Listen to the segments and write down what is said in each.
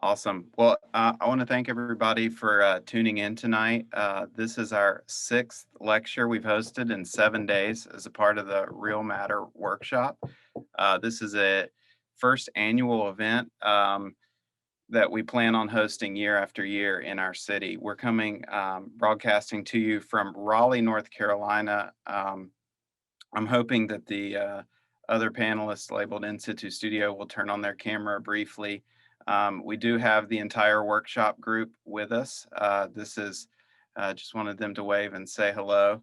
Awesome. Well, I want to thank everybody for tuning in tonight. This is our sixth lecture we've hosted in 7 days as a part of the Real Matter workshop. This is a first annual event that we plan on hosting year after year in our city. We're coming broadcasting to you from Raleigh, North Carolina. I'm hoping that the other panelists labeled In Situ Studio will turn on their camera briefly. We do have the entire workshop group with us. This is just wanted them to wave and say hello.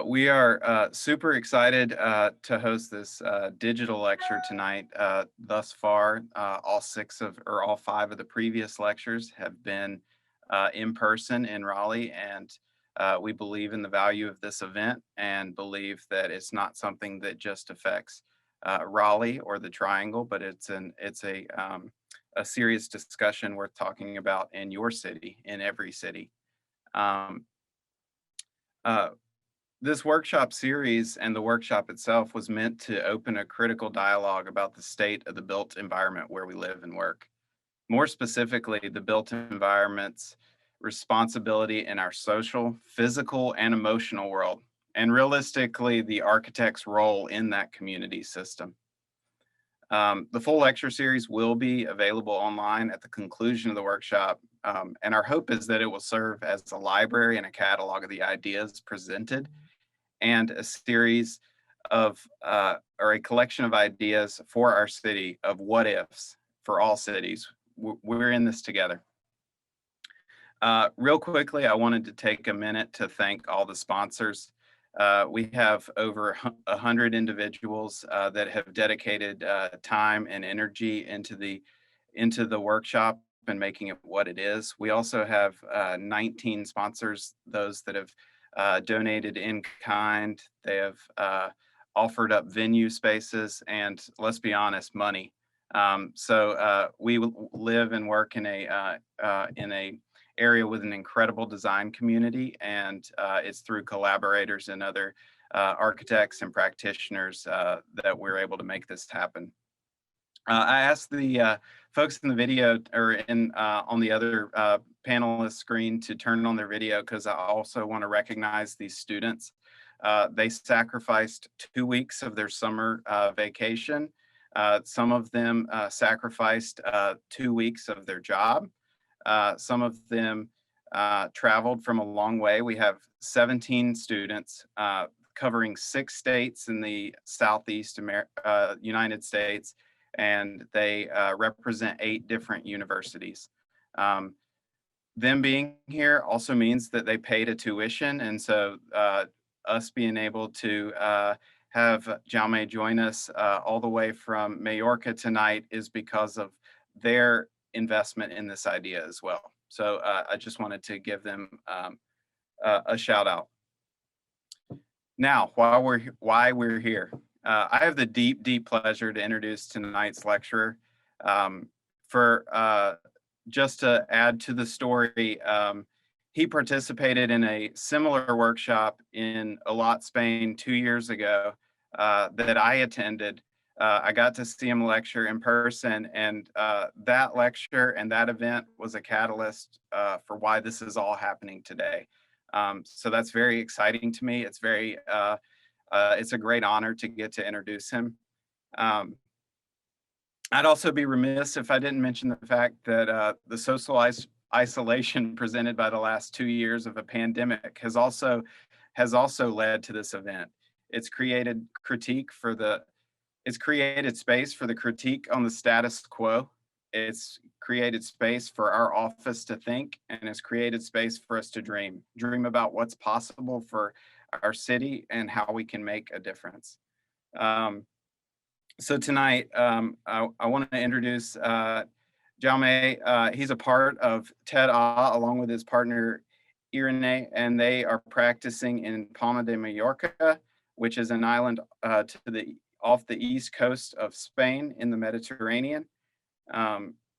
We are super excited to host this digital lecture tonight. Thus far, all five of the previous lectures have been in person in Raleigh, and we believe in the value of this event and believe that it's not something that just affects Raleigh or the Triangle, but it's a serious discussion worth talking about in your city, in every city. Um, uh, this workshop series and the workshop itself was meant to open a critical dialogue about the state of the built environment where we live and work. More specifically, the built environment's responsibility in our social, physical, and emotional world, and realistically, the architect's role in that community system. The full lecture series will be available online at the conclusion of the workshop, and our hope is that it will serve as a library and a catalog of the ideas presented and a series of, or a collection of ideas for our city of what ifs for all cities. We're in this together. Real quickly, I wanted to take a minute to thank all the sponsors. We have over 100 individuals that have dedicated time and energy into the workshop and making it what it is. We also have 19 sponsors, those that have donated in kind. They have offered up venue spaces and, let's be honest, money. So we live and work in a area with an incredible design community, and it's through collaborators and other architects and practitioners that we're able to make this happen. I asked the folks in the video or on the other panelist screen to turn on their video because I also want to recognize these students. They sacrificed 2 weeks of their summer vacation. Some of them sacrificed 2 weeks of their job. Some of them traveled from a long way. We have 17 students covering 6 states in the Southeast United States, and they represent 8 different universities. Them being here also means that they paid a tuition, and so us being able to have Jaume join us all the way from Mallorca tonight is because of their investment in this idea as well. So I just wanted to give them a shout out. Now, why we're here. I have the deep pleasure to introduce tonight's lecturer. Just to add to the story, he participated in a similar workshop in Olot, Spain 2 years ago that I attended. I got to see him lecture in person, and that lecture and that event was a catalyst for why this is all happening today. So that's very exciting to me. It's a great honor to get to introduce him. I'd also be remiss if I didn't mention the fact that the social isolation presented by the last 2 years of a pandemic has also led to this event. It's created space for the critique on the status quo. It's created space for our office to think, and it's created space for us to dream about what's possible for our city and how we can make a difference. So tonight, I want to introduce Jaume. He's a part of TED-A along with his partner Irene, and they are practicing in Palma de Mallorca, which is an island off the east coast of Spain in the Mediterranean.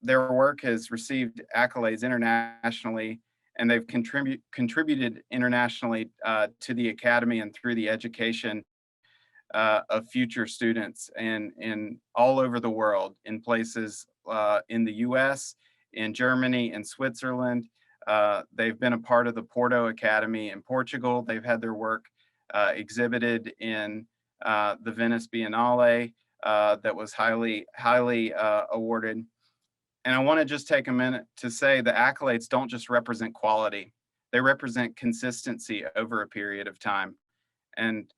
Their work has received accolades internationally, and they've contributed internationally to the academy and through the education of future students in all over the world in places in the US, in Germany, and Switzerland. They've been a part of the Porto Academy in Portugal. They've had their work exhibited in the Venice Biennale that was highly awarded. And I want to just take a minute to say the accolades don't just represent quality. They represent consistency over a period of time. And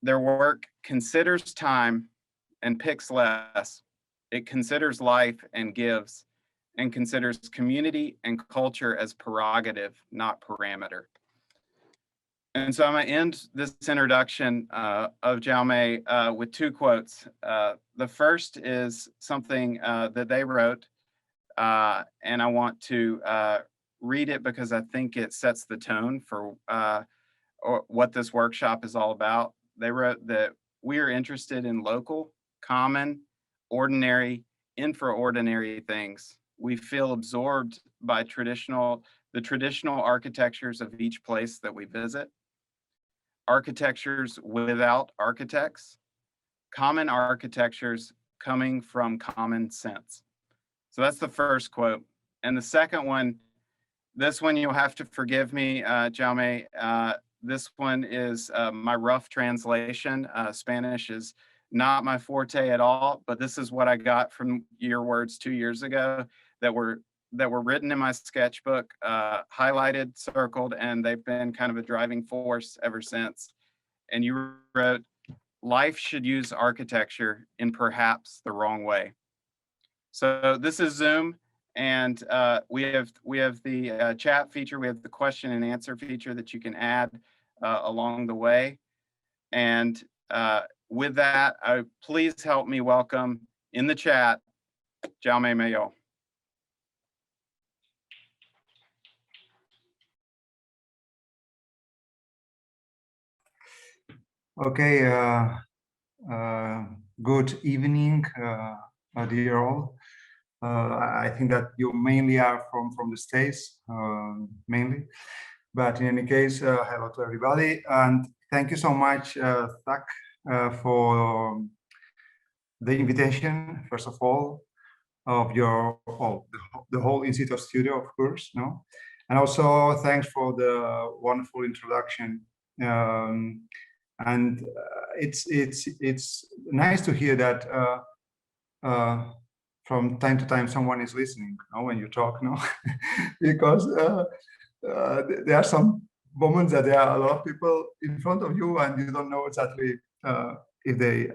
their work considers time and picks less. It considers life and gives, and considers community and culture as prerogative, not parameter. And so I'm going to end this introduction of Jaume with two quotes. The first is something that they wrote, and I want to read it because I think it sets the tone for what this workshop is all about. They wrote that we are interested in local, common, ordinary, infraordinary things. We feel absorbed by the traditional architectures of each place that we visit. Architectures without architects, common architectures coming from common sense. So that's the first quote. And the second one, this one you'll have to forgive me, Jaume. This one is my rough translation. Spanish is not my forte at all, but this is what I got from your words 2 years ago that were written in my sketchbook, highlighted, circled, and they've been kind of a driving force ever since. And you wrote, "Life should use architecture in perhaps the wrong way." So this is Zoom, and we have the chat feature, we have the question and answer feature that you can add along the way. And with that, please help me welcome in the chat, Jaume Mayol. Okay, good evening, dear all. I think that you mainly are from the States, mainly. But in any case, hello to everybody. And thank you so much, Zach, for the invitation, first of all, of the whole Institute Studio, of course, no? And also thanks for the wonderful introduction. And it's nice to hear that from time to time someone is listening, you know, when you talk, no, because there are some moments that there are a lot of people in front of you and you don't know exactly if they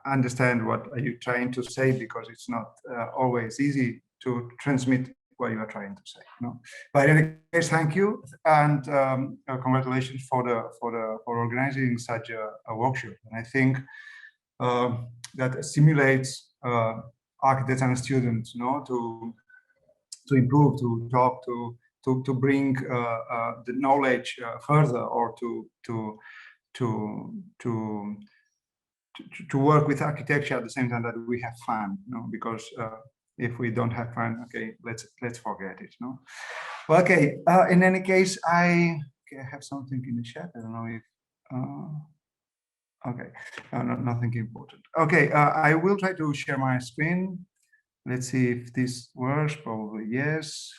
understand what are you trying to say, because it's not always easy to transmit what you are trying to say. No, but in any case, thank you, and congratulations for organizing such a workshop. And I think that stimulates architects and students, you know, to improve, to talk, to bring the knowledge further, or to work with architecture at the same time that we have fun, you know, because if we don't have fun, okay, let's forget it, no? Well, okay, in any case, I have something in the chat. I don't know if okay, nothing important. Okay, I will try to share my screen. Let's see if this works. Probably yes.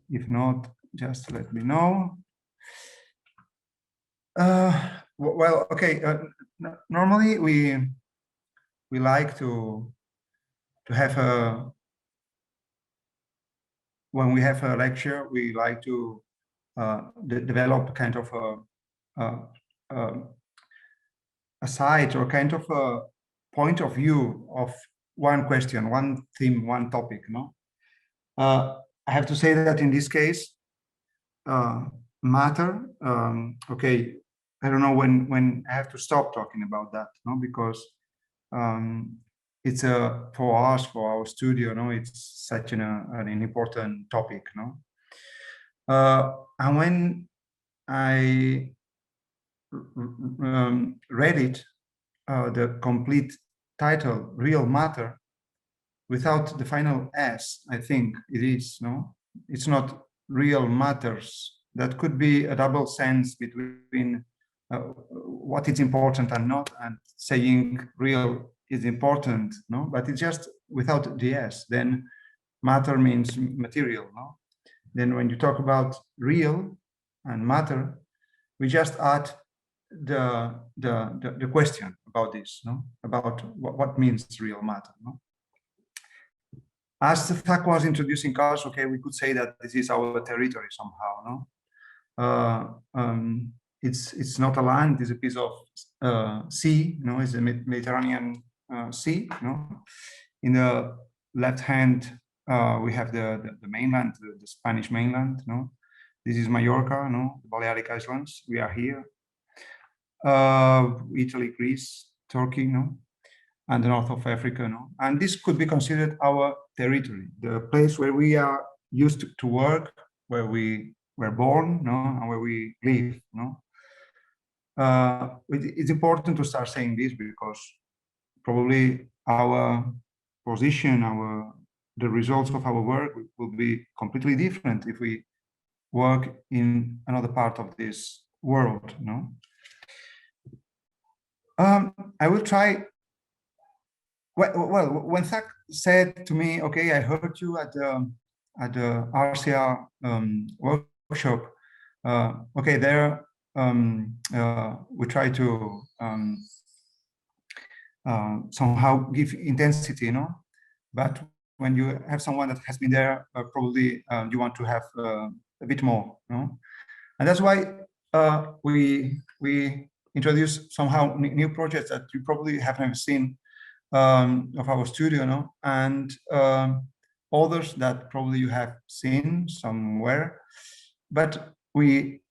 If not, just let me know. Well, okay. Normally we like to have when we have a lecture, we like to develop kind of a site or kind of a point of view of one question, one theme, one topic. No, I have to say that in this case, matter. Okay, I don't know when I have to stop talking about that, no, because it's for us, for our studio, no, it's such an important topic, no. And when I read it, the complete title, Real Matter, without the final S, I think it is, no, it's not real matters. That could be a double sense between what is important and not, and saying real is important, no? But it's just without the S. Then matter means material, no? Then when you talk about real and matter, we just add the question about this, no? About what means real matter, no? As the fact was introducing us, okay, we could say that this is our territory somehow, no? It's not a land, it's a piece of sea, you know, it's the Mediterranean Sea, you know. In the left hand, we have the mainland, the Spanish mainland, you know. This is Mallorca, you know, the Balearic Islands, we are here. Italy, Greece, Turkey, you know, and the north of Africa, you know. And this could be considered our territory, the place where we are used to work, where we were born, no, and where we live, no. It's important to start saying this because probably our position, the results of our work will be completely different if we work in another part of this world, no. I will try. Well, when Zach said to me, "Okay, I heard you at the RCR workshop. Okay, there we try to somehow give intensity, you know. But when you have someone that has been there, probably you want to have a bit more, you know. And that's why we introduce somehow new projects that you probably have never seen of our studio, no? And others that probably you have seen somewhere, but we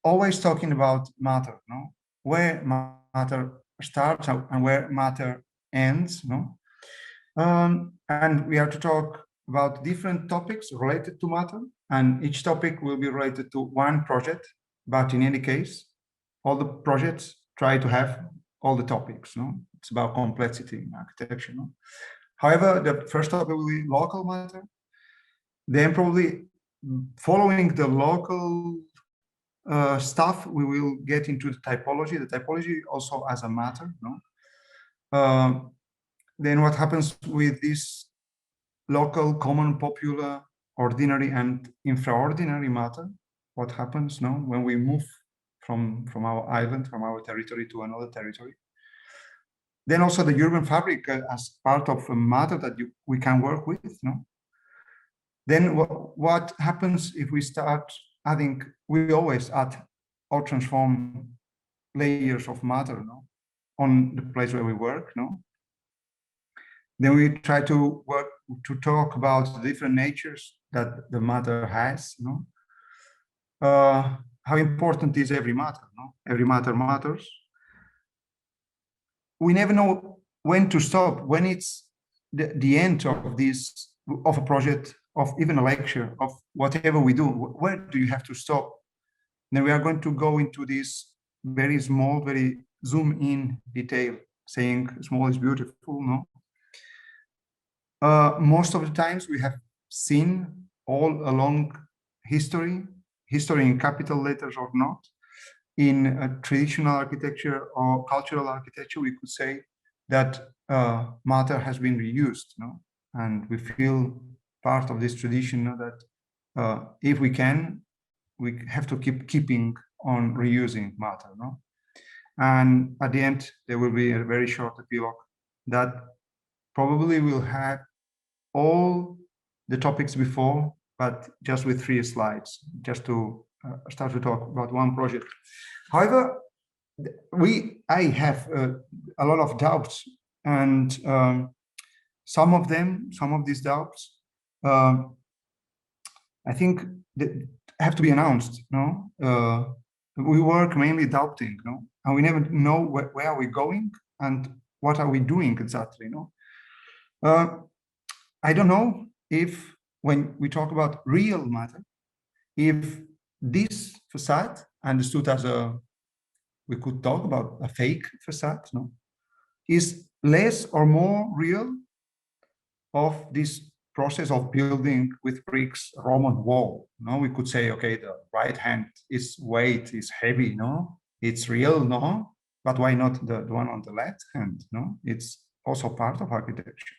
always talking about matter, no? Where matter starts and where matter ends, no? And we have to talk about different topics related to matter, and each topic will be related to one project, but in any case, all the projects try to have all the topics, no? It's about complexity in architecture, no? However, the first topic will be local matter. Then probably following the local stuff, we will get into the typology. The typology also as a matter, no? Then what happens with this local, common, popular, ordinary, and infraordinary matter? What happens, no, when we move from our island, from our territory to another territory? Then also the urban fabric as part of a matter that we can work with, no? Then what happens if we start adding? We always add or transform layers of matter, no, on the place where we work, no? Then we try to work to talk about the different natures that the matter has, no? How important is every matter, no? Every matter matters. We never know when to stop, when it's the end of this, of a project, of even a lecture, of whatever we do. Where do you have to stop? Then we are going to go into this very small, very zoom in detail, saying small is beautiful, no? Most of the times we have seen all along history in capital letters or not, in traditional architecture or cultural architecture, we could say that matter has been reused, no? And we feel part of this tradition, no? That if we can, we have to keeping on reusing matter, no? And at the end, there will be a very short epilogue that probably will have all the topics before, but just with 3 slides, just to start to talk about one project. However, I have a lot of doubts, and some of these doubts, I think that have to be announced, no? We work mainly doubting, no? And we never know where are we going and what are we doing exactly, no? I don't know if when we talk about real matter, if this facade, understood as we could talk about a fake facade, no, is less or more real of this process of building with bricks a Roman wall. No, we could say, okay, the right hand is weight is heavy, no, it's real, no, but why not the one on the left hand? No, it's also part of architecture.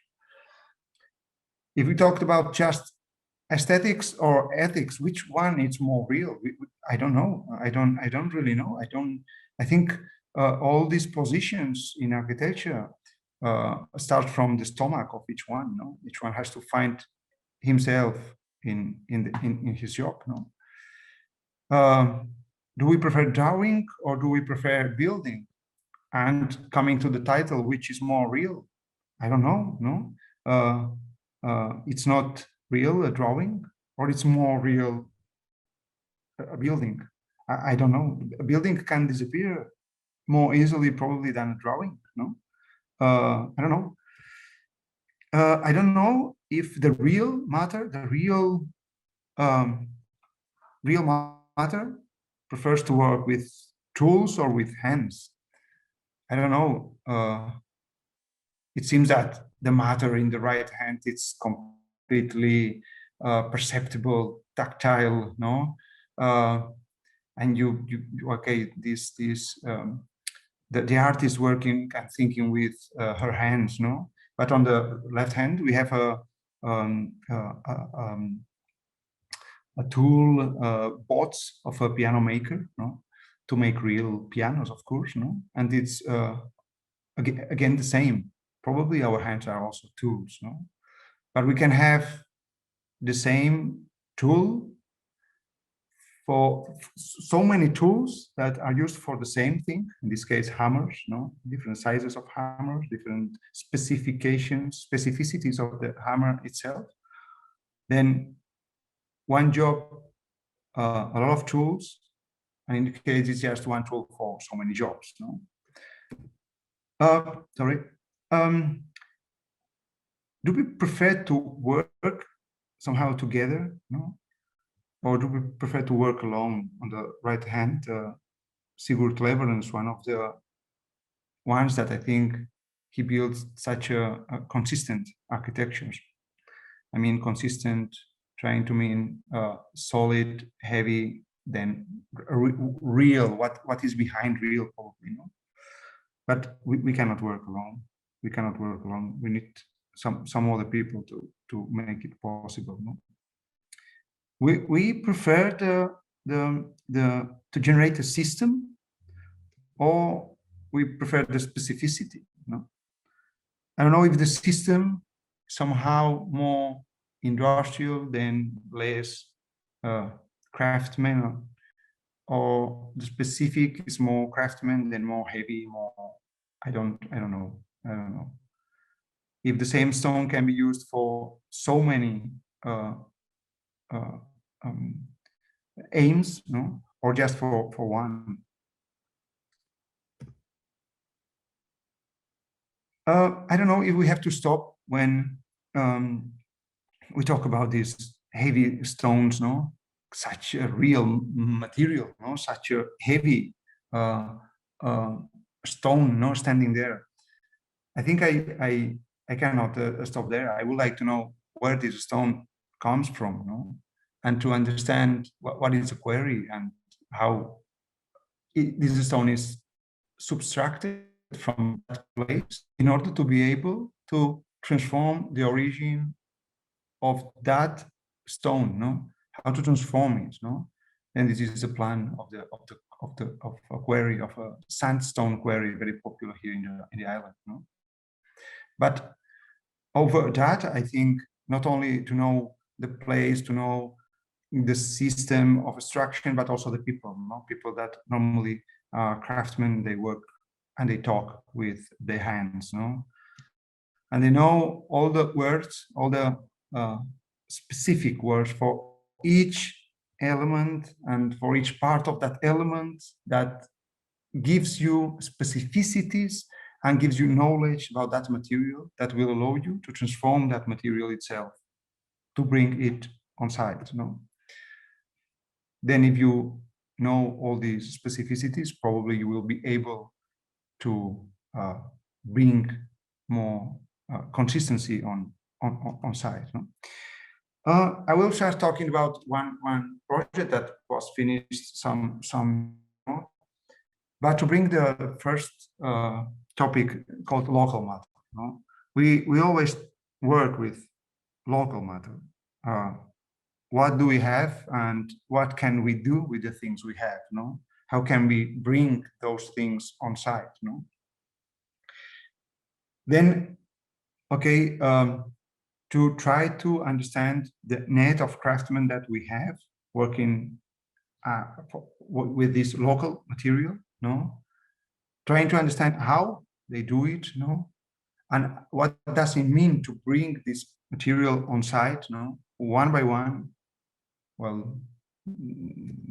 If we talked about just aesthetics or ethics, which one is more real? I don't know. I don't really know. I think all these positions in architecture start from the stomach of each one. No, each one has to find himself in his job. No. Do we prefer drawing or do we prefer building? And coming to the title, which is more real? I don't know. No, it's not real, a drawing, or it's more real, a building. I don't know. A building can disappear more easily probably than a drawing. No, I don't know. I don't know if the real matter, the real matter prefers to work with tools or with hands. I don't know. It seems that the matter in the right hand, it's completely perceptible, tactile, no? And you okay, the art is working and thinking with her hands, no? But on the left hand, we have a tool, bots of a piano maker, no? To make real pianos, of course, no? And it's again the same. Probably our hands are also tools, no? But we can have the same tool for so many tools that are used for the same thing. In this case, hammers, no? Different sizes of hammers, different specificities of the hammer itself. Then one job, a lot of tools, and in the case, it's just one tool for so many jobs, no? Sorry. Do we prefer to work somehow together, no? Or do we prefer to work alone? On the right hand, Sigurd Leverens, one of the ones that I think he builds such a consistent architectures. I mean, consistent, trying to mean solid, heavy, then real. What is behind real, probably, no? But we cannot work alone. We cannot work alone. We need some other people to make it possible, no? We prefer to generate a system, or we prefer the specificity, no? I don't know if the system somehow more industrial than less craftsman, or the specific is more craftsman than more heavy, more I don't know. If the same stone can be used for so many aims, no, or just for one. I don't know if we have to stop when we talk about these heavy stones, no, such a real material, no, such a heavy stone, no, standing there. I think I cannot stop there. I would like to know where this stone comes from, no, and to understand what is a quarry and how this stone is subtracted from that place in order to be able to transform the origin of that stone, no, how to transform it, no. And this is a plan of a quarry, of a sandstone quarry, very popular here in the island, no. But over that, I think not only to know the place, to know the system of extraction, but also the people, no? People that normally are craftsmen, they work and they talk with their hands, no? And they know all the words, all the specific words for each element and for each part of that element that gives you specificities and gives you knowledge about that material that will allow you to transform that material itself, to bring it on site, no? Then if you know all these specificities, probably you will be able to bring more consistency on site, no? I will start talking about one project that was finished some more, but to bring the first topic called local matter. No? We always work with local matter. What do we have, and what can we do with the things we have? No? How can we bring those things on site? No? Then, okay, to try to understand the net of craftsmen that we have working with this local material, no? Trying to understand how they do it, no? And what does it mean to bring this material on site, no? One by one. Well,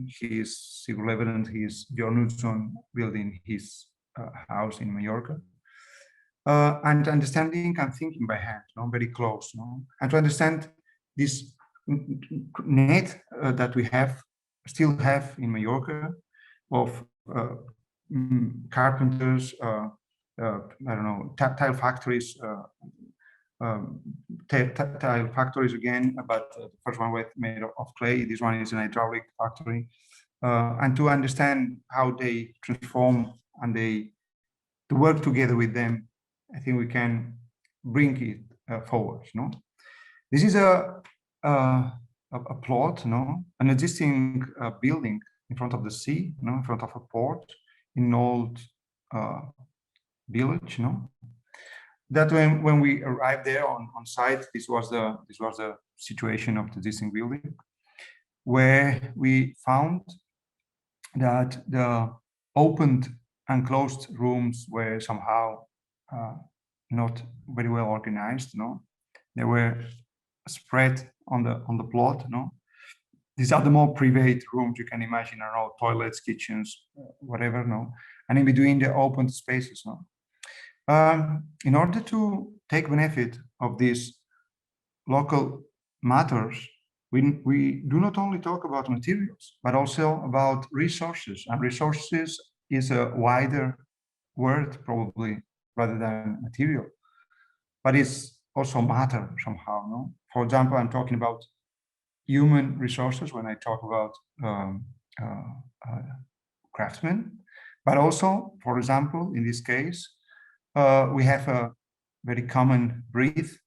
he is civil evident, he is John Hudson building his house in Mallorca. And understanding and thinking by hand, no? Very close, no? And to understand this net that we still have in Mallorca of carpenters, I don't know, tile factories, tile factories again, but the first one was made of clay. This one is an hydraulic factory. And to understand how they transform and to work together with them, I think we can bring it forward. No, this is a plot, no, an existing building in front of the sea, no, in front of a port in an old village, no. That when we arrived there on site, this was the situation of the existing building, where we found that the opened and closed rooms were somehow not very well organized. No, they were spread on the plot. No, these are the more private rooms you can imagine. I don't know, toilets, kitchens, whatever. No, and in between the open spaces. No, in order to take benefit of these local matters, we do not only talk about materials, but also about resources. And resources is a wider word, probably, rather than material. But it's also matter somehow, no? For example, I'm talking about human resources when I talk about craftsmen. But also, for example, in this case, we have a very common breeze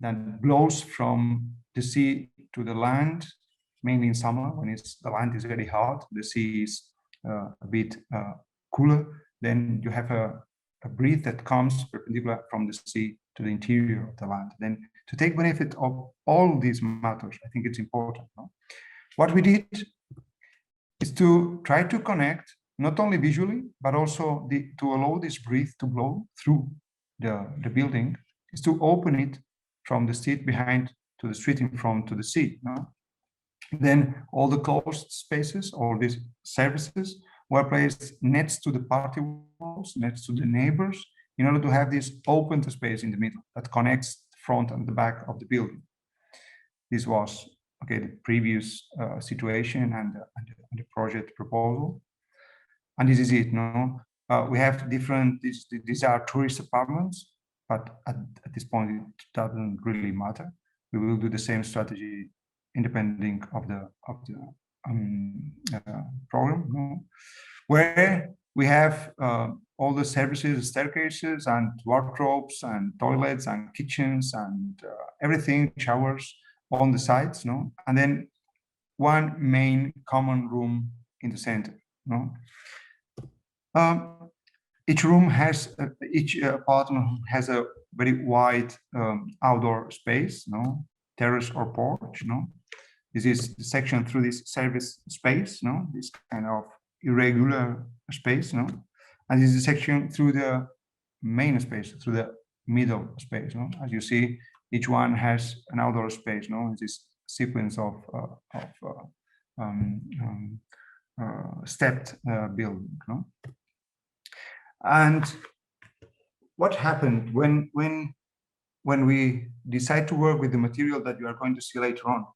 that blows from the sea to the land, mainly in summer when the land is very hot, the sea is a bit cooler. Then you have a breeze that comes perpendicular from the sea to the interior of the land. Then to take benefit of all these matters, I think it's important. No? What we did is to try to connect, not only visually, but also to allow this breeze to blow through the building, is to open it from the street behind to the street in front to the sea. No? Then all the closed spaces, all these services were placed next to the party walls, next to the neighbors, in order to have this open space in the middle that connects the front and the back of the building. This was the previous situation and the project proposal. And this is it. No, we have different. These are tourist apartments, but at this point it doesn't really matter. We will do the same strategy independent of the program, no? Where we have all the services, staircases and wardrobes and toilets and kitchens and everything, showers on the sides, no? And then one main common room in the center, no? Each room has, each apartment has a very wide outdoor space, no? Terrace or porch, no? This is the section through this service space, no? This kind of irregular space, no? And this is the section through the main space, through the middle space, no? As you see, each one has an outdoor space, no? This sequence of stepped building, no? And what happened when we decide to work with the material that you are going to see later on?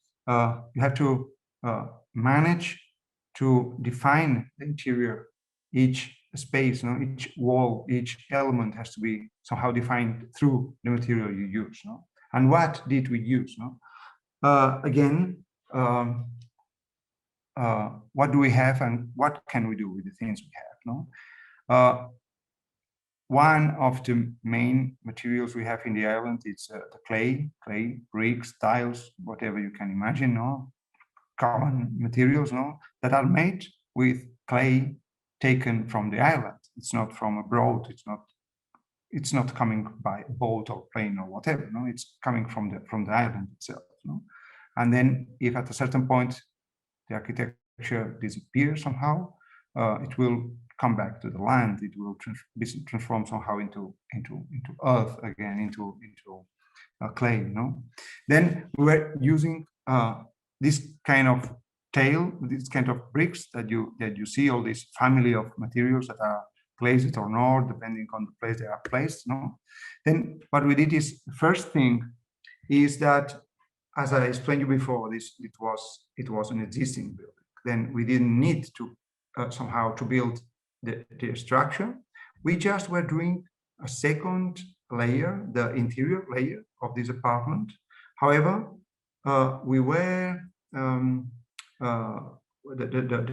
You have to manage to define the interior. Each space, no? Each wall, each element has to be somehow defined through the material you use. No? And what did we use? No? Again, what do we have and what can we do with the things we have? No? one of the main materials we have in the island is the clay, bricks, tiles, whatever you can imagine, no? Common materials, no? That are made with clay taken from the island. It's not from abroad. It's not coming by boat or plane or whatever. No, it's coming from the island itself. No? And then, if at a certain point the architecture disappears somehow, it will come back to the land. It will be transformed somehow into earth again, into clay. No, then we're using this kind of this kind of bricks that you see, all this family of materials that are glazed or not, depending on the place they are placed. No, then what we did is, the first thing is that, as I explained you before, it was an existing building. Then we didn't need to somehow to build the structure. We just were doing a second layer, the interior layer of this apartment. However, we were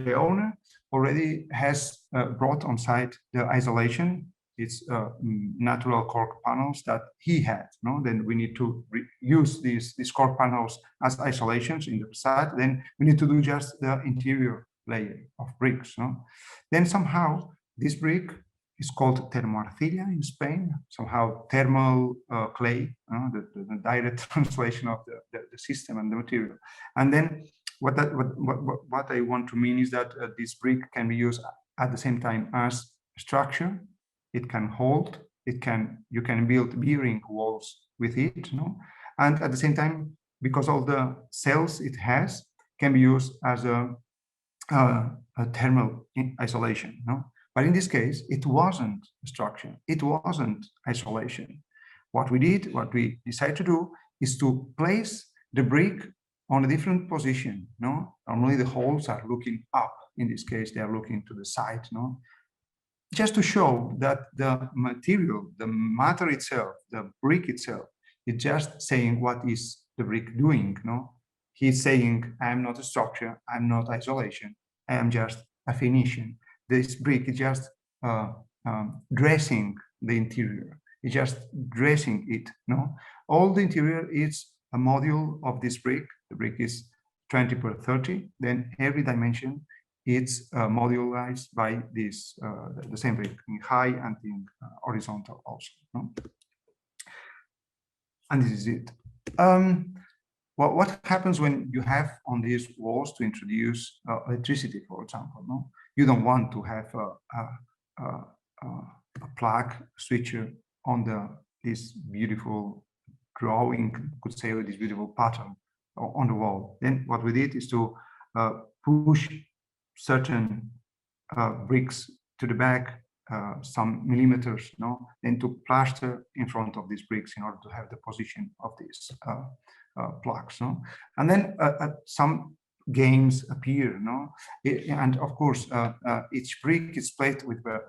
the owner already has brought on site the isolation. It's natural cork panels that he had. No, then we need to use these cork panels as isolations in the facade. Then we need to do just the interior layer of bricks. No, then somehow this brick is called termoarcilla in Spain. Somehow thermal clay, the direct translation of the system and the material. And then what I want to mean is that this brick can be used at the same time as structure. It can hold. You can build bearing walls with it, no? And at the same time, because all the cells it has, can be used as a thermal isolation, no? But in this case, it wasn't a structure. It wasn't isolation. What we decided to do is to place the brick on a different position, no? Normally the holes are looking up. In this case, they are looking to the side, no? Just to show that the material, the matter itself, the brick itself, is just saying what is the brick doing, no? He's saying, I'm not a structure, I'm not isolation, I am just a finishing. This brick is just dressing the interior. It's just dressing it, no? All the interior is a module of this brick. The brick is 20 per 30. Then every dimension it's modularized by this the same brick in high and in horizontal also. No? And this is it. Well, what happens when you have on these walls to introduce electricity, for example? No, you don't want to have a plug switcher on this beautiful drawing, could say, with this beautiful pattern on the wall. Then what we did is to push certain bricks to the back, some millimeters, no, then to plaster in front of these bricks in order to have the position of these plugs, no, and then some games appear, no, and of course each brick is placed with a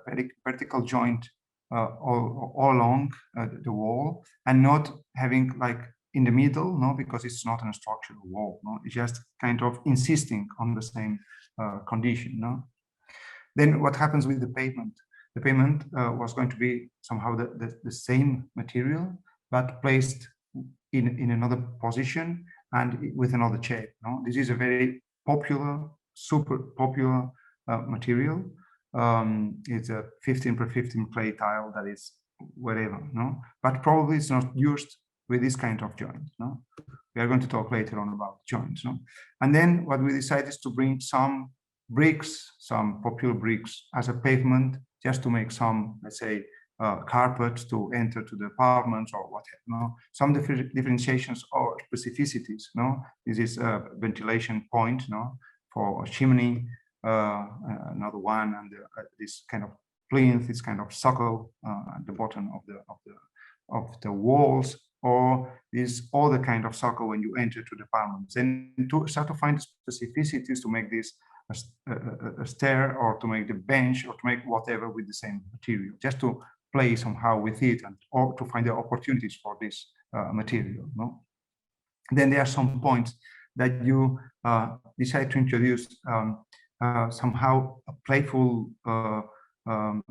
vertical joint all along the wall, and not having like in the middle, no, because it's not a structural wall, no, it's just kind of insisting on the same condition, no. Then what happens with the pavement? The pavement was going to be somehow the same material, but placed in another position and with another shape, no. This is a very popular, super popular material. It's a 15 per 15 clay tile that is whatever, no, but probably it's not used with this kind of joint, no. We are going to talk later on about joints, no. And then what we decided is to bring some bricks, some popular bricks as a pavement, just to make some, let's say, carpets to enter to the apartments or whatever, no. Some differentiations or specificities, no. This is a ventilation point, no, for a chimney, another one, and this kind of plinth, this kind of socle at the bottom of the walls, or this other kind of socle when you enter to the apartments. And to start to find specificities to make this a stair, or to make the bench, or to make whatever with the same material, just to play somehow with it, and or to find the opportunities for this material, no. Then there are some points that you decide to introduce somehow a playful to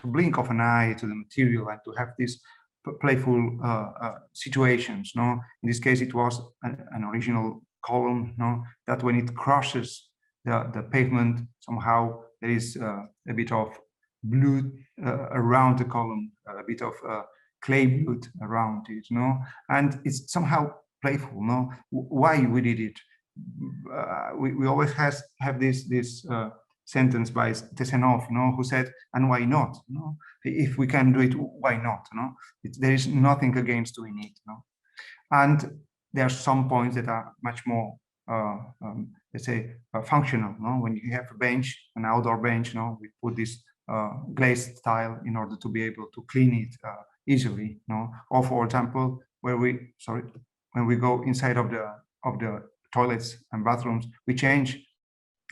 blink of an eye to the material and to have these playful situations. No, in this case, it was an original column. No, that when it crosses the pavement, somehow there is a bit of blood around the column, a bit of clay blood around it. No, and it's somehow playful. No, why we did it? We always have this sentence by Tesenov, who said, "And why not? If we can do it, why not? There is nothing against doing it. And there are some points that are much more, let's say, functional. When you have a bench, an outdoor bench, we put this glazed tile in order to be able to clean it easily. Or, for example, when we go inside of the toilets and bathrooms, we change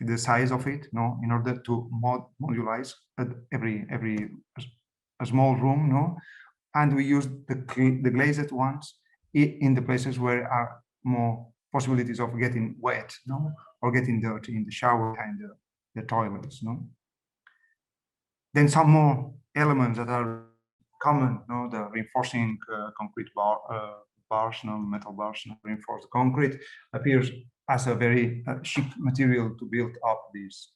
the size of it, in order to modularize a small room, and we use the glazed ones in the places where are more possibilities of getting wet, or getting dirty in the shower and the toilets, Then some more elements that are common, the reinforcing concrete bars, metal bars, reinforced concrete appears as a very cheap material to build up these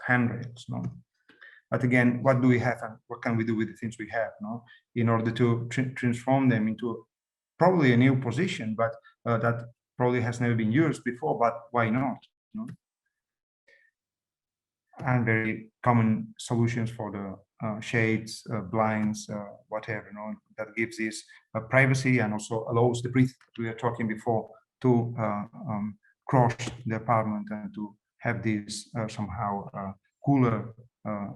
handrails. But again, what do we have and what can we do with the things we have, in order to transform them into probably a new position, but that probably has never been used before, but why not? And very common solutions for the shades, blinds, whatever, that gives this privacy and also allows the breeze that we were talking before to cross the apartment and to have this somehow cooler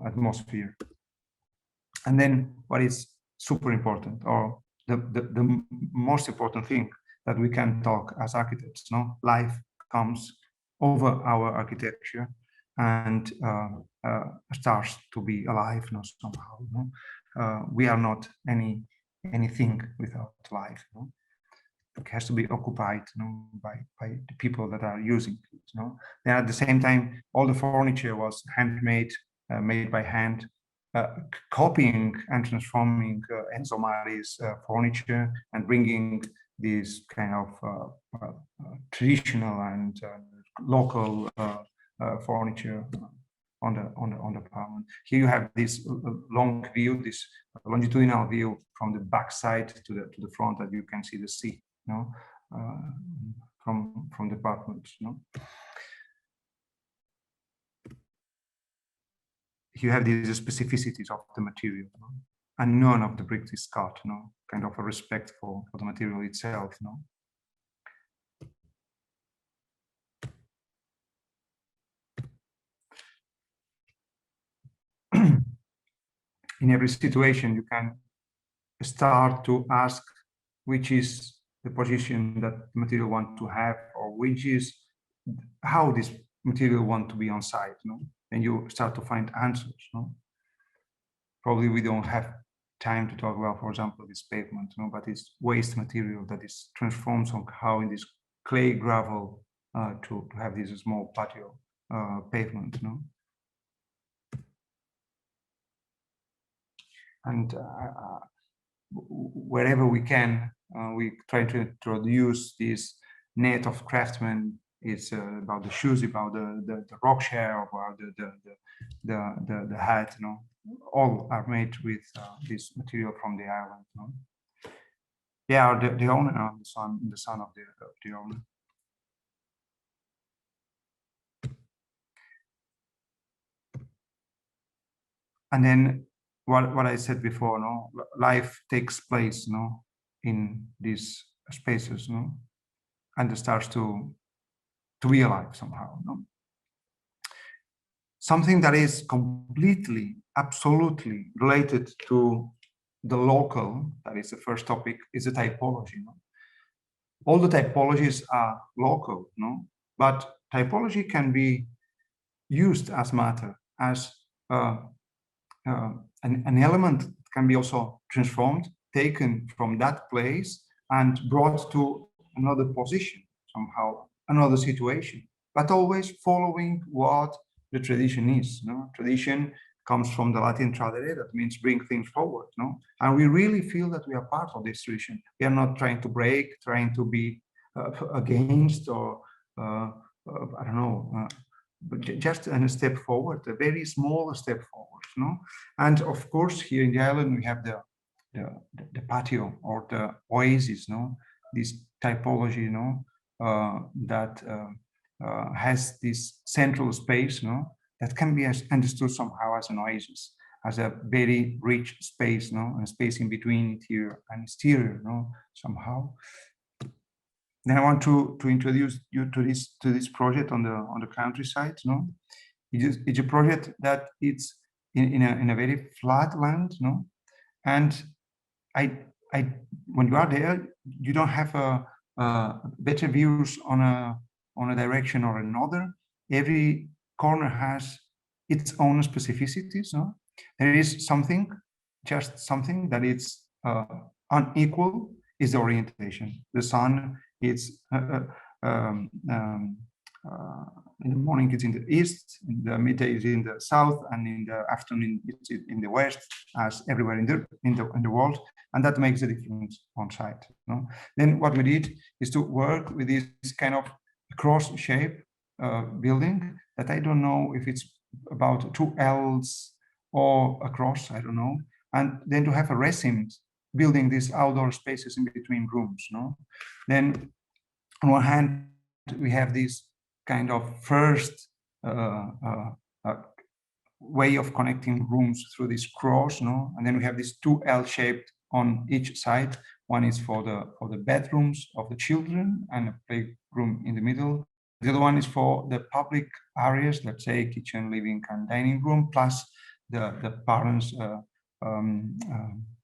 atmosphere. And then what is super important, or the most important thing that we can talk as architects, life comes over our architecture and starts to be alive somehow. We are not anything without life. It has to be occupied by the people that are using it. Then at the same time, all the furniture was handmade, made by hand, copying and transforming Enzo Mari's furniture and bringing this kind of traditional and local furniture on the apartment. Here you have this long view, this longitudinal view from the back side to the front, that you can see the sea, from the apartment. You have these specificities of the material, and none of the bricks is cut. Kind of a respect for the material itself. In every situation, you can start to ask which is the position that the material want to have, or which is how this material want to be on site. And you start to find answers. Probably we don't have time to talk about, for example, this pavement, but it's waste material that is transformed somehow in this clay gravel to have this small patio pavement. And wherever we can, we try to introduce this net of craftsmen. It's about the shoes, about the rock chair, about the hat. All are made with this material from the island. They are the owner, the son of the owner. And then what I said before, life takes place, in these spaces, and it starts to be alive somehow. Something that is completely, absolutely related to the local, that is the first topic, is the typology. All the typologies are local, but typology can be used as matter, as an element that can be also transformed, taken from that place and brought to another position, somehow, another situation, but always following what the tradition is. Tradition comes from the Latin tradere, that means bring things forward, no? And we really feel that we are part of this tradition. We are not trying to break, trying to be against, or I don't know, but just a step forward, a very small step forward, no? And of course, here in the island, we have the patio, or the oasis, no? This typology, no? That has this central space, no? That can be understood somehow as an oasis, as a very rich space, no? And a space in between interior and exterior, no? Somehow. Then I want to introduce you to this project on the countryside, no? It's a project that it's in a very flat land, no? And when you are there, you don't have better views on a direction or another. Every corner has its own specificities, no? There is something, just something that is unequal, is the orientation. The sun, it's in the morning it's in the east, in the midday is in the south, and in the afternoon it's in the west, as everywhere in the world, and that makes a difference on site, no? Then what we did is to work with this kind of cross shape building that I don't know if it's about 2 L's or a cross, I don't know, and then to have a resin building these outdoor spaces in between rooms, no? Then on one hand, we have this kind of first way of connecting rooms through this cross, no? And then we have this 2 L-shaped on each side. One is for the bedrooms of the children and a playroom in the middle. The other one is for the public areas, let's say kitchen, living, and dining room, plus the parents'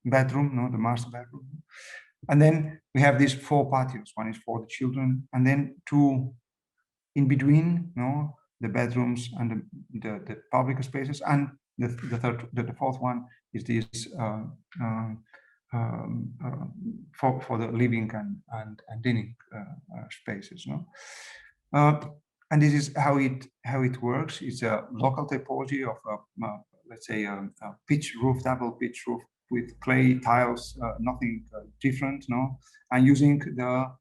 bedroom, no, the master bedroom. And then we have these 4 patios. One is for the children, and then 2 in between, no, the bedrooms and the public spaces, and the fourth one is this for the living and dining spaces, no. And this is how it works. It's a local typology of let's say a pitch roof, double pitch roof with clay tiles, nothing different, no, and using the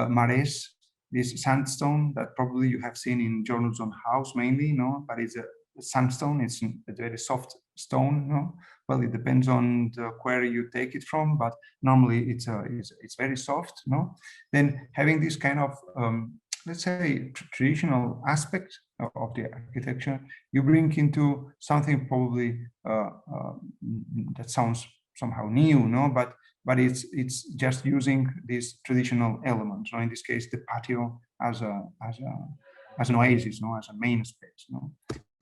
mares, this sandstone that probably you have seen in Journals on House mainly, no, but it's a sandstone. It's a very soft stone, no. Well, it depends on the quarry you take it from, but normally it's very soft, no. Then having this kind of let's say traditional aspect of the architecture, you bring into something probably that sounds somehow new, no, but it's just using these traditional elements. So in this case, the patio as an oasis, no, as a main space, no.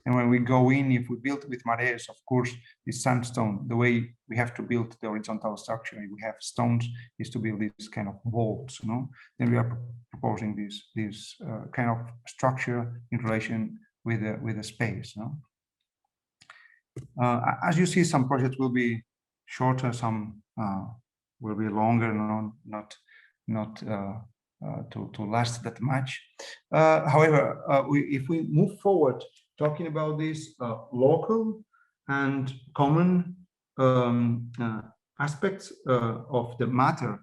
And when we go in, if we build with mares, of course, this sandstone, the way we have to build the horizontal structure, we have stones, is to build this kind of walls, no. Then we are proposing this kind of structure in relation with the space, no. As you see, some projects will be shorter, some will be longer, no, not to last that much. However, if we move forward, talking about this local and common aspects of the matter,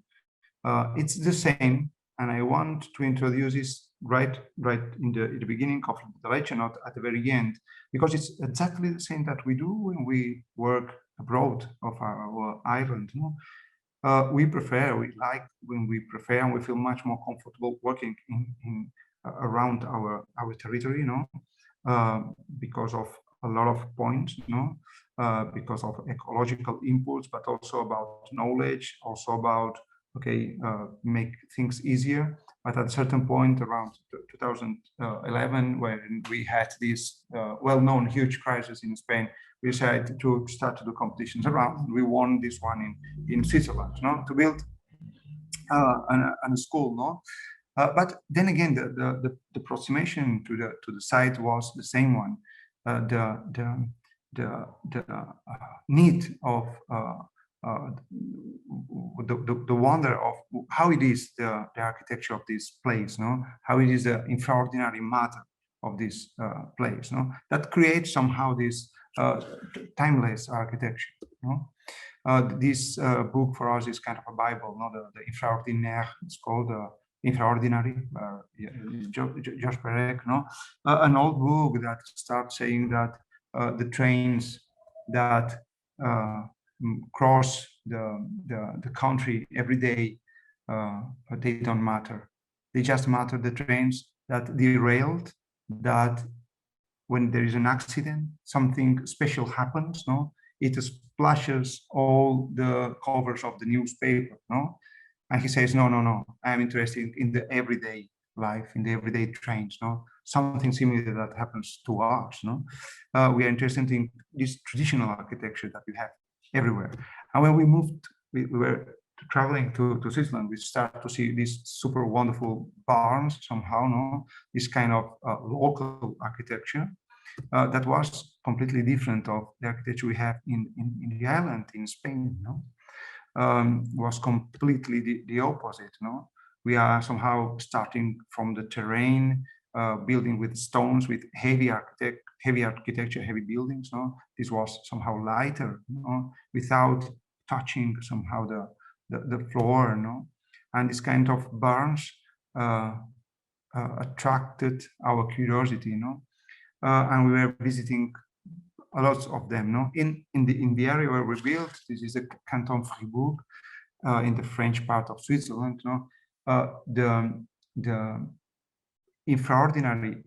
it's the same, and I want to introduce this right in the beginning of the lecture, not at the very end, because it's exactly the same that we do when we work abroad of our island, no? We like when we prefer, and we feel much more comfortable working in around our territory, you know, because of a lot of points, you know, because of ecological inputs, but also about knowledge, also about make things easier. But at a certain point around 2011, when we had this well-known huge crisis in Spain, we decided to start to do competitions around. We won this one in Switzerland, no, to build a school, no. But then again, the approximation to the site was the same one. The need of the wonder of how it is the architecture of this place, no, how it is the extraordinary matter of this place, no, that creates somehow this timeless architecture. This book for us is kind of a Bible, the Infraordinaire. It's called Infraordinary, Josh Perec, an old book that starts saying that the trains that cross the country every day, they don't matter. They just matter the trains that derailed, that when there is an accident, something special happens, it splashes all the covers of the newspaper, And he says, no, I'm interested in the everyday life, in the everyday trains, something similar that happens to us, we are interested in this traditional architecture that we have everywhere. And when we moved, we were traveling to Switzerland, we start to see these super wonderful barns somehow, this kind of local architecture that was completely different of the architecture we have in the island in Spain. Was completely the opposite. We are somehow starting from the terrain, building with stones, with heavy architecture, heavy buildings. This was somehow lighter, without touching somehow the floor. And this kind of barns attracted our curiosity. And we were visiting a lot of them. In the area where we built, this is the Canton Fribourg, in the French part of Switzerland. The infraordinary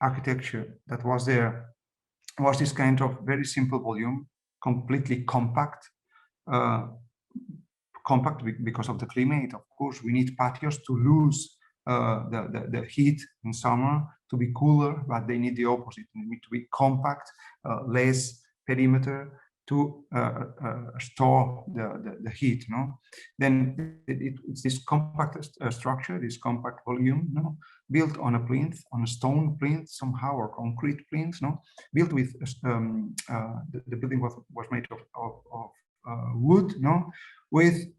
architecture that was there was this kind of very simple volume, completely compact. Compact because of the climate. Of course, we need patios to lose the heat in summer, to be cooler, but they need the opposite. They need to be compact, less perimeter to store the heat. Then it's this compact structure, this compact volume, built on a plinth, on a stone plinth somehow, or concrete plinth, built with the building was made of wood, with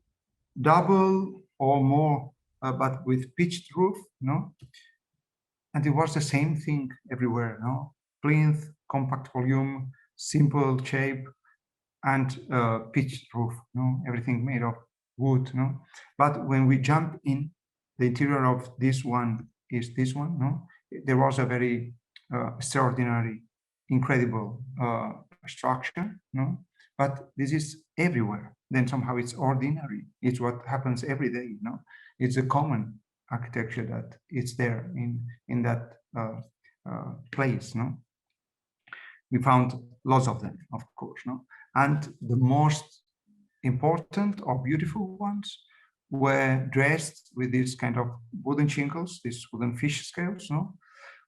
double or more, but with pitched roof, and it was the same thing everywhere, plinth, compact volume, simple shape, and pitched roof, everything made of wood, But when we jump in, the interior of this one is this one, There was a very extraordinary, incredible structure, But this is everywhere. Then somehow it's ordinary. It's what happens every day, It's a common architecture that is there in that place, We found lots of them, of course, And the most important or beautiful ones were dressed with this kind of wooden shingles, these wooden fish scales,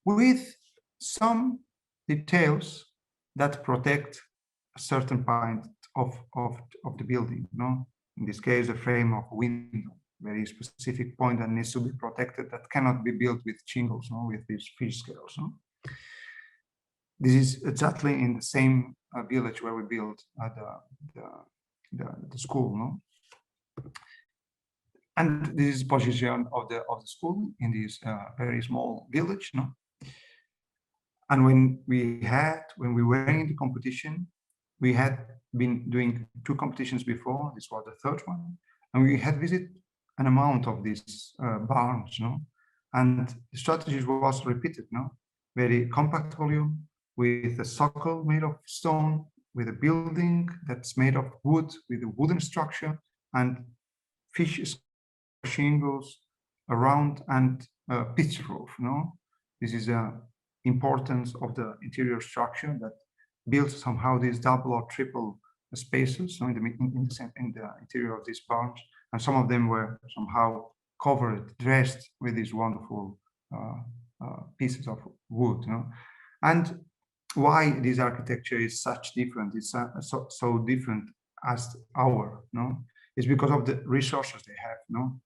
with some details that protect a certain part of the building, In this case, a frame of a window, very specific point that needs to be protected, that cannot be built with shingles, with these fish scales. This is exactly in the same village where we built the school, And this is position of the school in this very small village, And when we were in the competition, we had been doing 2 competitions before. This was the 3rd one, and we had visited an amount of these barns, And the strategy was repeated, Very compact volume, with a socle made of stone, with a building that's made of wood, with a wooden structure, and fish shingles around, and pitch roof. This is a importance of the interior structure that builds somehow these double or triple spaces, in the interior of these barns, and some of them were somehow covered, dressed with these wonderful pieces of wood. And why this architecture is such different? It's so different as our. It's because of the resources they have.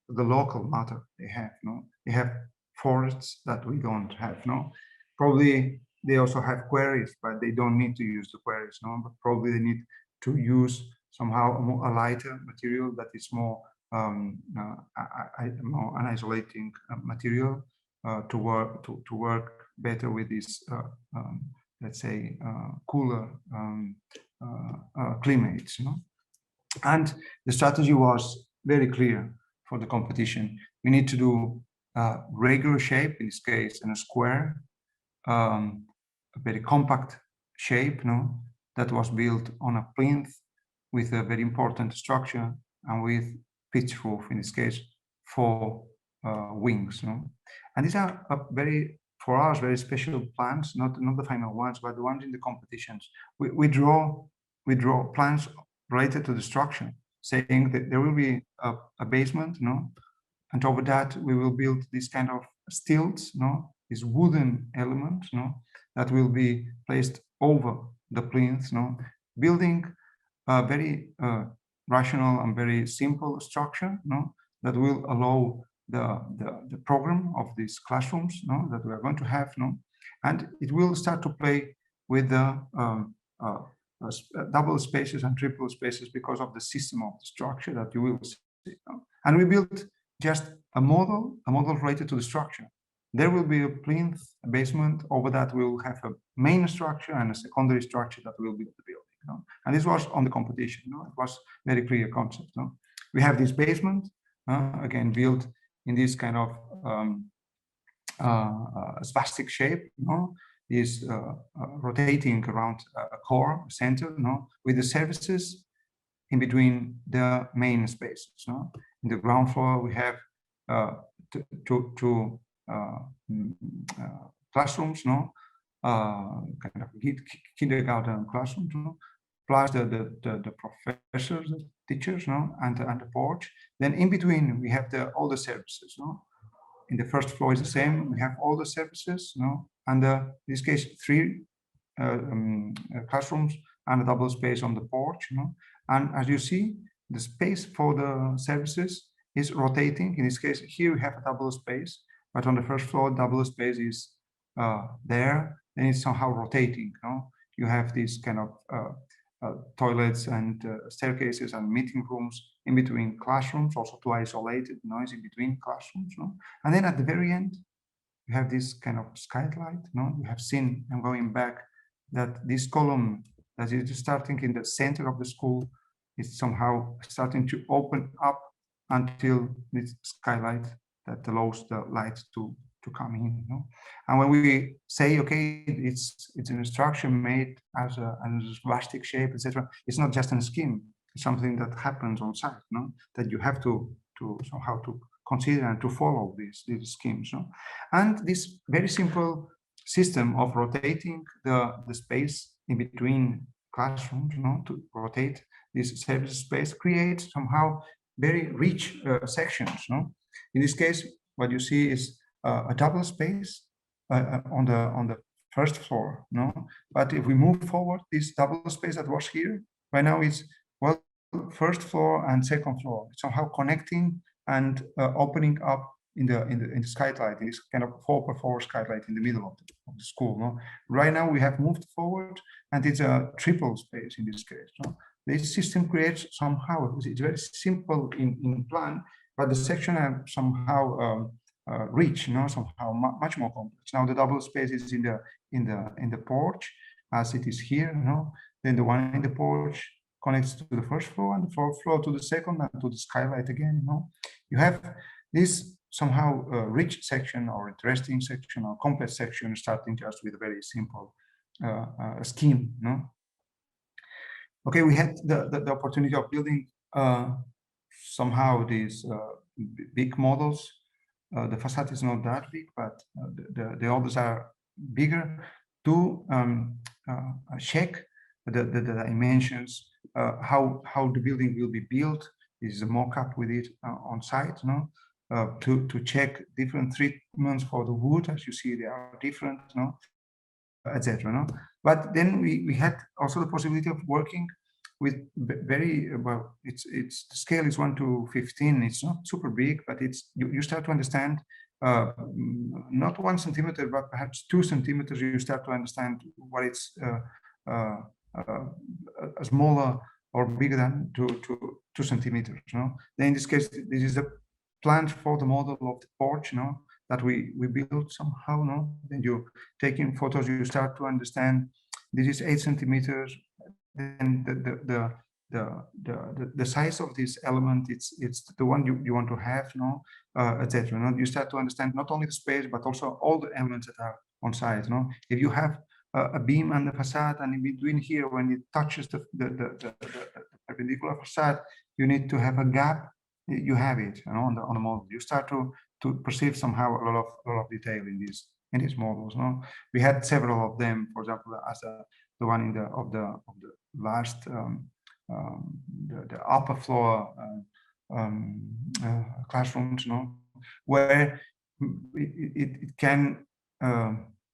The local matter they have. They have forests that we don't have. Probably they also have quarries, but they don't need to use the quarries. But probably they need to use somehow a lighter material that is more an isolating material to work better with this let's say, cooler climates. And the strategy was very clear for the competition. We need to do a regular shape, in this case, in a square, a very compact shape, that was built on a plinth with a very important structure and with pitch roof, in this case, 4 wings. And these are for us, very special plans, not the final ones, but the ones in the competitions. We draw plans related to the structure, saying that there will be a basement, and over that we will build this kind of stilts, this wooden element, that will be placed over the plinth, building a very rational and very simple structure, that will allow the program of these classrooms, that we are going to have, and it will start to play with the double spaces and triple spaces because of the system of the structure that you will see. And we built just a model related to the structure. There will be a plinth, a basement. Over that, we will have a main structure and a secondary structure that will be the building. And this was on the competition. It was very clear concept. We have this basement, again, built in this kind of spastic shape, is rotating around a core center, with the services in between the main spaces. In the ground floor, we have two classrooms, kind of kindergarten classrooms, plus the professors, the teachers, and the porch. Then in between, we have all the services. In the first floor is the same. We have all the services, and in this case, 3 classrooms and a double space on the porch. And as you see, the space for the services is rotating. In this case, here we have a double space, but on the first floor, double space is there, and it's somehow rotating. You have these kind of toilets and staircases and meeting rooms in between classrooms, also to isolate noise in between classrooms. And then at the very end, you have this kind of skylight. You have seen, I'm going back, that this column that is starting in the center of the school is somehow starting to open up until this skylight that allows the light to come in. And when we say, okay, it's an structure made as a plastic shape, etc., it's not just a scheme. It's something that happens on site, that you have to somehow to consider and to follow these schemes. And this very simple system of rotating the space in between classrooms, to rotate this service space, creates somehow very rich sections. In this case, what you see is a double space on the first floor. But if we move forward, this double space that was here right now is, well, first floor and second floor. It's somehow connecting and opening up in the skylight, in this kind of 4x4 skylight in the middle of the school. Right now we have moved forward, and it's a triple space in this case. This system creates somehow, it's very simple in plan, but the section are somehow rich, somehow much more complex. Now the double space is in the porch, as it is here. Then the one in the porch connects to the first floor, and the fourth floor to the second, and to the skylight again. You have this somehow rich section, or interesting section, or complex section, starting just with a very simple scheme. Okay, we had the opportunity of building somehow these big models. The facade is not that big, but the others are bigger, to check the dimensions, how the building will be built. This is a mock-up with it on site, to check different treatments for the wood. As you see, they are different, etc. But then we had also the possibility of working with very, well, the scale is 1:15. It's not super big, but it's you start to understand, not 1 centimeter, but perhaps 2 centimeters. You start to understand what it's smaller or bigger than 2 centimeters. Then in this case, this is a plan for the model of the porch. that we built somehow, no? Then you taking photos, you start to understand this is 8 centimeters, then the size of this element, it's the one you want to have, no, etc. No? You start to understand not only the space but also all the elements that are on site. No, if you have a beam and the facade, and in between here, when it touches the perpendicular facade, you need to have a gap. You have it, you know, on the model. You start to perceive somehow a lot of detail in these models. No, we had several of them. For example, as the one in the last the upper floor classrooms, no, where it can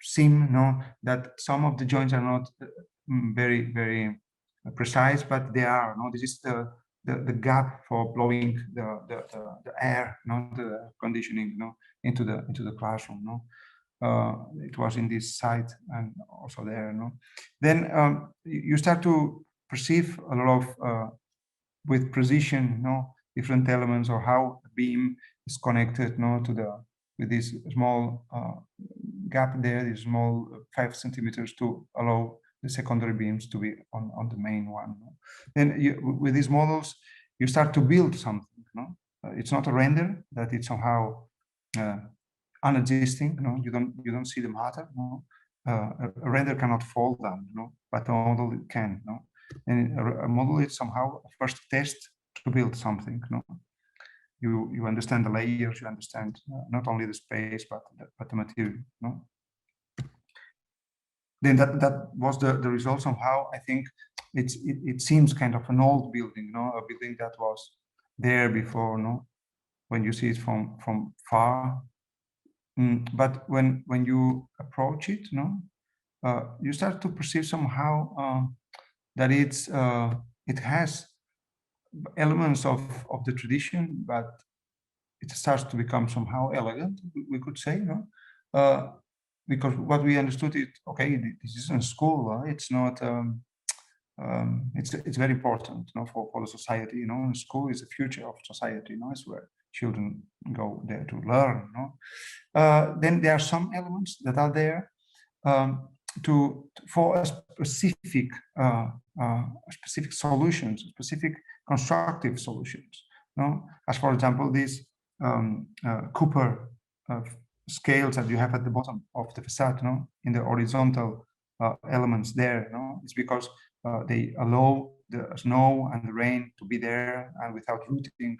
seem, no, that some of the joints are not very precise, but they are. No, this is the gap for blowing the air, no, the conditioning, no, into the classroom. No, it was in this site and also there. No, then you start to perceive a lot of with precision, no, different elements, or how a beam is connected, no, to with this small gap there, this small 5 centimeters, to allow the secondary beams to be on the main one. No? Then with these models, you start to build something. No, it's not a render that it's somehow unexisting. No, you don't see the matter. No, a render cannot fall down. No, but a model it can. No, and a model is somehow a first test to build something. No, you understand the layers. You understand not only the space but the material. No. Then that was the result. Somehow I think it seems kind of an old building. No, a building that was there before. No, when you see it from far. But when you approach it, no, you start to perceive somehow that it has elements of the tradition, but it starts to become somehow elegant, we could say, no, because what we understood, it okay, this isn't school, it's not. It's very important, you know, for the society. You know, school is the future of society. You know, it's where children go there to learn. You know? Then there are some elements that are there for a specific solutions, specific constructive solutions. No, as for example, these Cooper scales that you have at the bottom of the facade, no, in the horizontal elements there. No, it's because they allow the snow and the rain to be there, and without rooting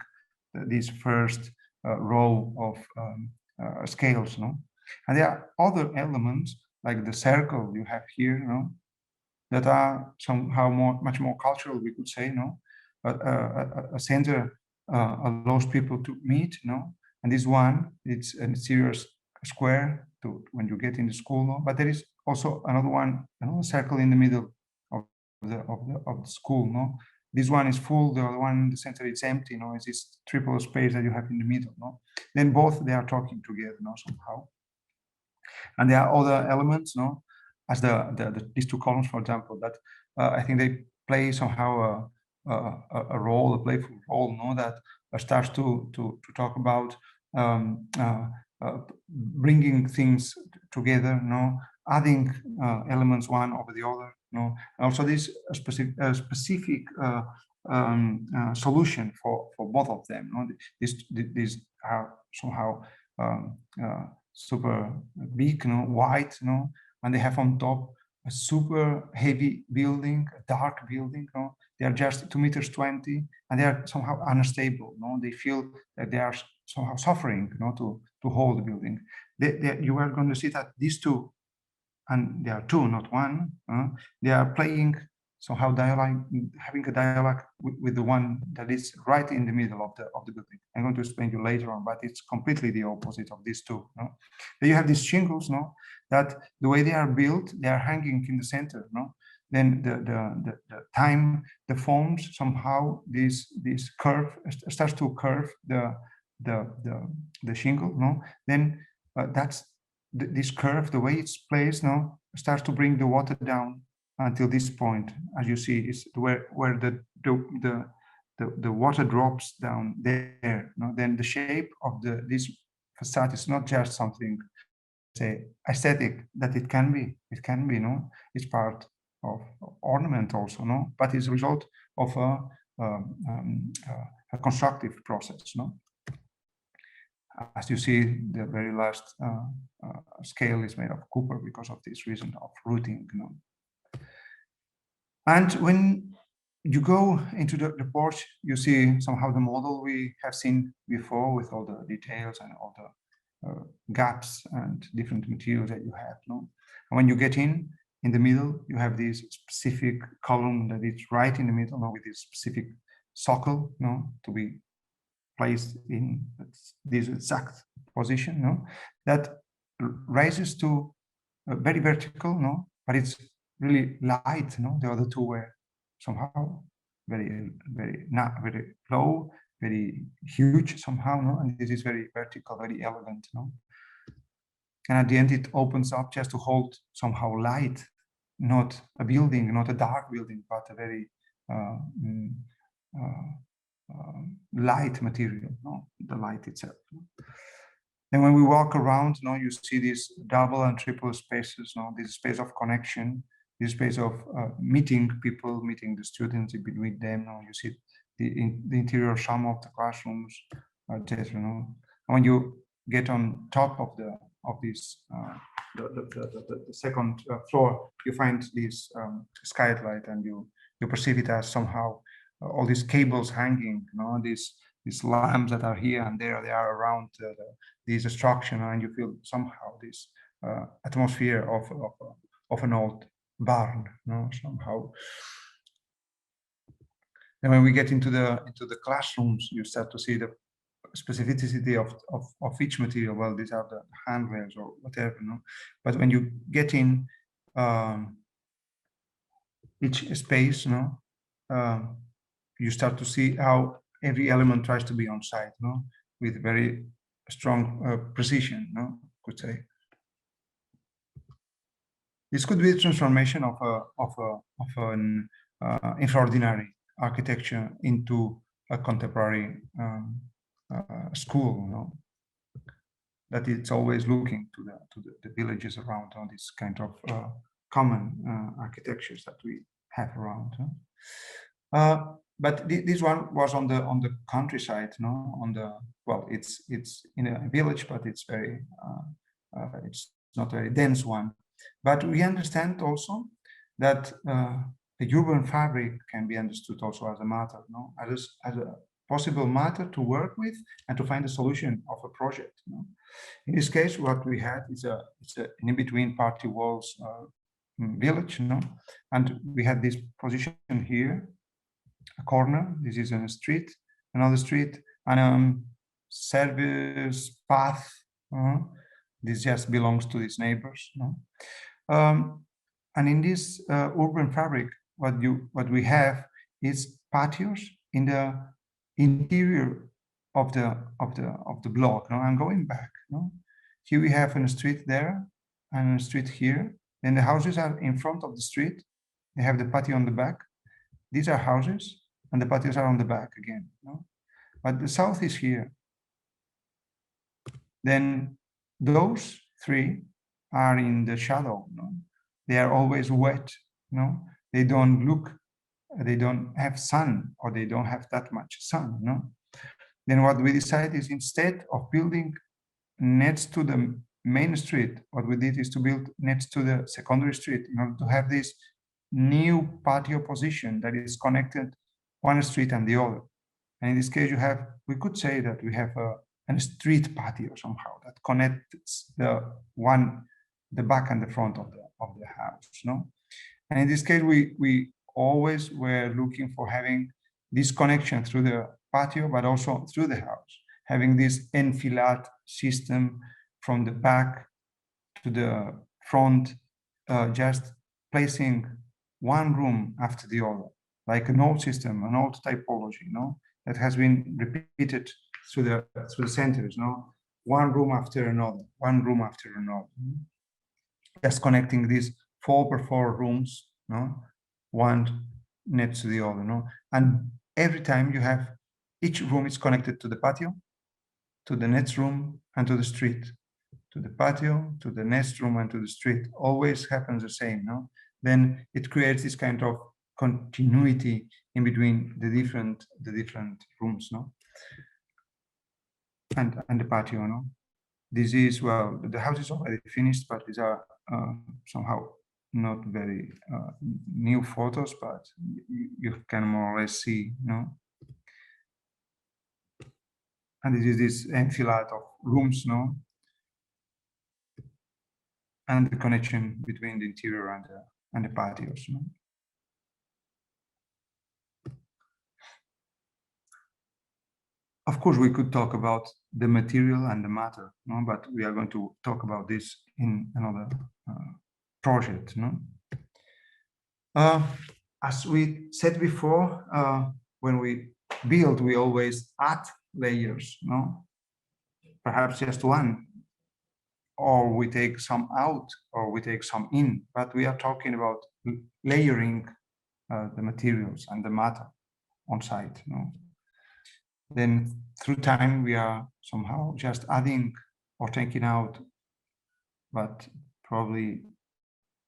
this first row of scales. No, and there are other elements like the circle you have here, you know, that are somehow much more cultural, we could say. No, but a center allows people to meet. No, and this one, it's a serious square to when you get in the school. No, but there is also another one, another circle in the middle of the school. No, this one is full, the other one in the center is empty. No, it's this triple space that you have in the middle. No, then both they are talking together. No, somehow. And there are other elements. No, as these two columns, for example, that I think they play somehow a role, a playful role. No, that starts to talk about bringing things together. No, adding elements one over the other. No, also this specific solution for both of them. No, these are somehow super big, no, white, no, and they have on top a super heavy building, a dark building. No, they are just 2 meters 20, and they are somehow unstable. No, they feel that they are somehow suffering, no, to hold the building. You are going to see that these two, and there are two, not one. They are playing somehow dialogue, having a dialogue with the one that is right in the middle of the building. I'm going to explain you later on, but it's completely the opposite of these two. No, then you have these shingles, no, that the way they are built, they are hanging in the center. No, then the time the forms somehow this curve starts to curve the shingle. No, then that's this curve, the way it's placed now, starts to bring the water down until this point, as you see, is where the water drops down there. No? Then the shape of this facade is not just something, say, aesthetic, that it can be, no? It's part of ornament also, no? But it's a result of a constructive process, no? As you see, the very last scale is made of copper because of this reason of routing, you know? And when you go into the porch, you see somehow the model we have seen before with all the details and all the gaps and different materials that you have, no? And when you get in the middle, you have this specific column that is right in the middle, no, with this specific socle, no, to be placed in this exact position, no, that rises to very vertical, no, but it's really light, no. The other two were somehow very low, very huge somehow, no, and this is very vertical, very elegant, no. And at the end, it opens up just to hold somehow light, not a building, not a dark building, but a very light material, no, the light itself. No? And when we walk around, no, you see these double and triple spaces, no, this space of connection, this space of meeting people, meeting the students in between them. No, you see the interior of some of the classrooms, etc. You know, and when you get on top of this the second floor, you find this skylight, and you perceive it as somehow all these cables hanging, you know, these lamps that are here and there, they are around this structure, and you feel somehow this atmosphere of an old barn, you know, somehow. And when we get into the classrooms, you start to see the specificity of each material. Well, these are the handrails or whatever, you know. But when you get in each space, you know, you start to see how every element tries to be on site, you know, with very strong precision, you know, could say. This could be a transformation of an extraordinary architecture into a contemporary school, you know, that it's always looking to the villages around on this kind of common architectures that we have around. But this one was on the countryside, no, on the, well, it's in a village, but it's very it's not a very dense one. But we understand also that the urban fabric can be understood also as a matter, no, as a possible matter to work with and to find a solution of a project. You know? In this case, what we had is an in-between party walls village, you know, and we had this position here, a corner. This is a street, another street, and service path. This just belongs to these neighbors. You know? And in this urban fabric, what we have is patios in the interior of the block. No? I'm going back. No? Here we have a street there and a street here. Then the houses are in front of the street. They have the patio on the back. These are houses, and the patios are on the back again. No? But the south is here. Then those three are in the shadow. No? They are always wet. No? They don't have sun, or they don't have that much sun. No? Then what we decided is, instead of building next to the main street, what we did is to build next to the secondary street in order to have this new patio position that is connected one street and the other. And in this case, we could say that we have a street patio somehow that connects the back and the front of the house. No? And in this case, we always were looking for having this connection through the patio, but also through the house, having this enfilade system from the back to the front, just placing one room after the other, like an old system, an old typology, you know, that has been repeated through the centers, no, one room after another, one room after another, just connecting these 4x4 rooms, no, one next to the other, no, and every time you have, each room is connected to the patio, to the next room and to the street, to the patio, to the next room and to the street. Always happens the same, no? Then it creates this kind of continuity in between the different rooms, no? And the patio, no? This is, well, the house is already finished, but these are somehow not very new photos, but you can more or less see, no? And this is this enfilade of rooms, no? And the connection between the interior and the patios, no? Of course, we could talk about the material and the matter, no? But we are going to talk about this in another project, no? As we said before, when we build, we always add layers, no? Perhaps just one, or we take some out, or we take some in, but we are talking about layering the materials and the matter on site, no? Then through time, we are somehow just adding or taking out, but probably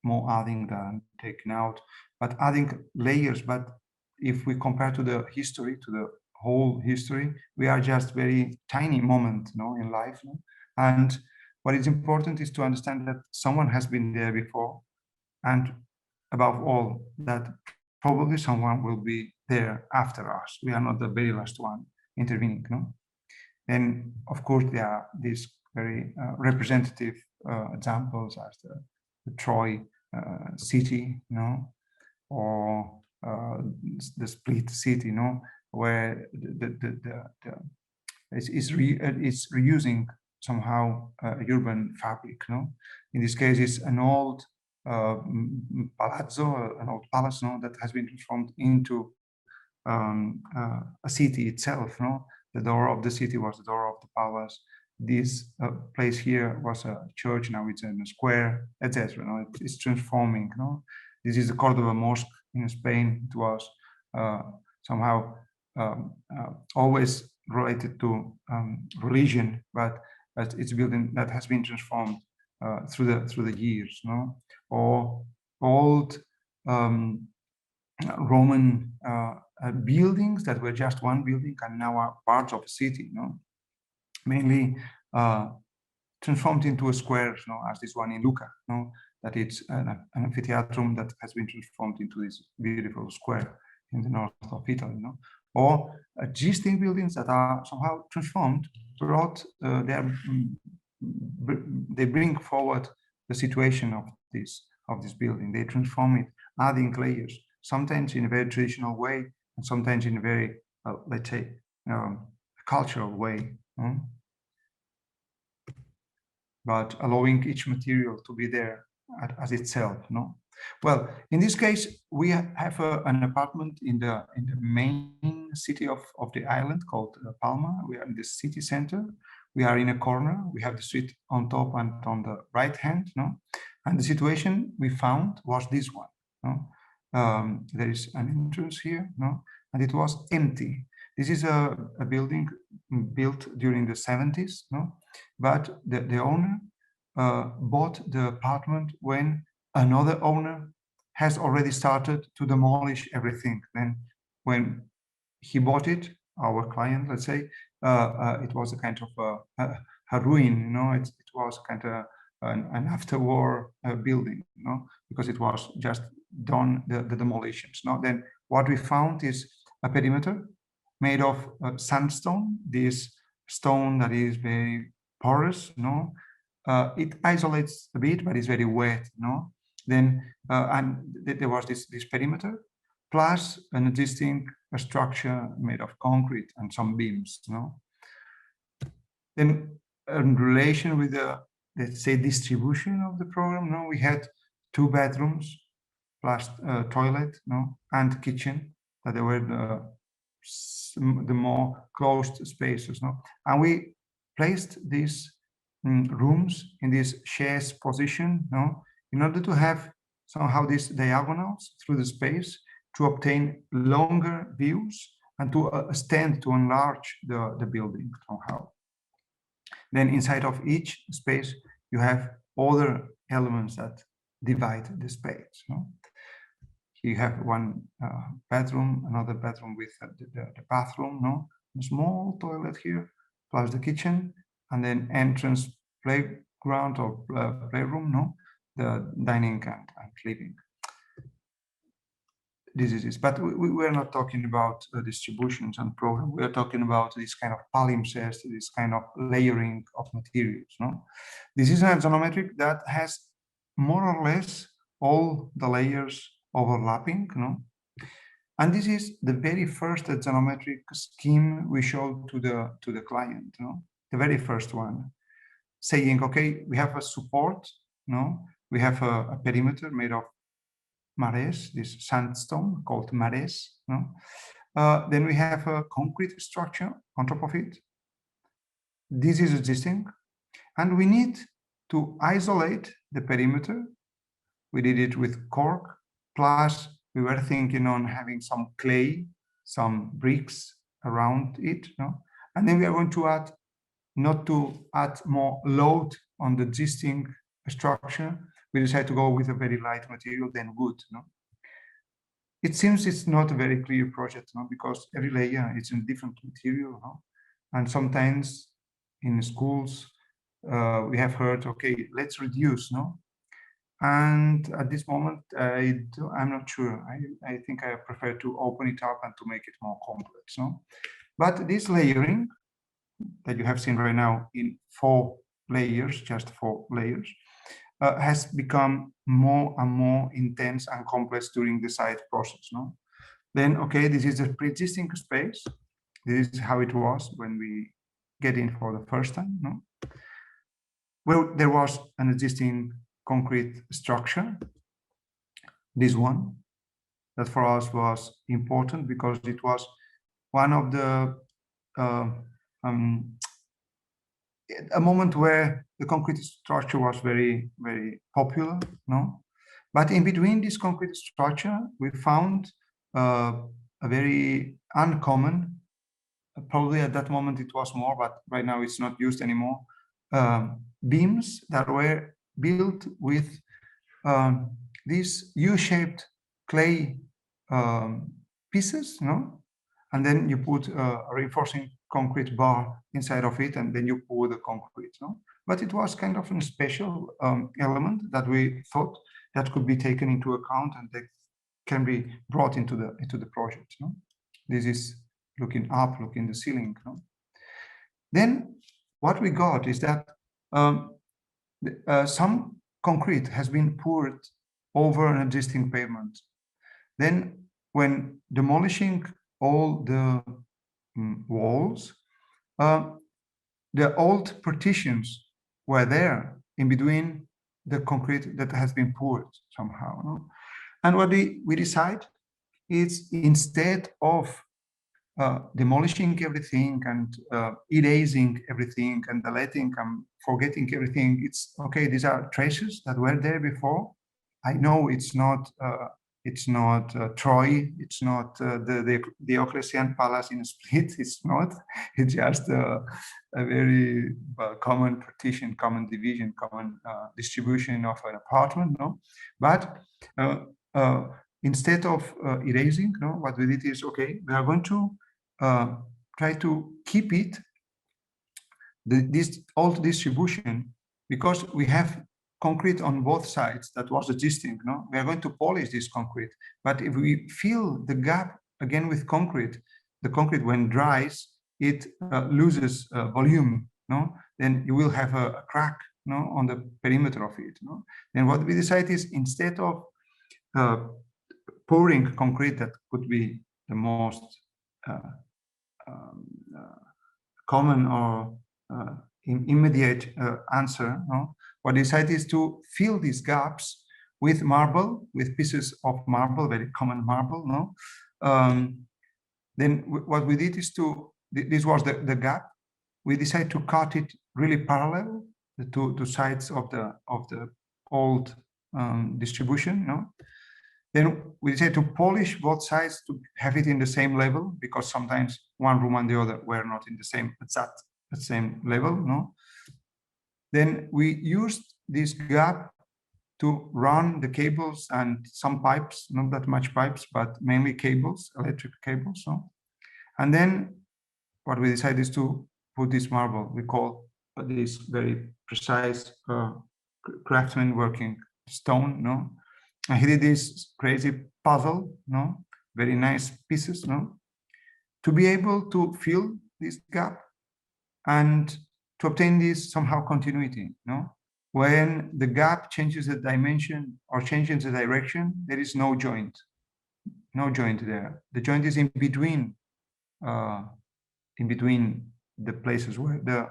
more adding than taking out, but adding layers. But if we compare to the history, to the whole history, we are just very tiny moment, no, in life. No? And what is important is to understand that someone has been there before, and above all, that probably someone will be there after us. We are not the very last one intervening, no? And of course, there are these very representative examples as the Troy city, you know, or the Split city, you know, where it's reusing somehow urban fabric, no? In this case, it's an old palazzo, an old palace, no, that has been transformed into a city itself, no? The door of the city was the door of the palace. This place here was a church, now it's in a square, etc. No? It's transforming, no? This is the Cordoba Mosque in Spain. It was somehow always related to religion, but it's a building that has been transformed through the years, no? Or old Roman buildings that were just one building and now are parts of a city, no? Mainly transformed into a square, no? As this one in Lucca, no? That it's an amphitheatrum that has been transformed into this beautiful square in the north of Italy, no? Or existing buildings that are somehow transformed, they bring forward the situation of this building. They transform it, adding layers, sometimes in a very traditional way, and sometimes in a very, let's say, cultural way, but allowing each material to be there as itself, no? Well, in this case, we have an apartment in the main city of the island called Palma. We are in the city center. We are in a corner. We have the street on top and on the right hand, no? And the situation we found was this one, no? There is an entrance here, no? And it was empty. This is a building built during the 70s, no? But the owner bought the apartment when another owner has already started to demolish everything. Then when he bought it, our client, let's say, it was a kind of a ruin, you know, it was kind of an after-war building, you know, because it was just done the demolitions. No? Then what we found is a perimeter made of sandstone, this stone that is very porous, no? It isolates a bit, but it's very wet, no? Then, and there was this perimeter, plus an existing structure made of concrete and some beams, no? Then, in relation with the, let's say, distribution of the program, no, we had 2 bedrooms, plus toilet, no, and kitchen, that they were the more closed spaces, no? And we placed these rooms in this shares position, no, in order to have somehow these diagonals through the space to obtain longer views and to extend, to enlarge the building somehow. Then inside of each space, you have other elements that divide the space. No? You have one bedroom, another bedroom with the bathroom, no? A small toilet here, plus the kitchen, and then entrance playground or playroom, no? The dining and living. This is it. But we're not talking about distributions and program. We're talking about this kind of palimpsest, this kind of layering of materials. No, this is an axonometric that has more or less all the layers overlapping. No, and this is the very first axonometric scheme we showed to the client. No, the very first one, saying, okay, we have a support. No, we have a perimeter made of mares, this sandstone called mares. No? Then we have a concrete structure on top of it. This is existing. And we need to isolate the perimeter. We did it with cork, plus we were thinking on having some clay, some bricks around it. No? And then we are going to add, not to add more load on the existing structure, we decided to go with a very light material than wood. No? It seems it's not a very clear project, no? Because every layer is in different material. No? And sometimes in schools, we have heard, okay, let's reduce. No? And at this moment, I'm not sure. I think I prefer to open it up and to make it more complex. No? But this layering that you have seen right now in 4 layers, just 4 layers, has become more and more intense and complex during the site process. No? Then, okay, this is a pre-existing space. This is how it was when we get in for the first time. No? Well, there was an existing concrete structure, this one, that for us was important because it was one of the a moment where the concrete structure was very, very popular, no? But in between this concrete structure, we found a very uncommon, probably at that moment it was more, but right now it's not used anymore, beams that were built with these U-shaped clay pieces, no? And then you put a reinforcing concrete bar inside of it, and then you pour the concrete. No? But it was kind of a special element that we thought that could be taken into account and that can be brought into the project. No? This is looking up, looking the ceiling. No? Then what we got is that some concrete has been poured over an existing pavement. Then when demolishing all the walls, the old partitions were there in between the concrete that has been poured somehow. No? And what we decide is, instead of demolishing everything and erasing everything and deleting and forgetting everything, it's okay, these are traces that were there before. I know it's not Troy, it's not the Diocletian Palace in Split, it's not. It's just a very common partition, common division, common distribution of an apartment, no? But instead of erasing, no, what we did is, okay, we are going to try to keep it, this old distribution, because we have concrete on both sides that was existing. No, we are going to polish this concrete, but if we fill the gap again with concrete, the concrete when dries, it loses volume. No, then you will have a crack, no, on the perimeter of it. No, then what we decide is, instead of pouring concrete, that could be the most common or immediate answer. No? What we decide is to fill these gaps with marble, with pieces of marble, very common marble. No, then what we did is this was the gap. We decided to cut it really parallel, the two sides of the old distribution. No, then we decided to polish both sides to have it in the same level, because sometimes one room and the other were not in the same exact same level. No, Then we used this gap to run the cables and some pipes, not that much pipes, but mainly cables, electric cables. No? And then what we decided is to put this marble. We call this very precise craftsman working stone. No, and he did this crazy puzzle. No, very nice pieces. No, to be able to fill this gap and to obtain this somehow continuity. No, when the gap changes the dimension or changes the direction, there is no joint there. The joint is in between the places where the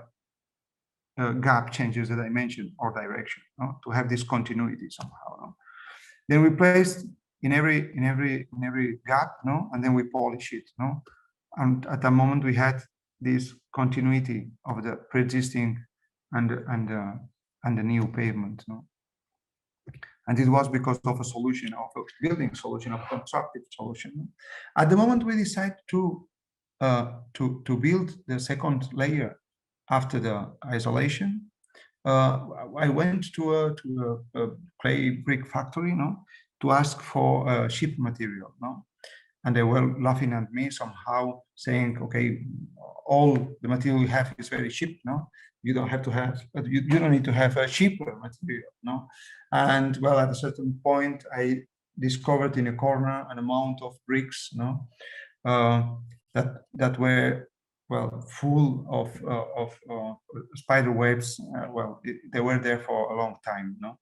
gap changes the dimension or direction, no? To have this continuity somehow. No? Then we placed in every gap, no, and then we polish it, no, and at the moment we had this continuity of the pre-existing and the new pavement, no, and it was because of a solution, of a building solution, of a constructive solution. No? At the moment we decided to build the second layer after the isolation. I went to a clay brick factory, no, to ask for cheap material, no, and they were laughing at me somehow, saying, "Okay, all the material you have is very cheap, no. You don't have to have, you don't need to have a cheaper material, no." And well, at a certain point, I discovered in a corner an amount of bricks, no, that were, well, full of spider webs. Well, they were there for a long time, no.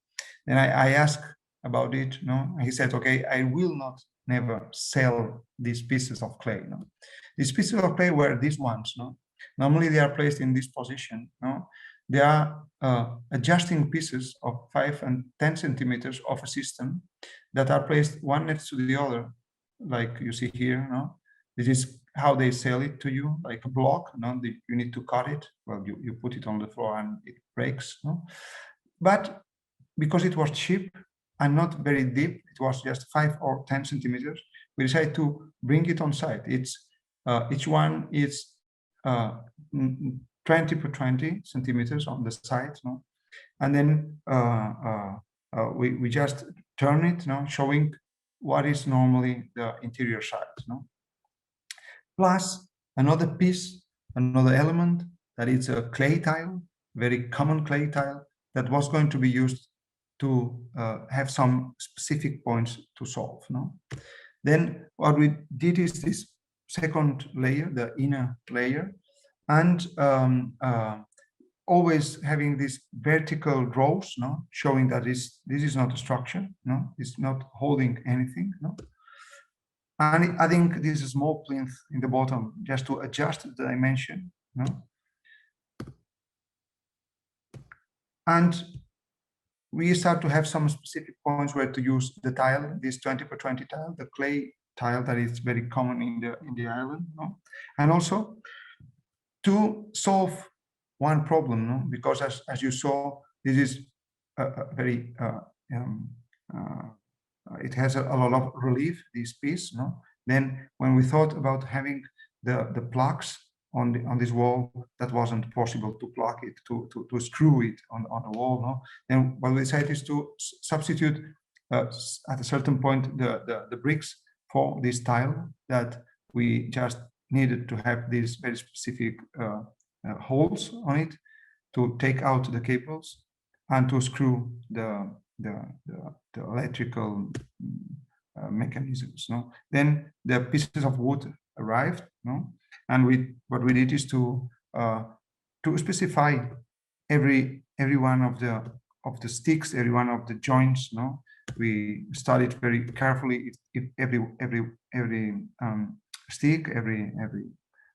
And I asked about it, no. He said, "Okay, I will not never sell these pieces of clay, no. These pieces of clay were these ones, no. Normally they are placed in this position, no. They are adjusting pieces of 5 and 10 centimeters of a system that are placed one next to the other, like you see here, no. This is how they sell it to you, like a block, no? You need to cut it. Well, you put it on the floor and it breaks, no? But because it was cheap and not very deep, it was just 5 or 10 centimeters, we decided to bring it on site. It's each one is 20 per 20 centimeters on the side, no? And then we just turn it, no? Showing what is normally the interior side, no? Plus another piece, another element that is a clay tile, very common clay tile that was going to be used to have some specific points to solve. No? Then what we did is this second layer, the inner layer, and always having these vertical rows, no, showing that this is not a structure, no, it's not holding anything, no. And I think this is small plinth in the bottom just to adjust the dimension, no? And we start to have some specific points where to use the tile, this 20 per 20 tile, the clay tile that is very common in the island, no? And also to solve one problem, no? Because as you saw, this is a very it has a lot of relief, this piece, no? Then when we thought about having the plugs on this wall, that wasn't possible to plug it, to screw it on the wall, no? Then what we decided is to substitute at a certain point the bricks for this tile, that we just needed to have these very specific holes on it to take out the cables and to screw the electrical mechanisms, no? Then the pieces of wood arrived, no? And what we did is to specify every one of the sticks, every one of the joints, no? We studied very carefully if every stick, every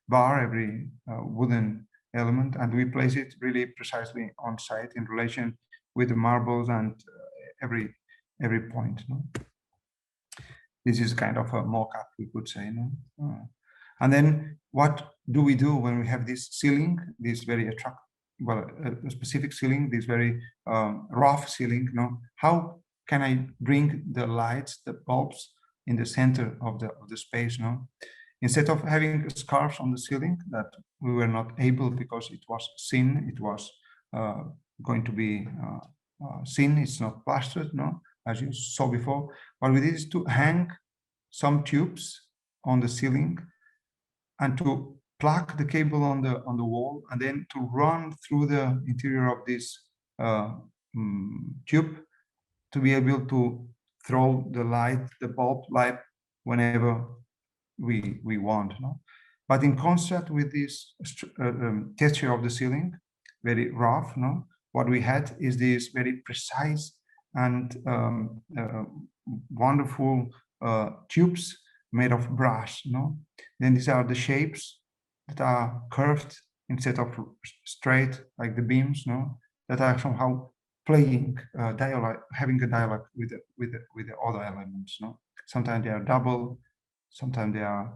bar, every wooden element, and we place it really precisely on site in relation with the marbles and every point, no? This is kind of a mock-up, we could say, no? And then what do we do when we have this ceiling, this very attractive, well, a specific ceiling, this very rough ceiling, no? How can I bring the lights, the bulbs in the center of the space, no? Instead of having scarves on the ceiling that we were not able because it was thin, it was going to be seen. It's not plastered, no, as you saw before. What we did is to hang some tubes on the ceiling and to plug the cable on the wall, and then to run through the interior of this tube to be able to throw the light, the bulb light, whenever we want. No? But in concert with this texture of the ceiling, very rough, no? What we had is this very precise and wonderful tubes made of brass. No? Then these are the shapes that are curved instead of straight like the beams, no? That are somehow playing dialogue, having a dialogue with the other elements. No, sometimes they are double, sometimes they are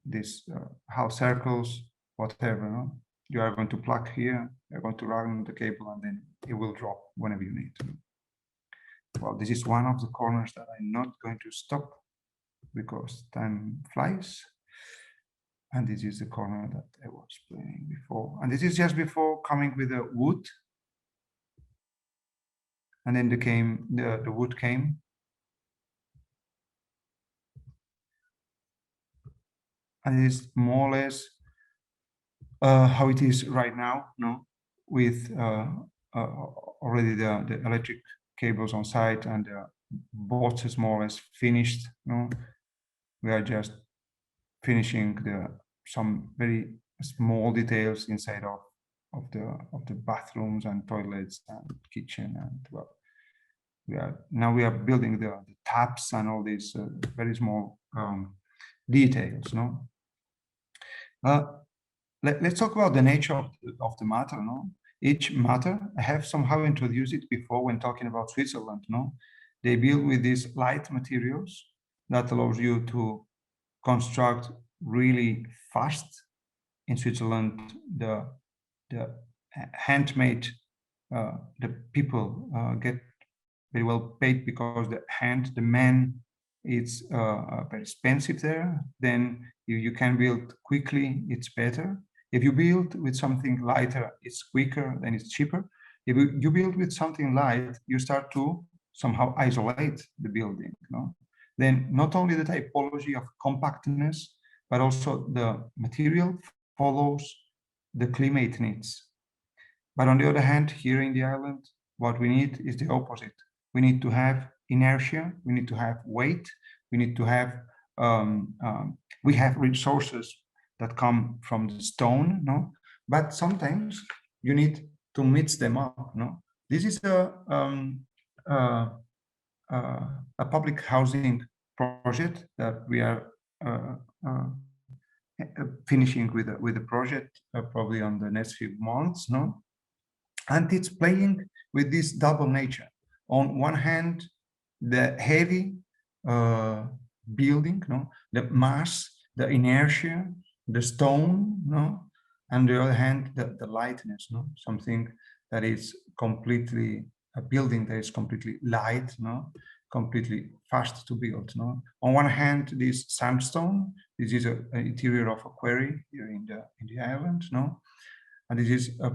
these half circles, whatever. No? You are going to plug here, you're going to run the cable, and then it will drop whenever you need to. Well, this is one of the corners that I'm not going to stop because time flies. And this is the corner that I was playing before. And this is just before coming with the wood. And then the wood came. And it is more or less how it is right now, no? With already the electric cables on site and the box is more or less finished. No, we are just finishing some very small details inside of the bathrooms and toilets and kitchen, and well, we are building the taps and all these very small details. No, let's talk about the nature of the matter. No, each matter, I have somehow introduced it before when talking about Switzerland. No, they build with these light materials that allows you to construct really fast. In Switzerland, the handmade, the people get very well paid because the man, it's very expensive there. Then if you can build quickly, it's better. If you build with something lighter, it's quicker, then it's cheaper. If you build with something light, you start to somehow isolate the building. No? Then not only the typology of compactness, but also the material follows the climate needs. But on the other hand, here in the island, what we need is the opposite. We need to have inertia, we need to have weight, we need to have, we have resources that come from the stone, no? But sometimes you need to mix them up, no? This is a public housing project that we are finishing with the project probably on the next few months, no? And it's playing with this double nature. On one hand, the heavy building, no, the mass, the inertia, the stone, no, and the other hand, the lightness, no, something that is completely a building that is completely light, no, completely fast to build, no. On one hand, this sandstone, this is an interior of a quarry here in the island, no. And this is a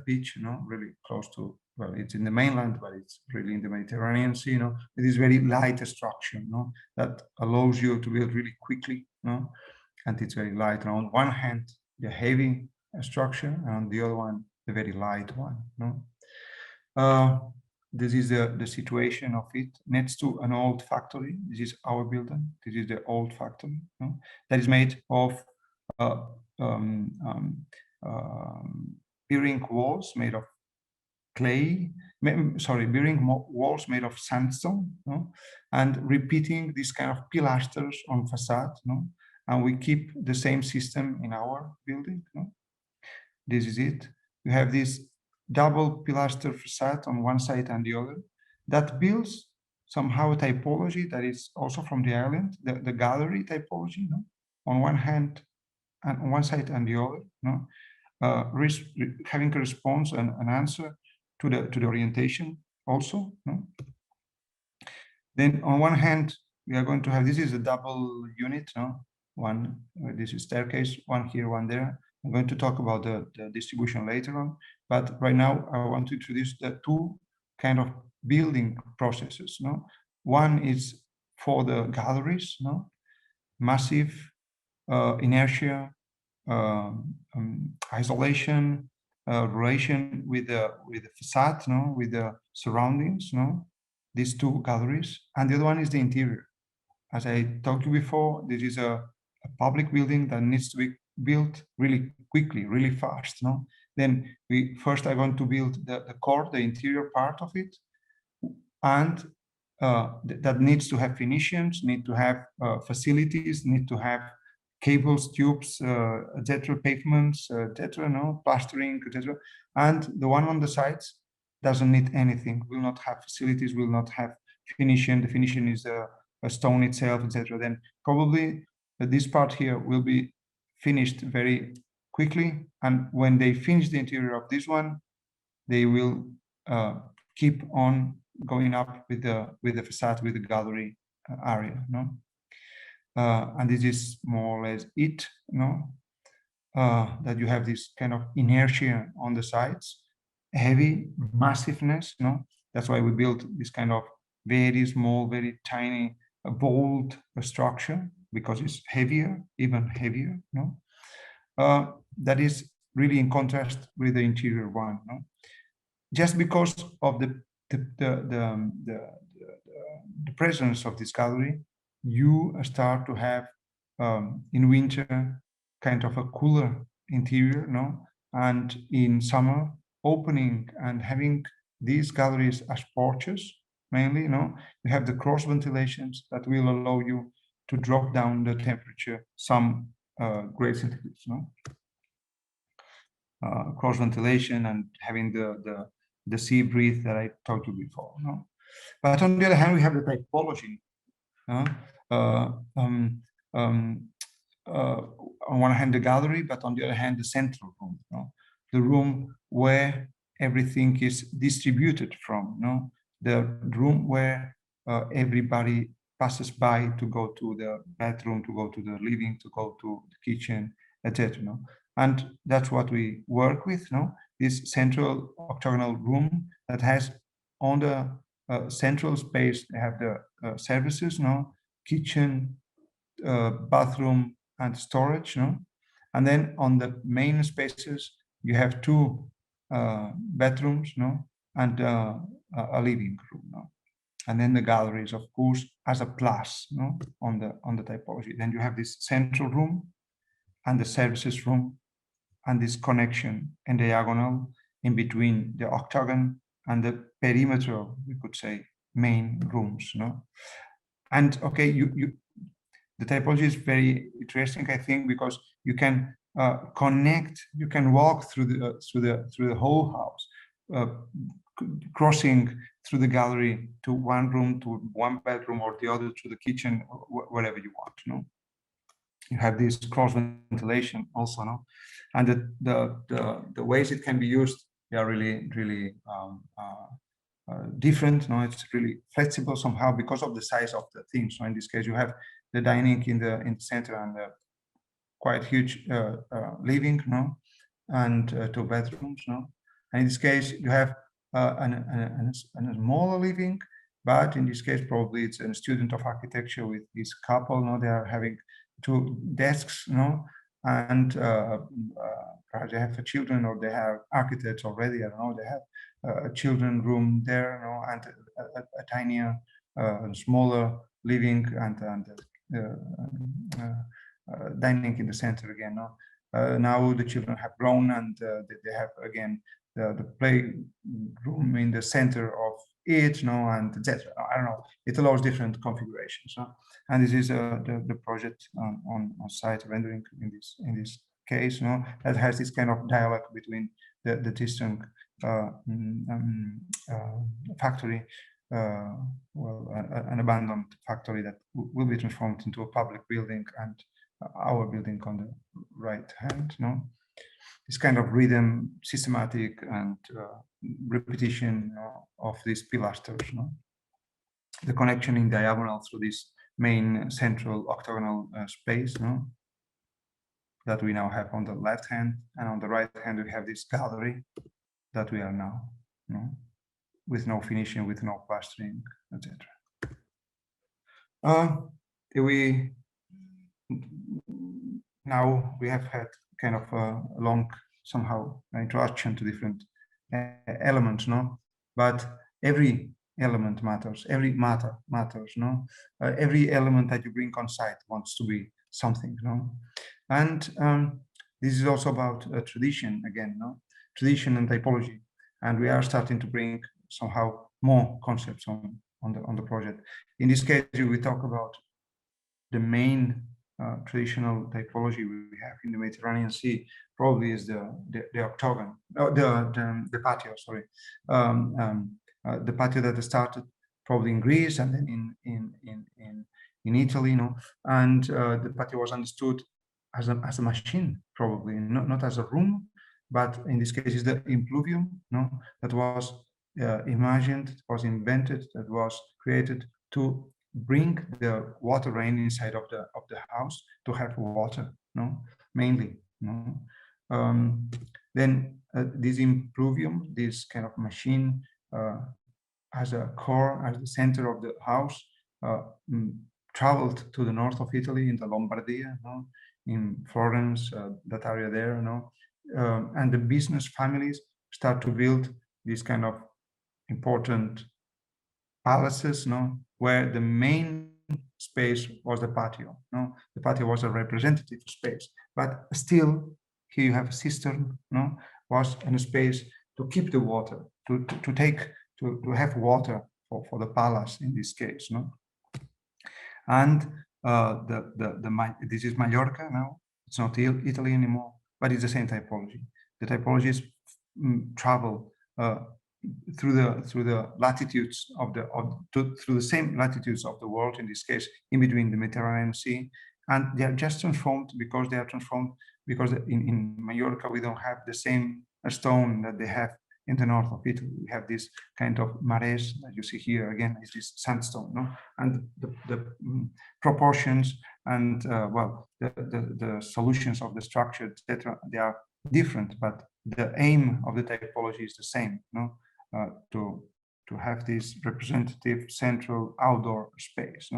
beach, you know, really close to, well, it's in the mainland, but it's really in the Mediterranean Sea, you know. It is very light structure, you know, that allows you to build really quickly, you know, and it's very light. And on one hand, the heavy structure, and on the other one, the very light one, you know. This is the situation of it next to an old factory. This is our building. This is the old factory, you know, that is made of bearing walls made of clay, bearing walls made of sandstone, no? And repeating these kind of pilasters on facade, no? And we keep the same system in our building, no? This is it. You have this double pilaster facade on one side and the other that builds somehow a typology that is also from the island, the gallery typology, no? On one hand, and on one side and the other, no? Having a response and an answer to the orientation also, no? Then on one hand, we are going to have, this is a double unit, no? One, this is staircase, one here, one there. I'm going to talk about the distribution later on, But right now, I want to introduce the two kind of building processes. No, one is for the galleries. No, massive inertia, isolation, relation with the facade, no, with the surroundings. No, these two galleries, and the other one is the interior. As I talked to you before, this is a public building that needs to be built really quickly, really fast. No, then we first are going to build the core, the interior part of it, and that needs to have Phoenicians, need to have facilities, need to have cables, tubes, etc., pavements, etc., no, plastering, etc. And the one on the sides doesn't need anything, will not have facilities, will not have Phoenician. The Phoenician is a stone itself, etc. Then probably this part here will be finished very quickly. And when they finish the interior of this one, they will keep on going up with the facade, with the gallery area. No, and this is more or less it. No, that you have this kind of inertia on the sides, heavy massiveness. No, that's why we built this kind of very small, very tiny, bold structure, because it's heavier, even heavier. No, that is really in contrast with the interior one. No, just because of the presence of this gallery, you start to have in winter kind of a cooler interior, no, and in summer opening and having these galleries as porches mainly, no, you have the cross ventilations that will allow you to drop down the temperature some grade centigrades, no. Cross ventilation and having the sea breeze that I talked to before. No? But on the other hand, we have the typology. On one hand, the gallery, but on the other hand, the central room. No? The room where everything is distributed from. No? The room where everybody passes by to go to the bedroom, to go to the living, to go to the kitchen, etc. No? And that's what we work with, no? This central octagonal room that has on the central space, they have the services, no? Kitchen, bathroom, and storage, no? And then on the main spaces, you have two bedrooms, no? And a living room, no? And then the galleries, of course, as a plus, no? On the typology. Then you have this central room and the services room, and this connection and diagonal in between the octagon and the perimeter, we could say, main rooms. No, and okay, the typology is very interesting, I think, because you can connect, you can walk through the whole house, crossing through the gallery to one room, to one bedroom, or the other to the kitchen, or wherever you want. No, you have this cross ventilation also, no, and the ways it can be used, they are really different. No, it's really flexible somehow because of the size of the thing. So in this case, you have the dining in the center and the quite huge living, no, and two bedrooms, no. And in this case, you have a smaller living, but in this case, probably it's a student of architecture with this couple. No, they are having two desks, no, and perhaps they have children, or they have architects already. I don't know. They have a children room there, no, and a tinier, smaller living, and dining in the center again. No, now the children have grown, and they have again the playroom in the center of it, no, and etc. I don't know. It allows different configurations. No? And this is the project on site rendering in this case, no, that has this kind of dialogue between the distant factory, well, an abandoned factory that will be transformed into a public building, and our building on the right hand. No, this kind of rhythm, systematic, and repetition of these pilasters. No, the connection in diagonal through this main central octagonal space, no, that we now have on the left hand, and on the right hand we have this gallery that we are now, with no finishing, with no plastering, etc. Now we have had kind of a long somehow introduction to different elements, but every element matters, every matter matters, every element that you bring on site wants to be something, and this is also about tradition again, tradition and typology, and we are starting to bring somehow more concepts on the project. In this case, we talk about the main traditional typology we have in the Mediterranean Sea probably is the octagon, the patio, sorry, the patio that started probably in Greece and then in Italy, and the patio was understood as a machine, probably not as a room, but in this case is the impluvium, that was imagined, was invented, that was created to bring the water rain inside of the house, to have water, mainly, then this impluvium, this kind of machine, as a core, as the center of the house, traveled to the north of Italy, in the Lombardia, in Florence, that area there, and the business families start to build this kind of important palaces, where the main space was the patio. The patio was a representative space, but still here you have a cistern, was in a space to keep the water, to have water for the palace in this case, and this is Mallorca now. It's not Italy anymore, but it's the same typology. The typologies travel through the latitudes through the same latitudes of the world, in this case in between the Mediterranean Sea, and they are just transformed because in Mallorca we don't have the same stone that they have in the north of Italy. We have this kind of mares that you see here again, is this sandstone, and the proportions and the solutions of the structure, etc., they are different, but the aim of the typology is the same, to have this representative central outdoor space.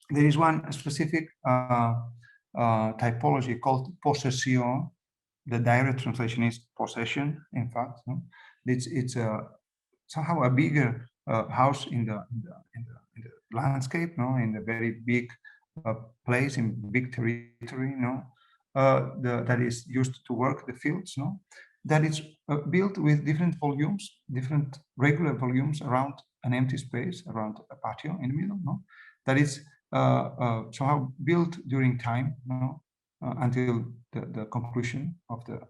There is one specific typology called possession. The direct translation is possession, in fact. It's somehow a bigger house in the landscape, in the very big place, in big territory, that is used to work the fields, that is built with different volumes, different regular volumes around an empty space, around a patio in the middle, that is somehow built during time, until the conclusion of the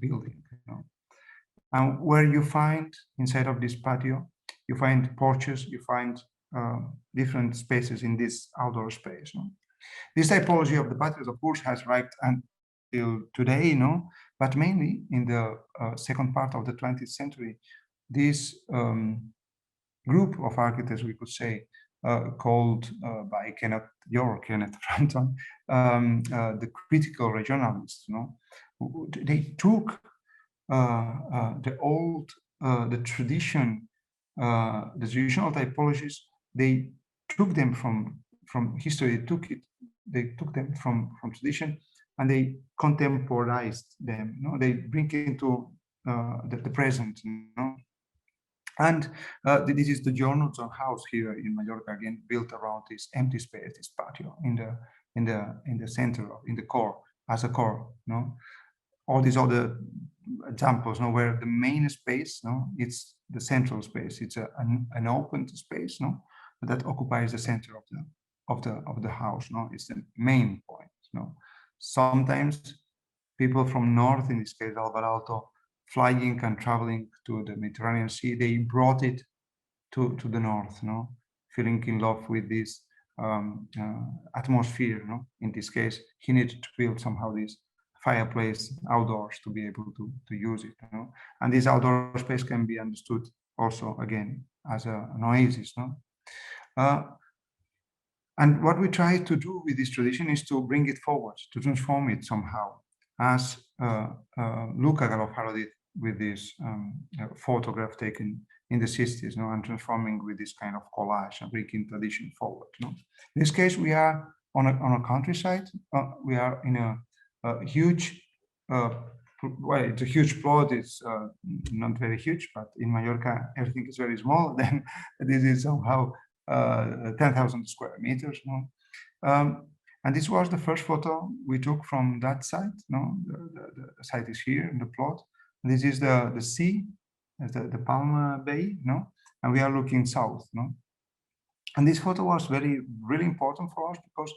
building. And where you find inside of this patio, you find porches, you find different spaces in this outdoor space. This typology of the patios, of course, has arrived until today, but mainly in the second part of the 20th century, this group of architects, we could say, called by Kenneth Frampton, the critical regionalists, they took the traditional typologies, they took them from history, they took them from tradition, and they contemporized them. They bring it into the present. And this is the Journalson house here in Mallorca, again built around this empty space, this patio in the center, in the core, as a core. All these other examples, where the main space, it's the central space. It's an open space, that occupies the center of the house. It's the main point. Sometimes people from north, in this case Alvarado, flying and traveling to the Mediterranean Sea, they brought it to the north, feeling in love with this atmosphere. In this case, he needed to build somehow this fireplace outdoors to be able to use it. And this outdoor space can be understood also, again, as an oasis. And what we try to do with this tradition is to bring it forward, to transform it somehow, as Luca Galofaro did this photograph taken in the 60s, no, and transforming with this kind of collage and bringing tradition forward. No? In this case, we are on a countryside. We are in a huge, well, it's a huge plot. It's not very huge, but in Mallorca, everything is very small. Then this is somehow 10,000 square meters. No? And this was the first photo we took from that site. No, the site is here in the plot. This is the sea, the Palma Bay. No, and we are looking south. No, and this photo was really important for us because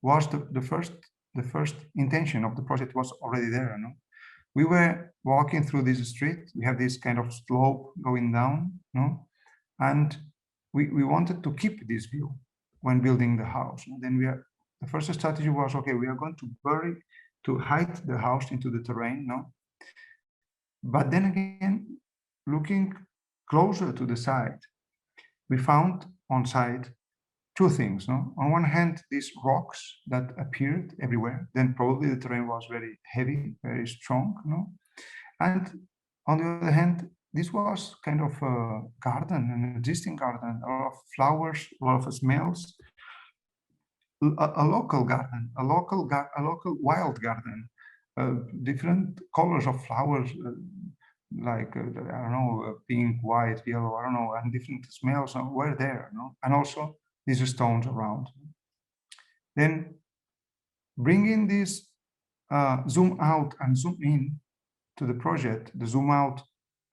was the first intention of the project was already there. No, we were walking through this street. We have this kind of slope going down. No, and we wanted to keep this view when building the house. And then the first strategy was, okay, we are going to hide the house into the terrain, no? But then again, looking closer to the site, we found on site two things, no? On one hand, these rocks that appeared everywhere, then probably the terrain was very heavy, very strong, no? And on the other hand, this was kind of a garden, an existing garden, a lot of flowers, a lot of smells, a local garden, a local wild garden, different colors of flowers, like I don't know, pink, white, yellow, I don't know, and different smells were there, no? And also these stones around. Then bringing this zoom out and zoom in to the project, the zoom out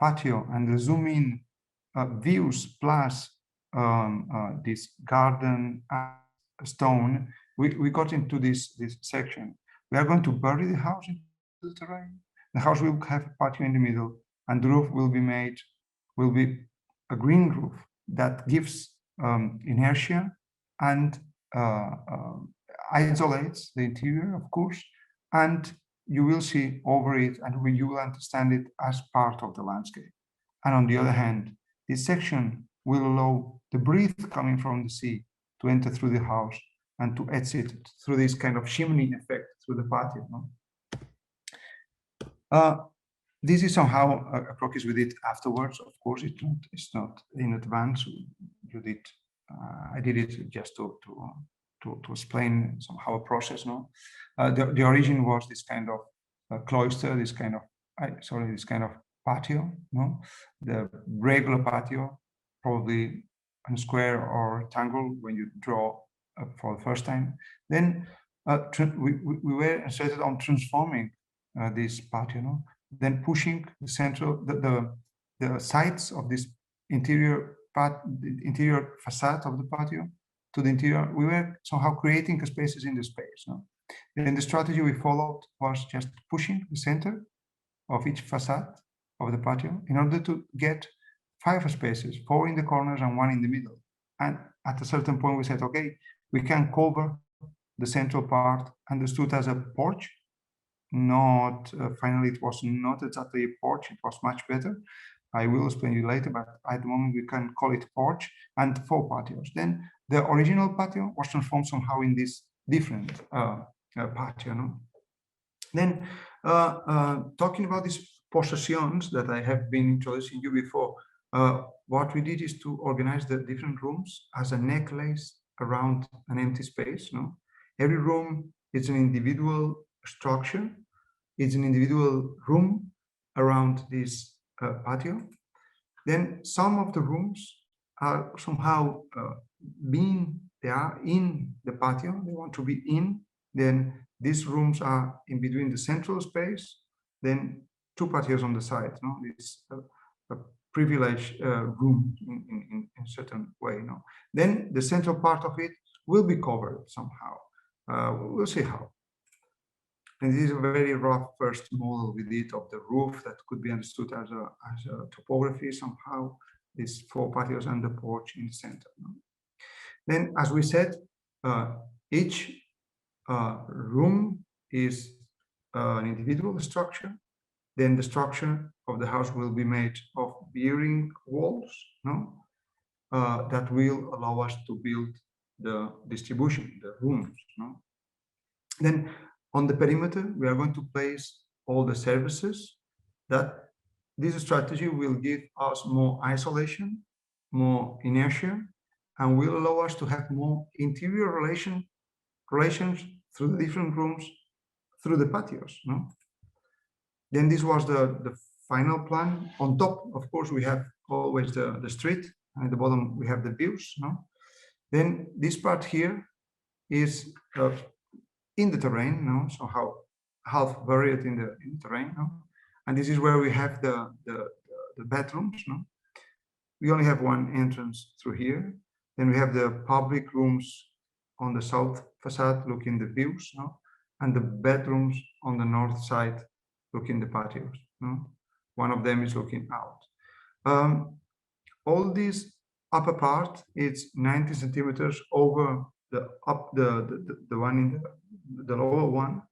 patio and the zoom in views plus this garden stone, we got into this section. We are going to bury the house into the terrain. The house will have a patio in the middle, and the roof will be a green roof that gives inertia and isolates the interior, of course, and you will see over it and you will understand it as part of the landscape. And on the other hand, this section will allow the breeze coming from the sea to enter through the house and to exit through this kind of chimney effect through the patio. No? This is somehow a practice we did afterwards. Of course, it's not in advance. You did. I did it just to explain somehow a process. No, the origin was this kind of cloister, this kind of patio. No, the regular patio, probably a square or rectangle when you draw for the first time. Then we were started on transforming this patio, no? Then pushing the central, the sides of this interior facade of the patio to the interior. We were somehow creating spaces in the space. No? Then the strategy we followed was just pushing the center of each facade of the patio in order to get 5 spaces, 4 in the corners and 1 in the middle. And at a certain point, we said, okay, we can cover the central part, understood as a porch. Not finally, it was not exactly a porch. It was much better. I will explain you later, but at the moment we can call it porch and 4 patios. Then the original patio was transformed somehow in this different patio. No? Then talking about these possessions that I have been introducing you before, what we did is to organize the different rooms as a necklace around an empty space. No, every room is an individual structure. It's an individual room around this patio. Then some of the rooms are somehow they are in the patio. They want to be in. Then these rooms are in between the central space. Then 2 patios on the side. No, it's a privileged room in a certain way. No, then the central part of it will be covered somehow. We'll see how. And this is a very rough first model we did of the roof that could be understood as a topography somehow. These 4 patios and the porch in the center. No? Then, as we said, each room is an individual structure. Then the structure of the house will be made of bearing walls, no? That will allow us to build the distribution, the rooms. No? Then on the perimeter, we are going to place all the services that this strategy will give us more isolation, more inertia, and will allow us to have more interior relations through the different rooms, through the patios. No? Then this was the final plan. On top, of course, we have always the street, and at the bottom we have the views. No? Then this part here is in the terrain, no? So half buried in the terrain, no? And this is where we have the bedrooms, no? We only have one entrance through here. Then we have the public rooms on the south facade looking the views, no? And the bedrooms on the north side looking the patios, no? One of them is looking out. All this upper part is 90 centimeters over the one in the lower one.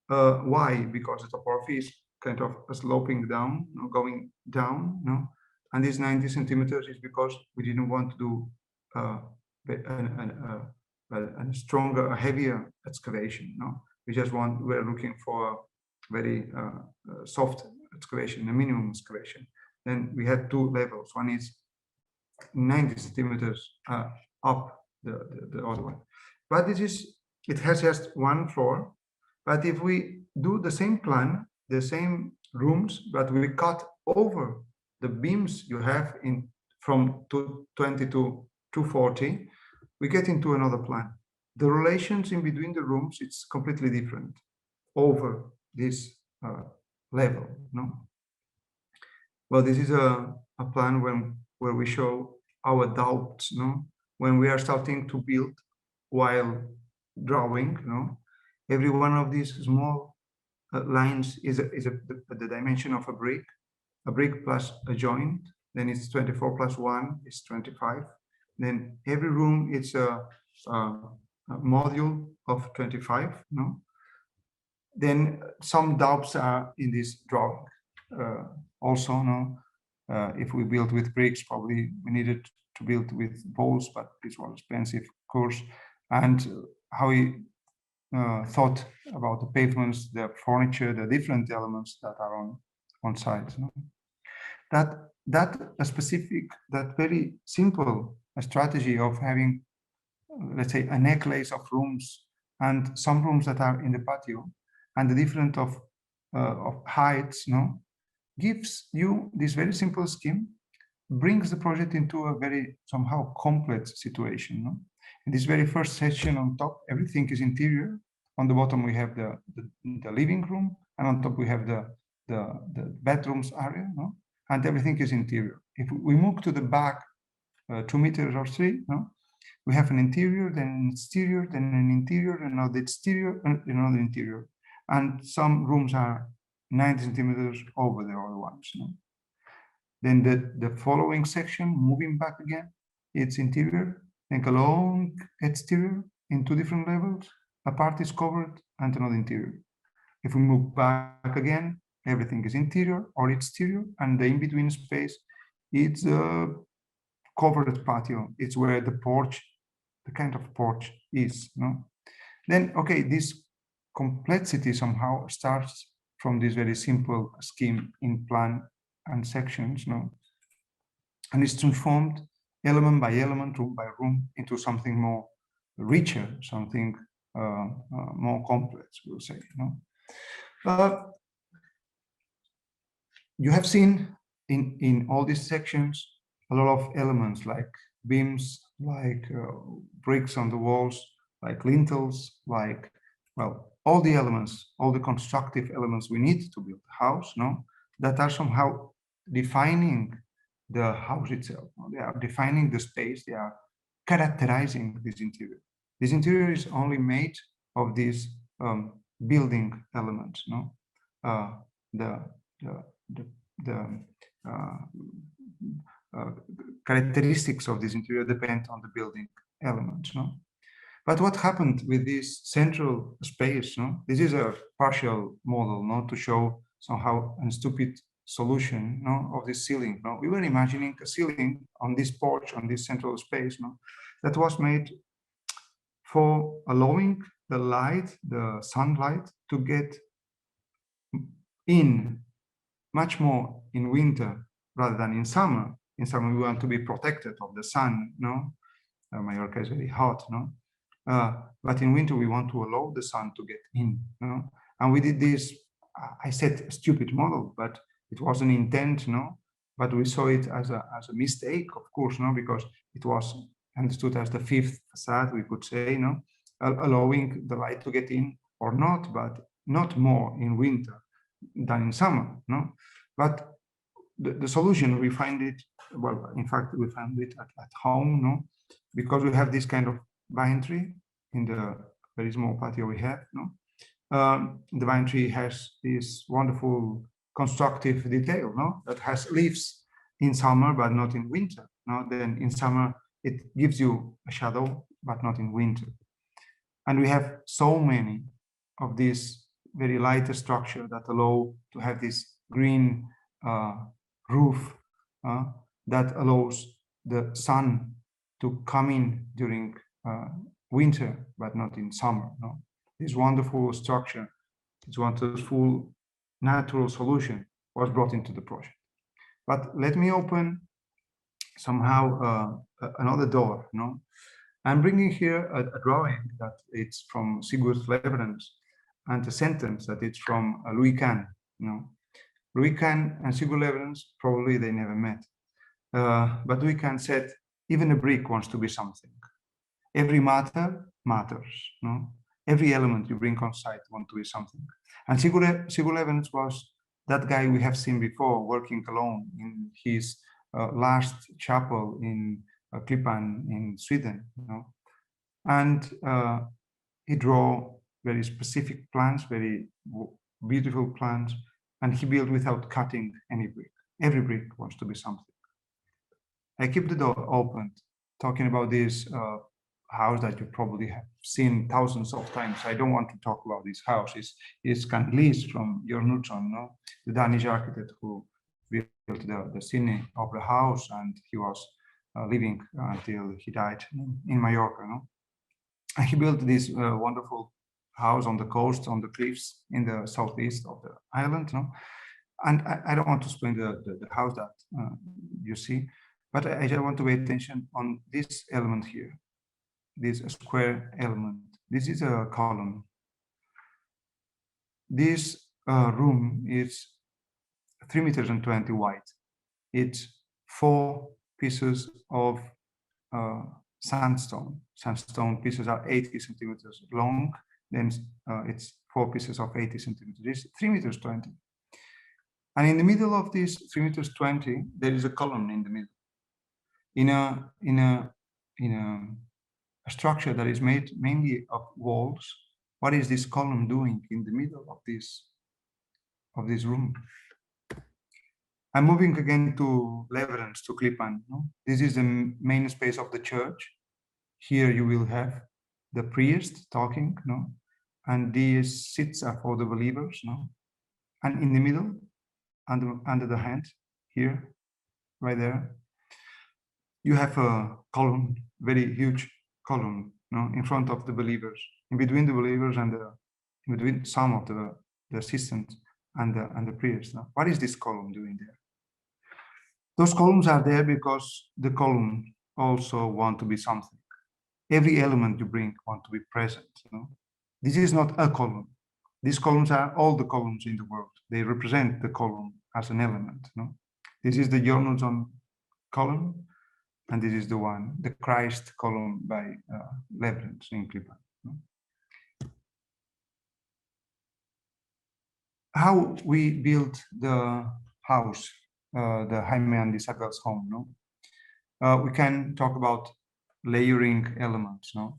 Why? Because the topography is kind of sloping down, you know, going down, no? And this 90 centimeters is because we didn't want to do a stronger, a heavier excavation, no? We're looking for a very soft excavation, a minimum excavation. Then we had two levels. One is 90 centimeters up the other one. But it has just one floor. But if we do the same plan, the same rooms, but we cut over the beams you have from 220 to 240, we get into another plan. The relations in between the rooms, it's completely different over this level, no? Well, this is a plan where we show our doubts, no? When we are starting to build while drawing, no? Every one of these small lines is the dimension of a brick plus a joint. Then it's 24 plus 1 is 25. Then every room it's a module of 25, no? Then some doubts are in this drawing. Also, no, if we build with bricks, probably we needed to build with walls, but this was expensive, of course. And how we thought about the pavements, the furniture, the different elements that are on site. No? That very simple strategy of having, let's say, a necklace of rooms and some rooms that are in the patio and the different of heights, no, gives you this very simple scheme, brings the project into a very somehow complex situation. No? In this very first section on top, everything is interior. On the bottom we have the living room, and on top we have the bedrooms area, no? And everything is interior. If we move to the back 2 meters or 3, no? We have an interior, then an exterior, then an interior, another exterior, another interior. And some rooms are 90 centimeters over the other ones. No? Then the following section, moving back again, it's interior, then a long exterior in 2 different levels. A part is covered and another interior. If we move back again, everything is interior or exterior, and the in-between space, it's a covered patio. It's where the porch, the kind of porch is. No? Then, okay, this complexity somehow starts from this very simple scheme in plan and sections, no? And it's transformed element by element, room by room, into something more richer, something more complex, we'll say. No? You have seen in all these sections a lot of elements like beams, like bricks on the walls, like lintels, like, well, all the elements, all the constructive elements we need to build a house, no, that are somehow defining the house itself. No? They are defining the space, they are characterizing this interior. This interior is only made of these building elements, no? Characteristics of this interior depend on the building elements, no? But what happened with this central space, no? This is a partial model, no, to show somehow a stupid solution, no, of this ceiling. No? We were imagining a ceiling on this porch, on this central space, no, that was made for allowing the light, the sunlight, to get in much more in winter rather than in summer. In summer, we want to be protected of the sun, no? Mallorca is very hot, no? But in winter, we want to allow the sun to get in, no? And we did this, I said a stupid model, but it wasn't intent, no? But we saw it as a mistake, of course, no? Because it was understood as the fifth facade, we could say, no? Allowing the light to get in or not, but not more in winter than in summer, no? But the solution, we find it, well, in fact, we found it at home, no? Because we have this kind of vine tree in the very small patio we have, no? The vine tree has this wonderful constructive detail, no? That has leaves in summer, but not in winter, no? Then in summer, it gives you a shadow, but not in winter. And we have so many of these very light structure that allow to have this green roof that allows the sun to come in during winter, but not in summer. No? This wonderful structure, this wonderful natural solution was brought into the project. But let me open somehow another door. No? I'm bringing here a drawing that it's from Sigurd Leverens and a sentence that it's from Louis Kahn. Louis Kahn and Sigurd Leverens, probably they never met. But Louis Kahn said, even a brick wants to be something. Every matter matters. No? Every element you bring on site wants to be something. And Sigurd Leverens was that guy we have seen before working alone in his last chapel in Klippan in Sweden, and he drew very specific plans, very beautiful plans, and he built without cutting any brick. Every brick wants to be something. I keep the door open, talking about this house that you probably have seen thousands of times. I don't want to talk about this house. It's Kan Lis from Jørn Utzon, the Danish architect who built the Sydney Opera House, and he was living until he died in Mallorca. And he built this wonderful house on the coast, on the cliffs in the southeast of the island. And I don't want to explain the house that you see, but I just want to pay attention on this element here, this square element. This is a column. This room is 3 meters and 20 wide. It's 4 pieces of sandstone. Sandstone pieces are 80 centimeters long. Then it's 4 pieces of 80 centimeters. It's 3 meters 20. And in the middle of this 3 meters 20, there is a column in the middle. In a structure that is made mainly of walls. What is this column doing in the middle of this room? I'm moving again to Leverens, to Klippan. This is the main space of the church. Here you will have the priest talking, and these seats are for the believers. And in the middle, under the hand, here, right there, you have a column, very huge column, in front of the believers, in between the believers and in between some of the assistants and the priest. What is this column doing there? Those columns are there because the column also want to be something. Every element you bring want to be present. This is not a column. These columns are all the columns in the world. They represent the column as an element. This is the Jørn Utzon column, and this is the Christ column by Leverens in Klippan. How we built the house, the Jaime and Isabel's home. We can talk about layering elements. On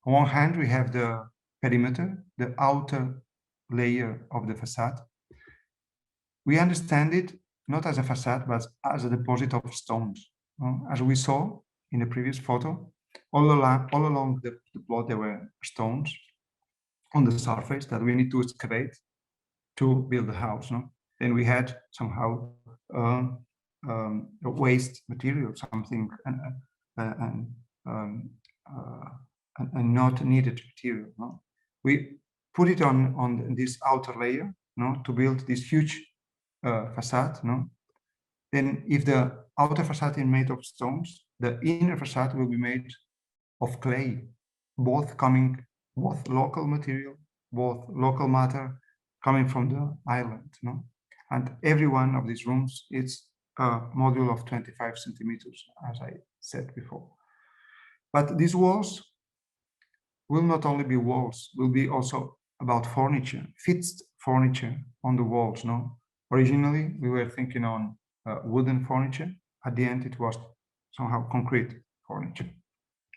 one hand, we have the perimeter, the outer layer of the facade. We understand it not as a facade, but as a deposit of stones. As we saw in the previous photo, all along the plot there were stones on the surface that we need to excavate to build the house. Then we had somehow waste material, something and not needed material. We put it on this outer layer, to build this huge facade, no? Then if the outer facade is made of stones, the inner facade will be made of clay, both local material, both local matter coming from the island, no? And every one of these rooms is a module of 25 centimeters, as I said before. But these walls will not only be walls, will be also about furniture, fixed furniture on the walls, no? Originally, we were thinking on wooden furniture. At the end, it was somehow concrete furniture.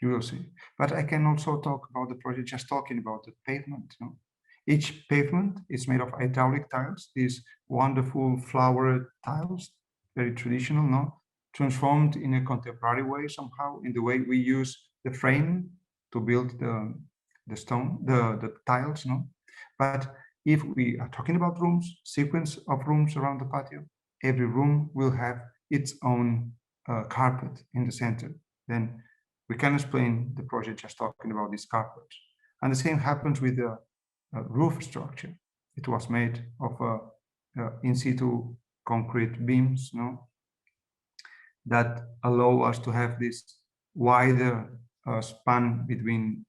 You will see. But I can also talk about the project just talking about the pavement. No? Each pavement is made of hydraulic tiles, these wonderful flowered tiles, very traditional, no? Transformed in a contemporary way somehow, in the way we use the frame to build the tiles, no? But if we are talking about rooms, sequence of rooms around the patio, every room will have its own carpet in the center. Then we can explain the project just talking about this carpet. And the same happens with the roof structure. It was made of in situ concrete beams, no? That allow us to have this wider span between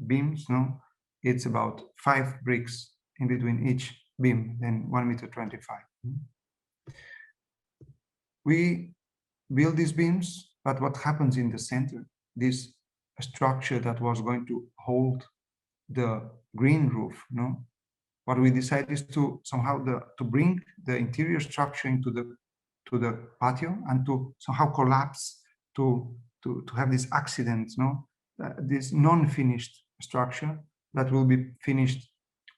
beams, no? It's about 5 bricks in between each beam, then 1.25 meters. We build these beams, but what happens in the center? This structure that was going to hold the green roof, no? What we decided is to somehow to bring the interior structure into the patio and to somehow collapse to have this accident, no? This non-finished structure that will be finished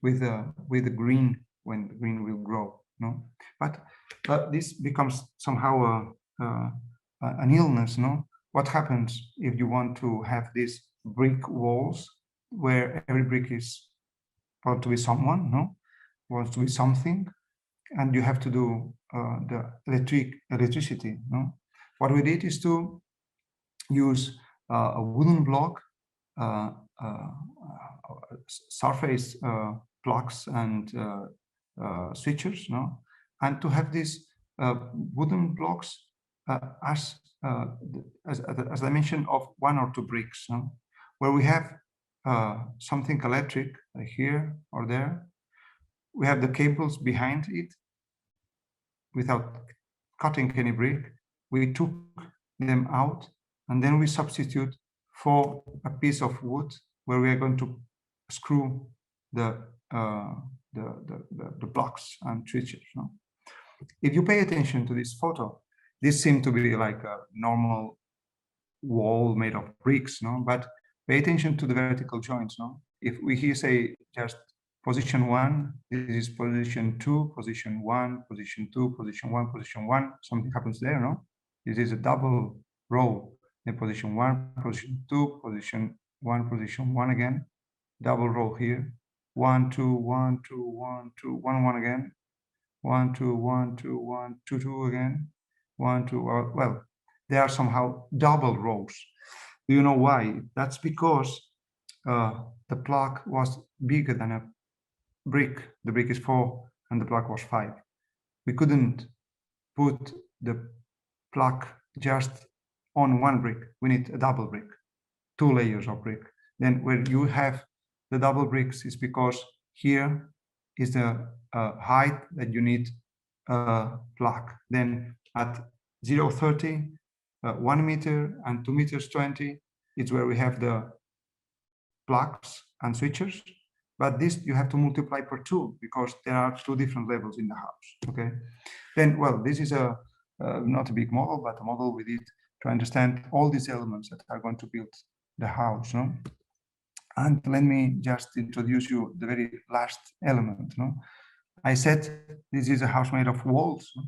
with the green when the green will grow, no? But this becomes somehow an illness, no? What happens if you want to have these brick walls where every brick is want to be someone, no? Wants to be something, and you have to do the electricity, no? What we did is to use a wooden block, surface plugs and switchers, no? And to have these wooden blocks as I mentioned, of 1 or 2 bricks, no? Where we have something electric like here or there. We have the cables behind it without cutting any brick. We took them out and then we substitute for a piece of wood where we are going to screw the blocks and switches, no? If you pay attention to this photo, this seems to be like a normal wall made of bricks, no? But pay attention to the vertical joints, no? If we here say just position 1, this is position 2, position 1, position 2, position 1, position 1, something happens there, no? This is a double row. Then position 1, position 2, position 1 again, double row here. 1, 2, 1, 2, 1, 2, 1, 1 again. 1, 2, 1, 2, 1, 2, 2 again. 1, 2, well, they are somehow double rows. Do you know why? That's because the block was bigger than a brick. The brick is 4 and the block was 5. We couldn't put the block just on 1 brick. We need a double brick, 2 layers of brick. Then where you have the double bricks is because here is the height that you need block. Then at 0.30, 1 meter and 2.20 meters, it's where we have the plugs and switchers. But this you have to multiply per 2 because there are 2 different levels in the house. Okay. Then, well, this is a not a big model, but a model we did to understand all these elements that are going to build the house. No? And let me just introduce you the very last element. No? I said this is a house made of walls. No?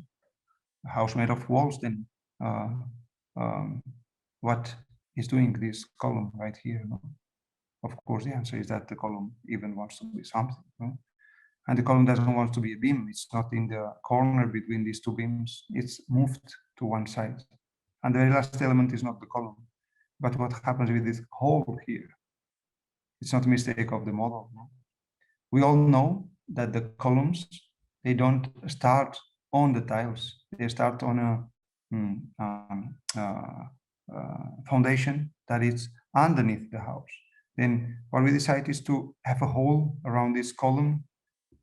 A house made of walls. Then what is doing this column right here? No? Of course, the answer is that the column even wants to be something. No? And the column doesn't want to be a beam. It's not in the corner between these 2 beams. It's moved to one side. And the very last element is not the column. But what happens with this hole here? It's not a mistake of the model. No? We all know that the columns, they don't start on the tiles. They start on a foundation that is underneath the house. Then what we decide is to have a hole around this column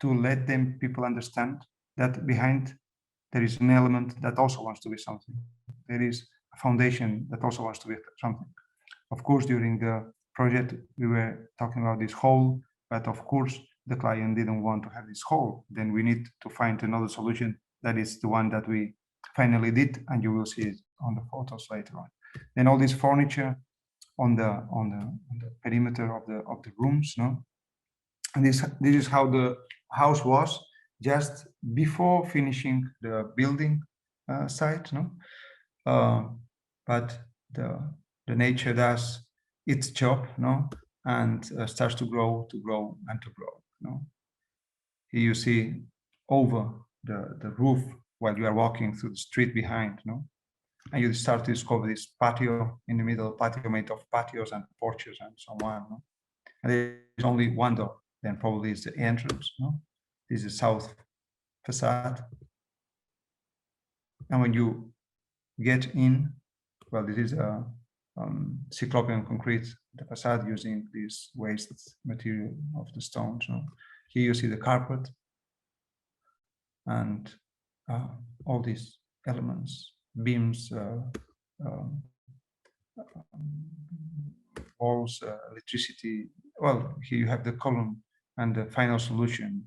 to let them people understand that behind there is an element that also wants to be something. There is a foundation that also wants to be something. Of course, during the project, we were talking about this hole, but of course, the client didn't want to have this hole. Then we need to find another solution that is the one that we finally did, and you will see it on the photos later on. Then all this furniture on the perimeter of the rooms, no? And this is how the house was just before finishing the building site, no? But the nature does its job, no? And starts to grow, and to grow, no? Here you see over the roof while you are walking through the street behind, no? And you start to discover this patio in the middle, patio made of patios and porches and so on, no? And there's only one door, then probably is the entrance, no? This is the south facade. And when you get in, well, this is a cyclopean concrete, the facade using this waste material of the stones. No? Here you see the carpet and all these elements, beams, walls, electricity. Well, here you have the column and the final solution.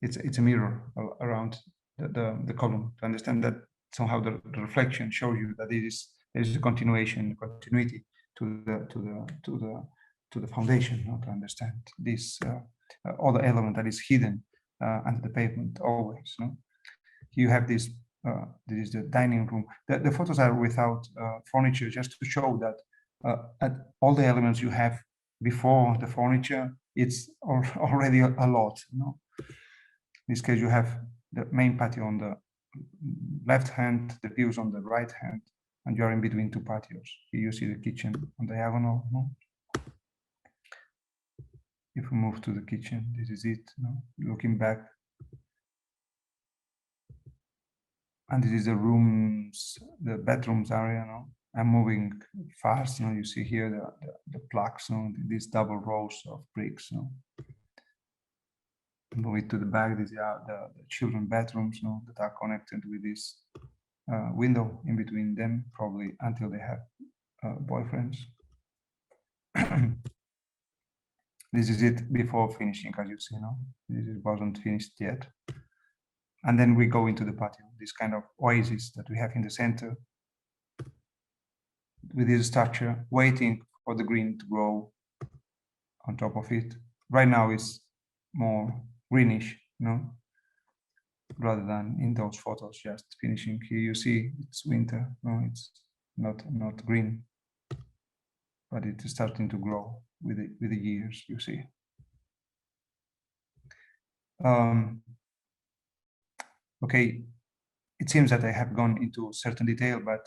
It's a mirror around the column to understand that somehow the reflection shows you that there is a continuity to the foundation, to understand this other element that is hidden under the pavement always. No? You have this. This is the dining room. The photos are without furniture, just to show that at all the elements you have before the furniture, it's already a lot. No? In this case, you have the main patio on the left hand, the views on the right hand, and you are in between two patios. Here you see the kitchen on diagonal. No? If we move to the kitchen, this is it. No? Looking back. And this is the rooms, the bedrooms area. No? I'm moving fast. You see here the plaques, these double rows of bricks. Move it to the back. These are the children bedrooms, that are connected with this window in between them, probably until they have boyfriends. This is it before finishing, as you see. This wasn't finished yet. And then we go into the patio, this kind of oasis that we have in the center, with this structure, waiting for the green to grow on top of it. Right now it's more greenish, rather than in those photos just finishing. Here you see it's winter. No, it's not green, but it is starting to grow with the years. You see. Okay, it seems that I have gone into certain detail, but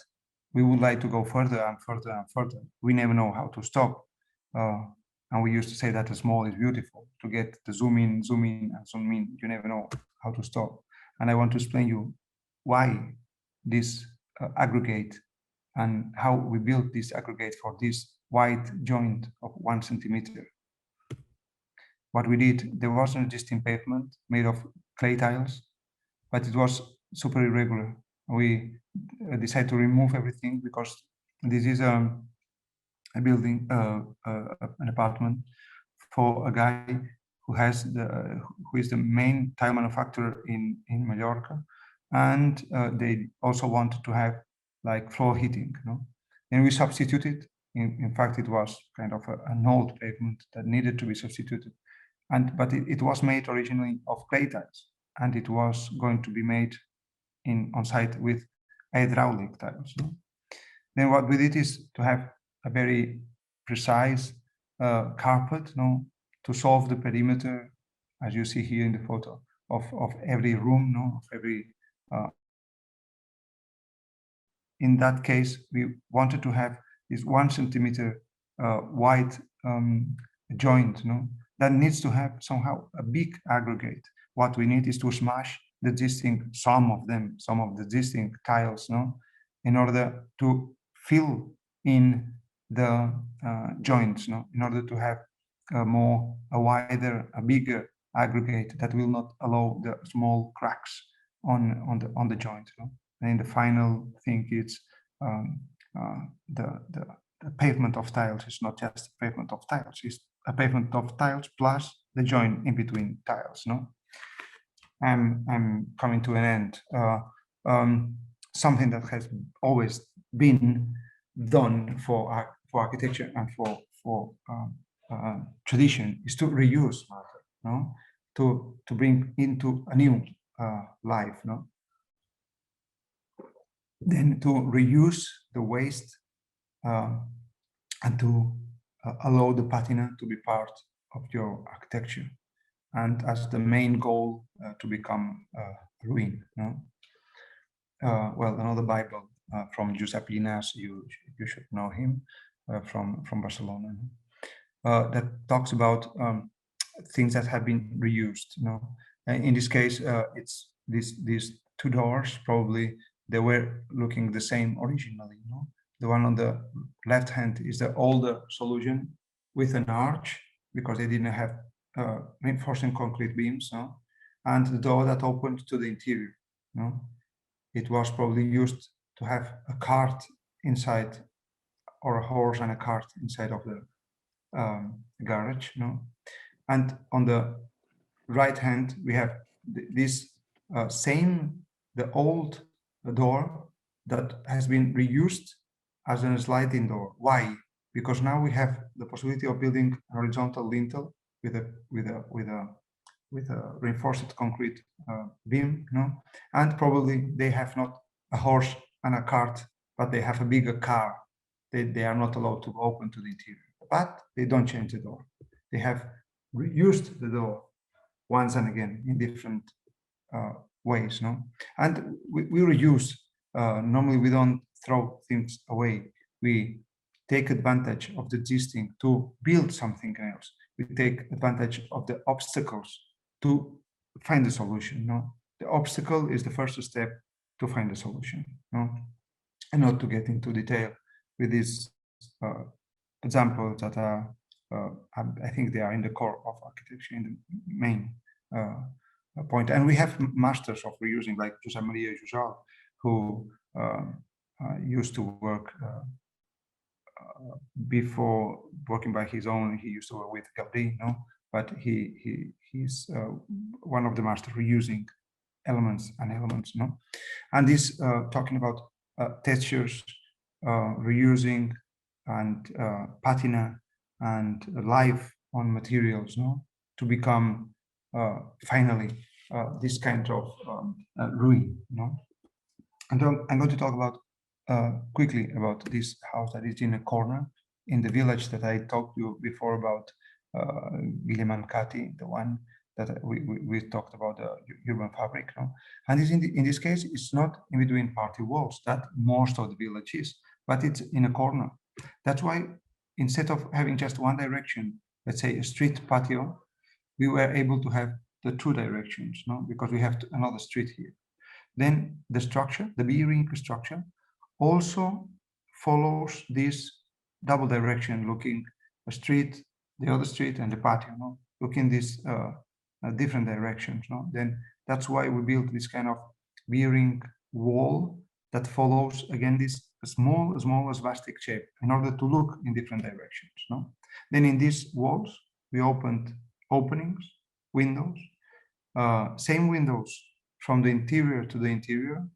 we would like to go further and further and further. We never know how to stop. And we used to say that the small is beautiful. To get the zoom in, and zoom in, you never know how to stop. And I want to explain you why this aggregate and how we built this aggregate for this wide joint of 1 centimeter. What we did, there was an existing pavement made of clay tiles, but it was super irregular. We decided to remove everything because this is a building, an apartment for a guy who is the main tile manufacturer in Mallorca, and they also wanted to have like floor heating. And we substituted. In fact, it was kind of an old pavement that needed to be substituted, but it was made originally of clay tiles, and it was going to be made on site with hydraulic tiles. Then what we did is to have a very precise carpet, to solve the perimeter, as you see here in the photo, of every room, of every. In that case, we wanted to have this 1 centimeter wide joint, that needs to have somehow a big aggregate. what we need is to smash the existing, some of the existing tiles, no, in order to fill in the joints, no, in order to have a wider, a bigger aggregate that will not allow the small cracks on the joint. No? And the final thing is the pavement of tiles is not just a pavement of tiles; it's a pavement of tiles plus the joint in between tiles. No, I'm coming to an end. Something that has always been done for architecture and for tradition is to reuse matter, no? To bring into a new life, no? Then to reuse the waste and to allow the patina to be part of your architecture, and as the main goal to become ruin, no? Well, another Bible from Josep Llinàs, you should know him, from Barcelona, that talks about things that have been reused. You know, and in this case, it's these two doors. Probably they were looking the same originally. You know, the one on the left hand is the older solution with an arch because they didn't have reinforcing concrete beams, no? And the door that opened to the interior. No, it was probably used to have a cart inside, or a horse and a cart inside of the garage, no? And on the right hand, we have this the old door that has been reused as a sliding door. Why? Because now we have the possibility of building a horizontal lintel with a reinforced concrete beam, no? And probably they have not a horse and a cart, but they have a bigger car. They are not allowed to open to the interior, but they don't change the door. They have reused the door once and again in different ways, no? And we reuse. Normally, we don't throw things away. We take advantage of the existing to build something else. We take advantage of the obstacles to find a solution. No, the obstacle is the first step to find a solution. No, and not to get into detail with these examples that are, I think they are in the core of architecture, in the main point. And we have masters of reusing, like Jaume Mayol, who used to work before working by his own. He used to work with Gaudí, no? But he's one of the masters reusing elements, no? And this talking about textures, reusing, and patina, and life on materials, no? To become finally this kind of ruin, no? And I'm going to talk about quickly about this house that is in a corner in the village that I talked to you before about, Guilleman Cati, the one that we talked about, the urban fabric, no? And in this case, it's not in between party walls that most of the village is, but it's in a corner. That's why instead of having just one direction, let's say a street patio, we were able to have the two directions, no? Because we have another street here. Then the structure, the B-ring structure, also follows this double direction, looking a street, the other street, and the patio, no? Looking this different directions, no? Then that's why we built this kind of B-ring wall that follows again this small spastic shape in order to look in different directions, no? Then in these walls we opened openings, windows, same windows from the interior to the interior,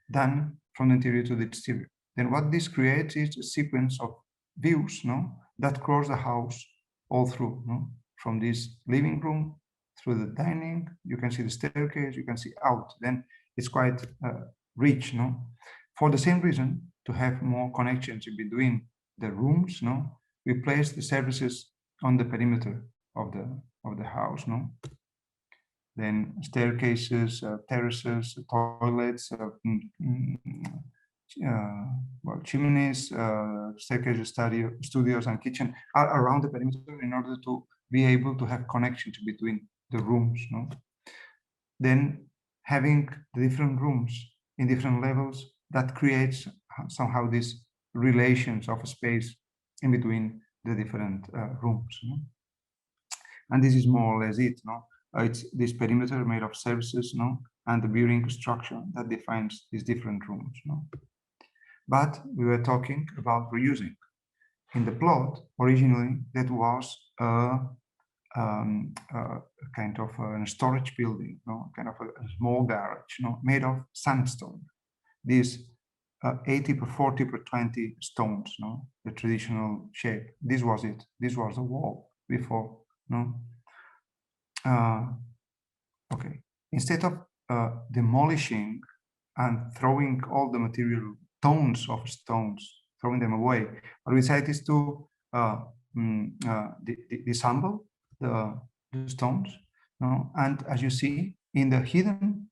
than from the interior to the exterior. Then what this creates is a sequence of views, no, that cross the house all through, no? From this living room through the dining, you can see the staircase, you can see out. Then it's quite rich, no? For the same reason, to have more connections in between the rooms, no, we place the services on the perimeter of the house, no? Then staircases, terraces, toilets, well, chimneys, staircases, studios, and kitchen are around the perimeter in order to be able to have connections between the rooms, no? then having the different rooms in different levels, that creates somehow these relations of space in between the different rooms. No? And this is more or less it. No? It's this perimeter made of services, no? And the building structure that defines these different rooms. No? But we were talking about reusing. In the plot, originally, that was a kind of a storage building, no? Kind of a small garage, no? Made of sandstone. These 80 per 40 per 20 stones, no? The traditional shape. This was it. This was the wall before, no? Okay. Instead of demolishing and throwing all the material, tons of stones, throwing them away, what we decided is to disassemble the stones, no? And as you see, in the hidden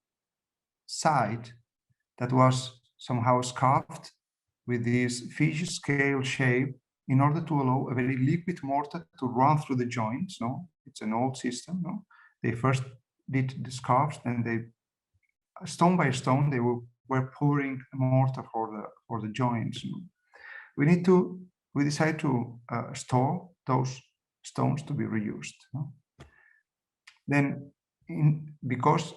side that was somehow scarfed with this fish scale shape in order to allow a very liquid mortar to run through the joints. No, it's an old system. No, they first did the scarfs, and they stone by stone they were pouring mortar for the joints. No? We decided to store those stones to be reused. No? Then, because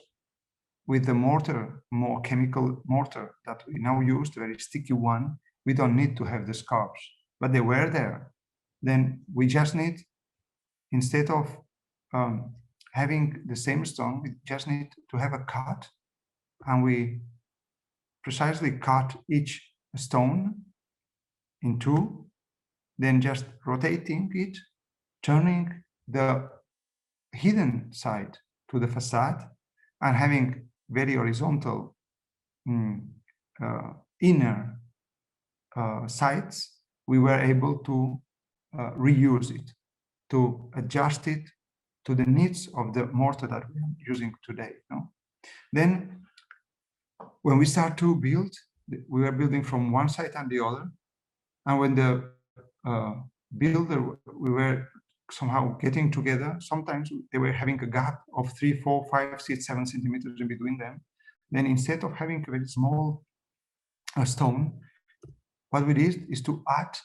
with the mortar, more chemical mortar that we now use, the very sticky one, we don't need to have the scarps, but they were there. Then we just need, instead of having the same stone, we just need to have a cut, and we precisely cut each stone in two, then just rotating it, turning the hidden side to the facade, and having very horizontal inner sides, we were able to reuse it, to adjust it to the needs of the mortar that we are using today. No? Then, when we start to build, we were building from one side and the other, and when the builder, we were somehow getting together, sometimes they were having a gap of 3, 4, 5, 6, 7 centimeters in between them. Then instead of having a very small stone, what we did is to add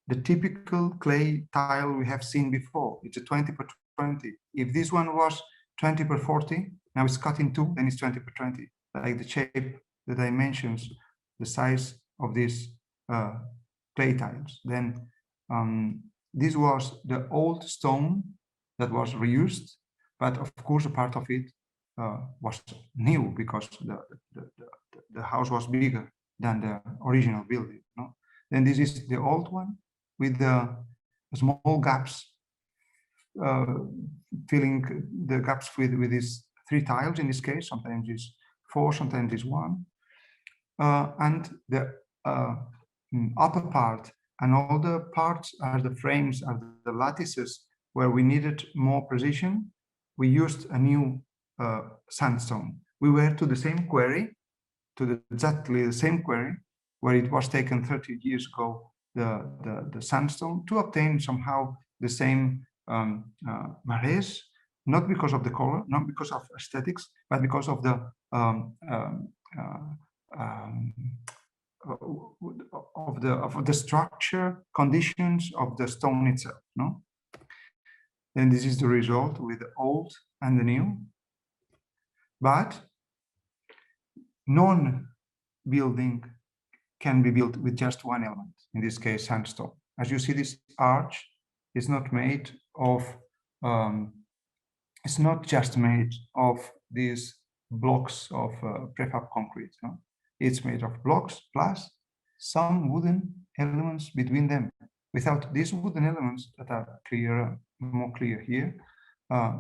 the typical clay tile we have seen before. It's a 20 per 20. If this one was 20 per 40, now it's cut in two, then it's 20 per 20. Like the shape, the dimensions, the size of these clay tiles. Then this was the old stone that was reused, but of course a part of it was new because the house was bigger than the original building. No? Then this is the old one with the small gaps, filling the gaps with these 3 tiles in this case. Sometimes it's 4, sometimes it's 1, and the upper part. And all the parts are the frames, are the lattices where we needed more precision. We used a new sandstone. We were to the same quarry, exactly the same quarry, where it was taken 30 years ago, the sandstone, to obtain somehow the same marais, not because of the color, not because of aesthetics, but because of the of the structure conditions of the stone itself. No, and this is the result with the old and the new. But non-building can be built with just one element, in this case sandstone. As you see, this arch is not made of it's not just made of these blocks of prefab concrete. No? It's made of blocks plus some wooden elements between them. Without these wooden elements that are clearer, more clear here,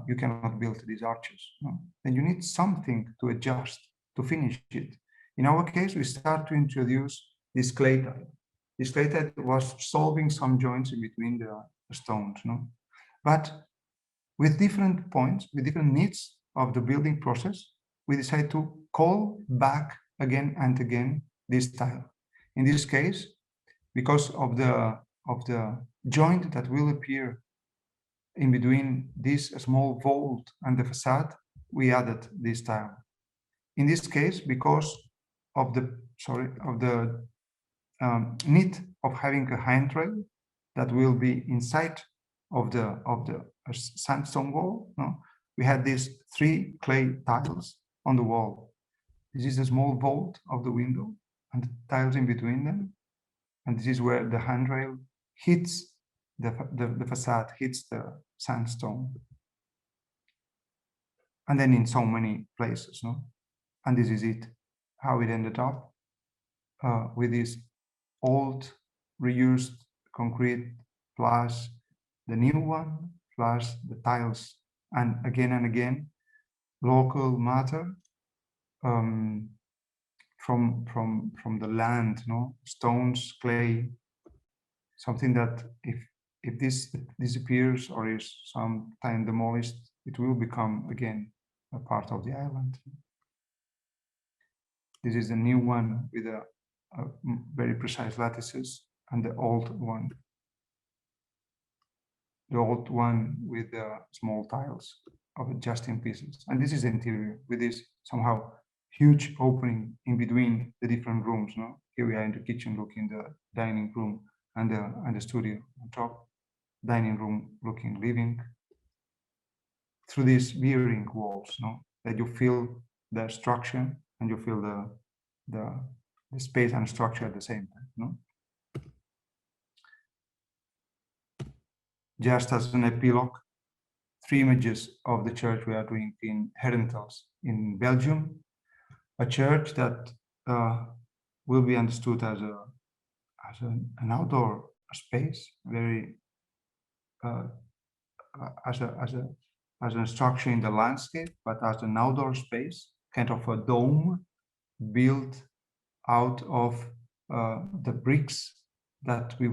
you cannot build these arches. No? And you need something to adjust, to finish it. In our case, we start to introduce this clay tile. This clay tile was solving some joints in between the stones. No? But with different points, with different needs of the building process, we decide to call back again and again this tile. In this case, because of the joint that will appear in between this small vault and the facade, we added this tile. In this case, because of the need of having a handrail that will be inside of the sandstone wall, no? We had these 3 clay tiles on the wall. This is a small vault of the window and the tiles in between them. And this is where the handrail hits the facade, hits the sandstone. And then in so many places, no? And this is it, how it ended up with this old reused concrete plus the new one plus the tiles, and again local matter from the land, no? Stones, clay, something that if this disappears or is sometime demolished, it will become again a part of the island. This is the new one with a very precise lattices, and the old one with the small tiles of just in pieces. And this is the interior with this somehow huge opening in between the different rooms. No, here we are in the kitchen, looking the dining room, and the studio on top, dining room looking living, through these mirroring walls, no, that you feel the structure and you feel the space and structure at the same time, no? Just as an epilogue, 3 images of the church we are doing in Herentals in Belgium, a church that will be understood as an outdoor space, very as a structure in the landscape, but as an outdoor space, kind of a dome built out of the bricks that we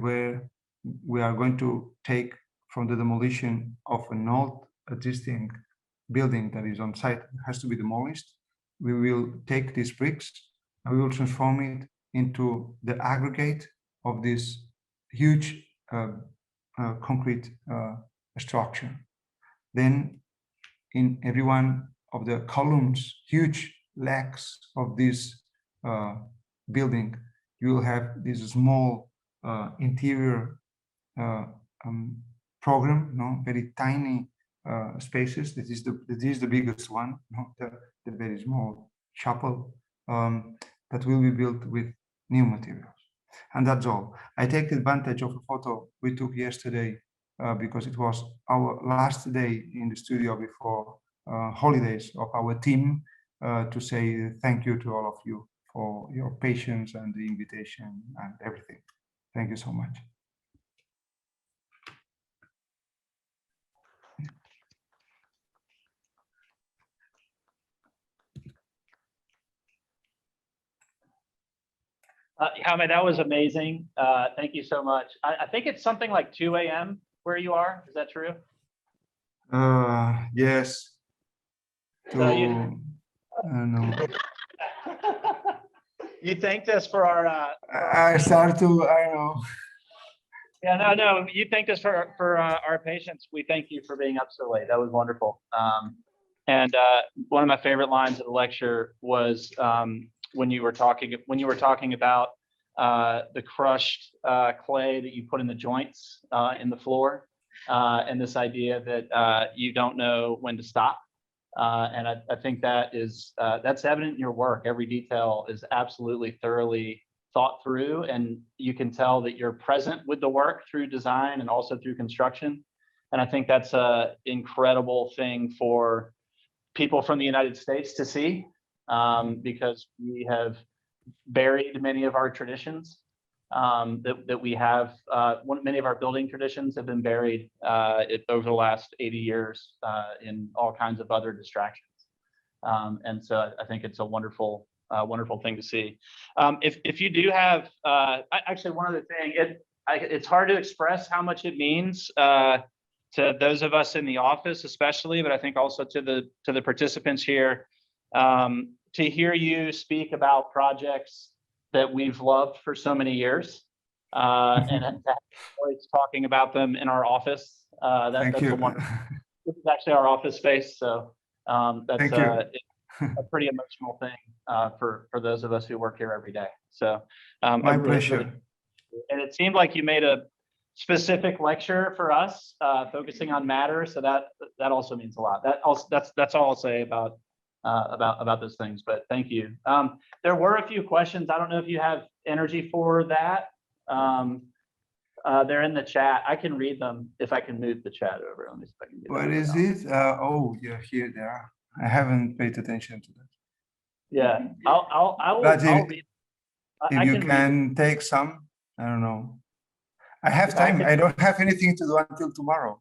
are going to take from the demolition of an old existing building that is on site, has to be demolished. We will take these bricks and we will transform it into the aggregate of this huge concrete structure. Then in every one of the columns, huge legs of this building, you will have this small interior program, no, very tiny spaces. This is the biggest one, no? The very small chapel that will be built with new materials. And that's all. I take advantage of a photo we took yesterday because it was our last day in the studio before holidays of our team, to say thank you to all of you for your patience and the invitation and everything. Thank you so much. Jaume, that was amazing. Thank you so much. I think it's something like 2 a.m. where you are. Is that true? Yes. No. You thanked us for our. I know. Yeah, no. You thanked us for our patience. We thank you for being up so late. That was wonderful. And one of my favorite lines of the lecture was when you were talking about the crushed clay that you put in the joints in the floor, and this idea that you don't know when to stop. And I think that is that's evident in your work. Every detail is absolutely thoroughly thought through, and you can tell that you're present with the work through design and also through construction. And I think that's an incredible thing for people from the United States to see, because we have buried many of our traditions that we have. Many of our building traditions have been buried over the last 80 years in all kinds of other distractions. And so I think it's a wonderful thing to see. If you do have, actually one other thing, it's hard to express how much it means to those of us in the office, especially, but I think also to the participants here, to hear you speak about projects that we've loved for so many years, and always talking about them in our office. That's you. This is actually our office space, so Thank That's you. a pretty emotional thing for those of us who work here every day. So My pleasure. and it seemed like you made a specific lecture for us, focusing on matter. So that also means a lot. That's all I'll say about those things. But thank you. There were a few questions. I don't know if you have energy for that. They're in the chat. I can read them if I can move the chat over. Let me see if I can do that. What is it? Oh, yeah, here they are. I haven't paid attention to that. Yeah, I'll But read. if you can take some, I don't know. I have time. I don't have anything to do until tomorrow.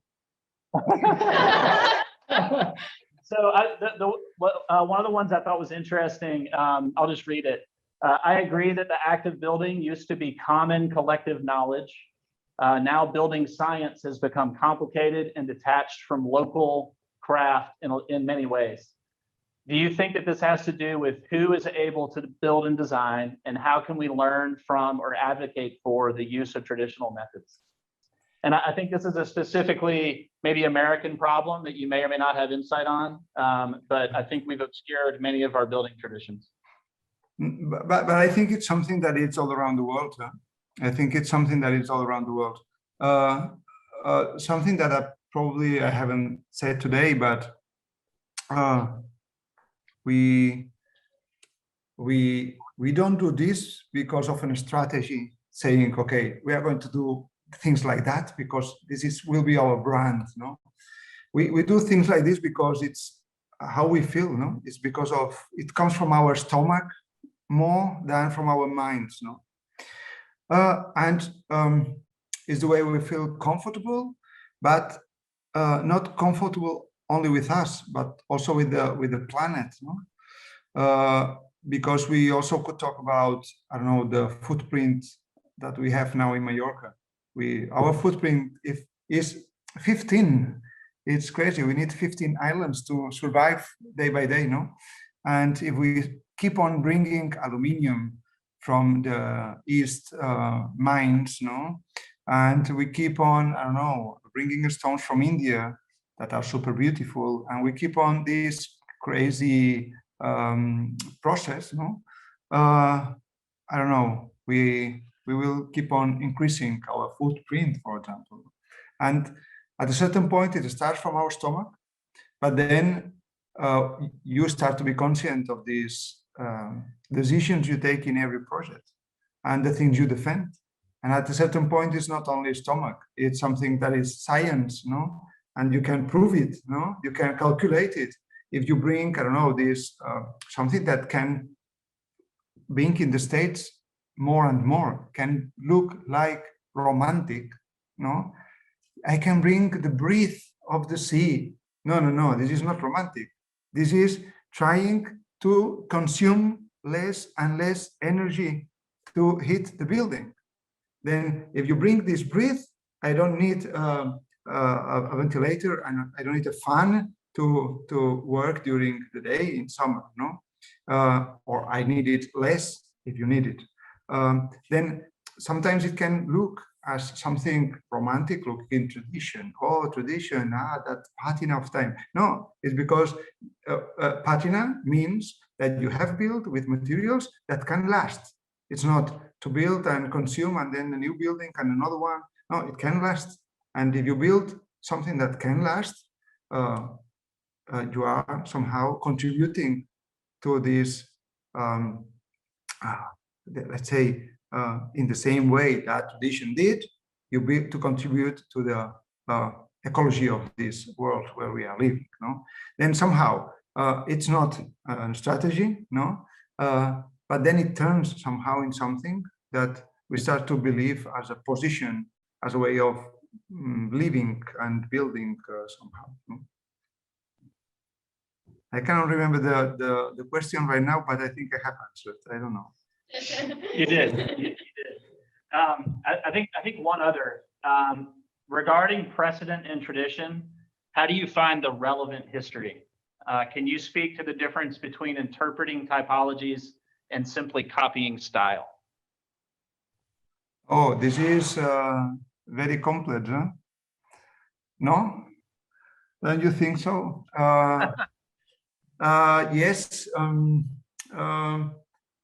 So one of the ones I thought was interesting, I'll just read it. I agree that the act of building used to be common collective knowledge. Now building science has become complicated and detached from local craft in many ways. Do you think that this has to do with who is able to build and design, and how can we learn from or advocate for the use of traditional methods? And I think this is a specifically maybe American problem that you may or may not have insight on, but I think we've obscured many of our building traditions. But I think it's something that it's all around the world. Huh? I think it's something that is all around the world. Something that I haven't said today, but we don't do this because of a strategy saying, okay, we are going to do things like that because will be our brand. No, we do things like this because it's how we feel. No, it's because it comes from our stomach more than from our minds. No, and it's the way we feel comfortable, but not comfortable only with us, but also with the planet. No? Because we also could talk about, I don't know, the footprint that we have now in Mallorca. Our footprint is 15. It's crazy. We need 15 islands to survive day by day, no? And if we keep on bringing aluminium from the east mines, no, and we keep on, I don't know, bringing stones from India that are super beautiful, and we keep on this crazy process, no, I don't know, we will keep on increasing our footprint, for example, and at a certain point it starts from our stomach, but then you start to be conscient of these decisions you take in every project and the things you defend. And at a certain point, it's not only stomach, it's something that is science, no? And you can prove it, no? You can calculate it. If you bring, I don't know, this something that can being in the States more and more can look like romantic, no? I can bring the breath of the sea. No, this is not romantic. This is trying to consume less and less energy to heat the building. Then if you bring this breath, I don't need a ventilator and I don't need a fan to work during the day in summer, no? Or I need it less if you need it. Then sometimes it can look as something romantic, look in tradition. Oh, tradition, that patina of time. No, it's because patina means that you have built with materials that can last. It's not to build and consume and then a new building and another one. No, it can last. And if you build something that can last, you are somehow contributing to this, let's say, in the same way that tradition did, you build to contribute to the ecology of this world where we are living. No, then somehow it's not a strategy, no, but then it turns somehow in something that we start to believe as a position, as a way of living and building somehow. No? I cannot remember the question right now, but I think I have answered. I don't know. You did. You did. I think one other regarding precedent and tradition. How do you find the relevant history? Can you speak to the difference between interpreting typologies and simply copying style? Oh, this is very complex, huh? No? Don't you think so? Yes.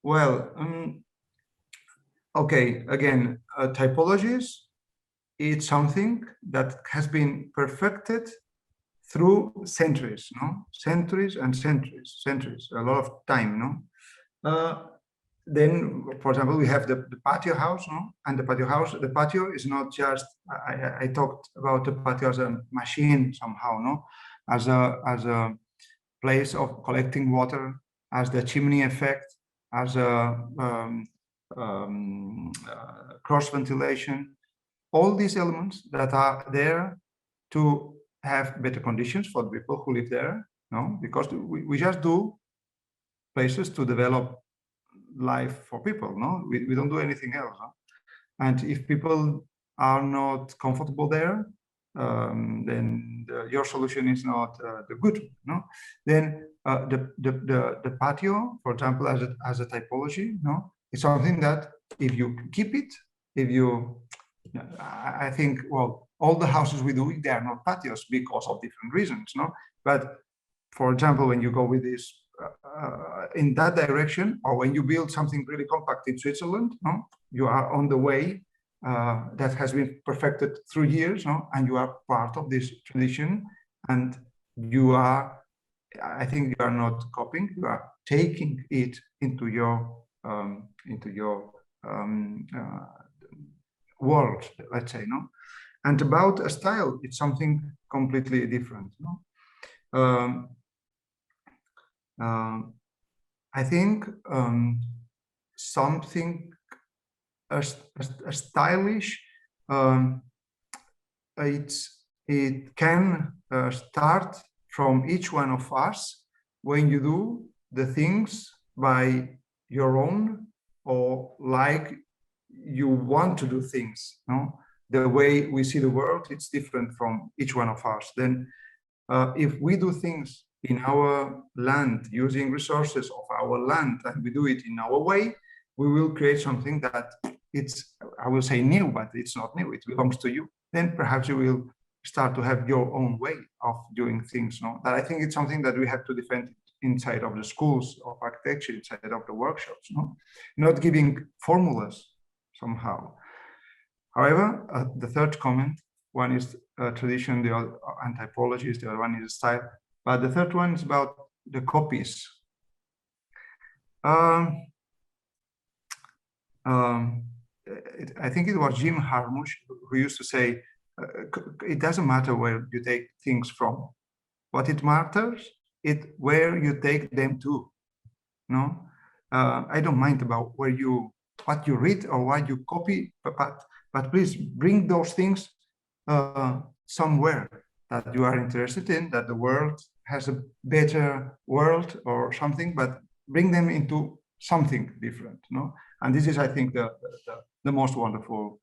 Well, okay. Again, typologies. It's something that has been perfected through centuries, no? Centuries and centuries, a lot of time, no? Then, for example, we have the patio house, no? And the patio is not just, I talked about the patio as a machine somehow, no? As a place of collecting water, as the chimney effect, as a cross ventilation, all these elements that are there to have better conditions for the people who live there, no? Because we just do places to develop life for people, no? We don't do anything else, no? And if people are not comfortable there, then your solution is not the good, no? Then the patio, for example, as a typology, no, it's something that if you keep it, if you, I think, well, all the houses we do, they are not patios because of different reasons, no? But for example, when you go with this in that direction, or when you build something really compact in Switzerland, no, you are on the way that has been perfected through years, no, and you are part of this tradition, and you are, I think, you are not copying, you are taking it into your world, let's say, no. And about a style, it's something completely different, no. I think something a stylish, it can start from each one of us when you do the things by your own, or like you want to do things, no? The way we see the world, it's different from each one of us. Then if we do things in our land, using resources of our land, and we do it in our way, we will create something that it's, I will say new, but it's not new, it belongs to you. Then perhaps you will start to have your own way of doing things, no? That I think it's something that we have to defend inside of the schools of architecture, inside of the workshops, no? Not giving formulas somehow. However, the third comment, one is tradition, the other and typologies, the other one is style. But the third one is about the copies. I think it was Jim Harmush who used to say, it doesn't matter where you take things from. What it matters is where you take them to. No, I don't mind about what you read or what you copy, but please bring those things somewhere that you are interested in, that the world has a better world or something, but bring them into something different, no? And this is, I think, the most wonderful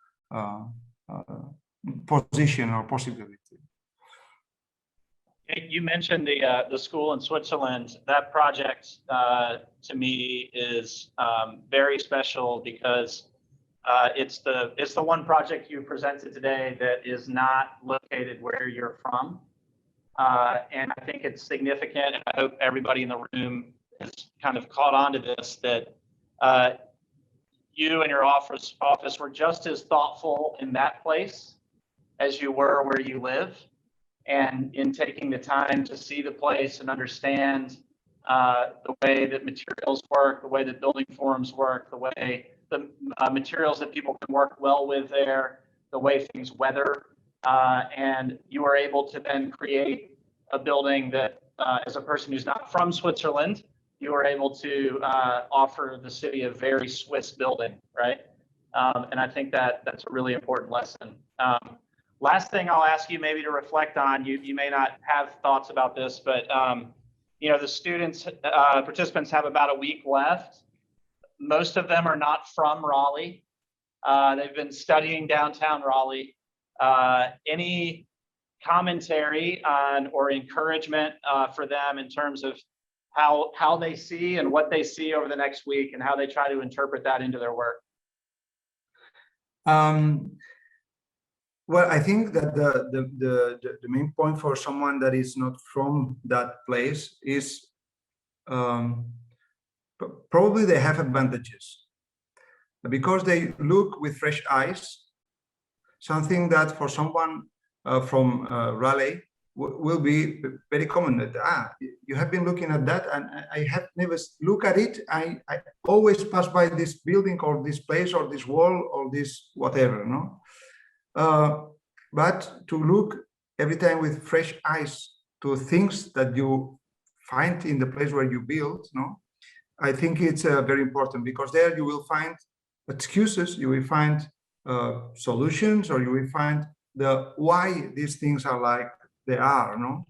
position or possibility. You mentioned the school in Switzerland. That project to me is very special because it's the one project you presented today that is not located where you're from. And I think it's significant, and I hope everybody in the room has kind of caught on to this, that you and your office were just as thoughtful in that place as you were where you live, and in taking the time to see the place and understand the way that materials work, the way that building forms work, the way the materials that people can work well with there, the way things weather, and you are able to then create a building that, as a person who's not from Switzerland, you are able to offer the city a very Swiss building, right? And I think that that's a really important lesson. Last thing I'll ask you maybe to reflect on, you may not have thoughts about this, but you know, the students, participants have about a week left. Most of them are not from Raleigh. They've been studying downtown Raleigh. Any commentary on or encouragement for them in terms of how they see and what they see over the next week and how they try to interpret that into their work? Well, I think that the main point for someone that is not from that place is probably they have advantages because they look with fresh eyes, something that for someone from Raleigh will be very common. That you have been looking at that, and I have never looked at it. I always pass by this building or this place or this wall or this whatever, no. But to look every time with fresh eyes to things that you find in the place where you build, no, I think it's very important, because there you will find excuses, you will find solutions, or you will find the why these things are like they are, no.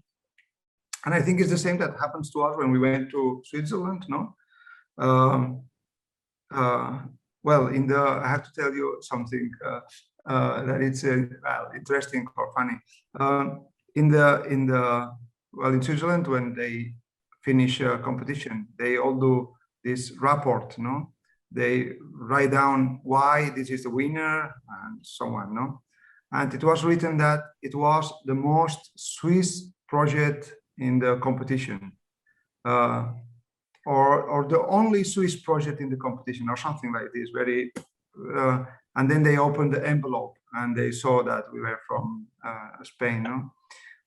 And I think it's the same that happens to us when we went to Switzerland, no. Well, I have to tell you something that it's well, interesting or funny. In Switzerland, when they finish a competition, they all do this report, no. They write down why this is the winner and so on, no. And it was written that it was the most Swiss project in the competition, or the only Swiss project in the competition, or something like this. Very, and then they opened the envelope and they saw that we were from Spain, no.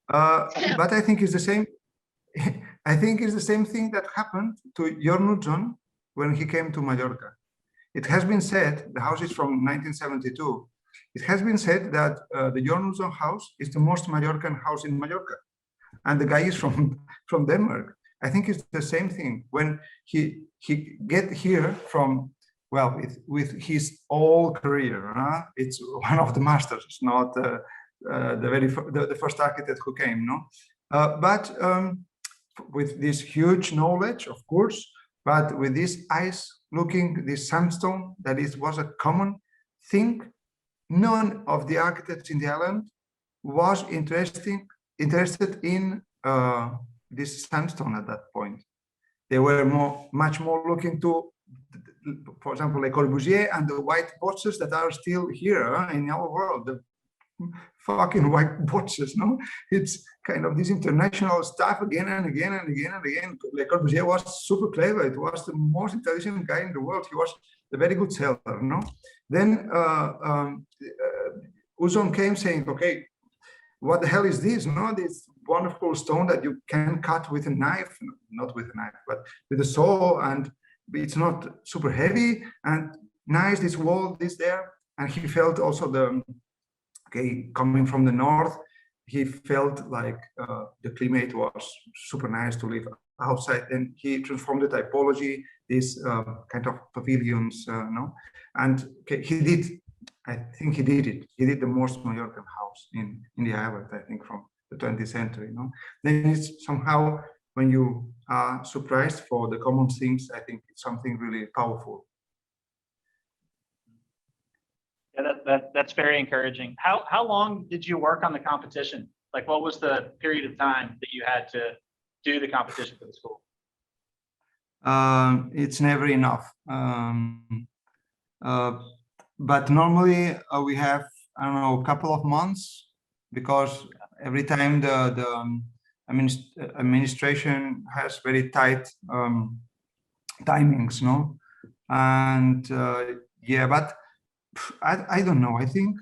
But I think it's the same. I think it's the same thing that happened to Jaume Mayol when he came to Mallorca. It has been said, the house is from 1972. It has been said that the Jaume Mayol house is the most Mallorcan house in Mallorca, and the guy is from Denmark. I think it's the same thing when he get here from, well, with his whole career. It's one of the masters. It's not the first architect who came, no. But with this huge knowledge, of course, but with this eyes looking, this sandstone, that was a common thing. None of the architects in the island was interested in this sandstone at that point. They were much more looking to, for example, Le Corbusier and the white boxes that are still here in our world. The fucking white boxes, no? It's kind of this international stuff again and again and again and again. Le Corbusier was super clever. It was the most intelligent guy in the world. He was a very good seller, no? Then Uzon came saying, okay, what the hell is this, no? This wonderful stone that you can cut with a knife, not with a knife, but with a saw, and it's not super heavy, and nice, this wall, this there. And he felt also coming from the north, he felt like the climate was super nice to live outside, and he transformed the typology, this kind of pavilions, no? And he did, I think he did it. He did the most Mallorcan house in the island, I think, from the 20th century, no? Then it's somehow, when you are surprised for the common things, I think it's something really powerful. Yeah, that's very encouraging. How long did you work on the competition? Like, what was the period of time that you had to do the competition for the school? It's never enough. But normally we have, I don't know, a couple of months, because every time the administration has very tight timings, no? And yeah, but I don't know. I think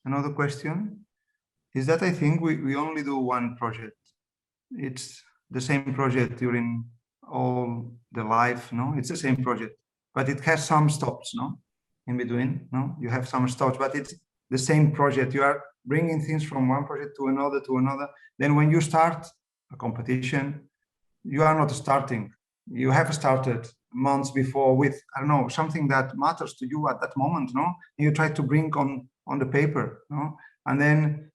another question is that I think we only do one project. It's the same project during all the life, no? It's the same project, but it has some stops, no? In between, no? You have some stops, but it's the same project. You are bringing things from one project to another, Then when you start a competition, you are not starting. You have started months before with, I don't know, something that matters to you at that moment, no? You try to bring on the paper, no? And then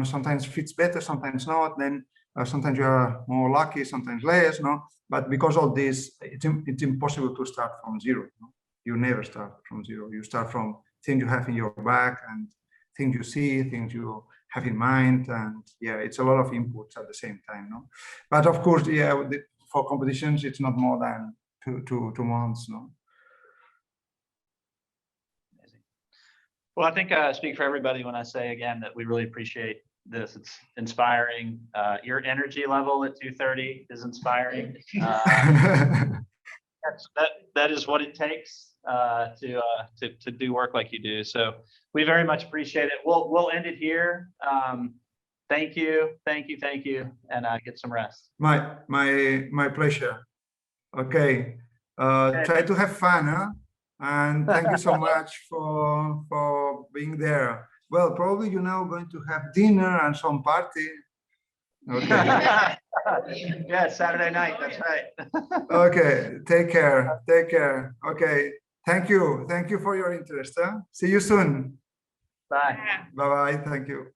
sometimes fits better, sometimes not. Then sometimes you are more lucky, sometimes less, no? But because of this, it's impossible to start from zero, no? You never start from zero. You start from things you have in your back and things you see, things you have in mind, and yeah, it's a lot of inputs at the same time, no? But of course, yeah, for competitions, it's not more than two months, no? Amazing. Well, I think I speak for everybody when I say again that we really appreciate this. It's inspiring. Your energy level at 2:30 is inspiring. That is what it takes to do work like you do. So we very much appreciate it. We'll end it here. Thank you, and get some rest. My pleasure. Okay. Try to have fun, huh? And thank you so much for being there. Well, probably going to have dinner and some party. Okay. Yeah, Saturday night. That's right. Okay. Take care. Take care. Okay. Thank you. Thank you for your interest. Huh? See you soon. Bye. Bye-bye. Thank you.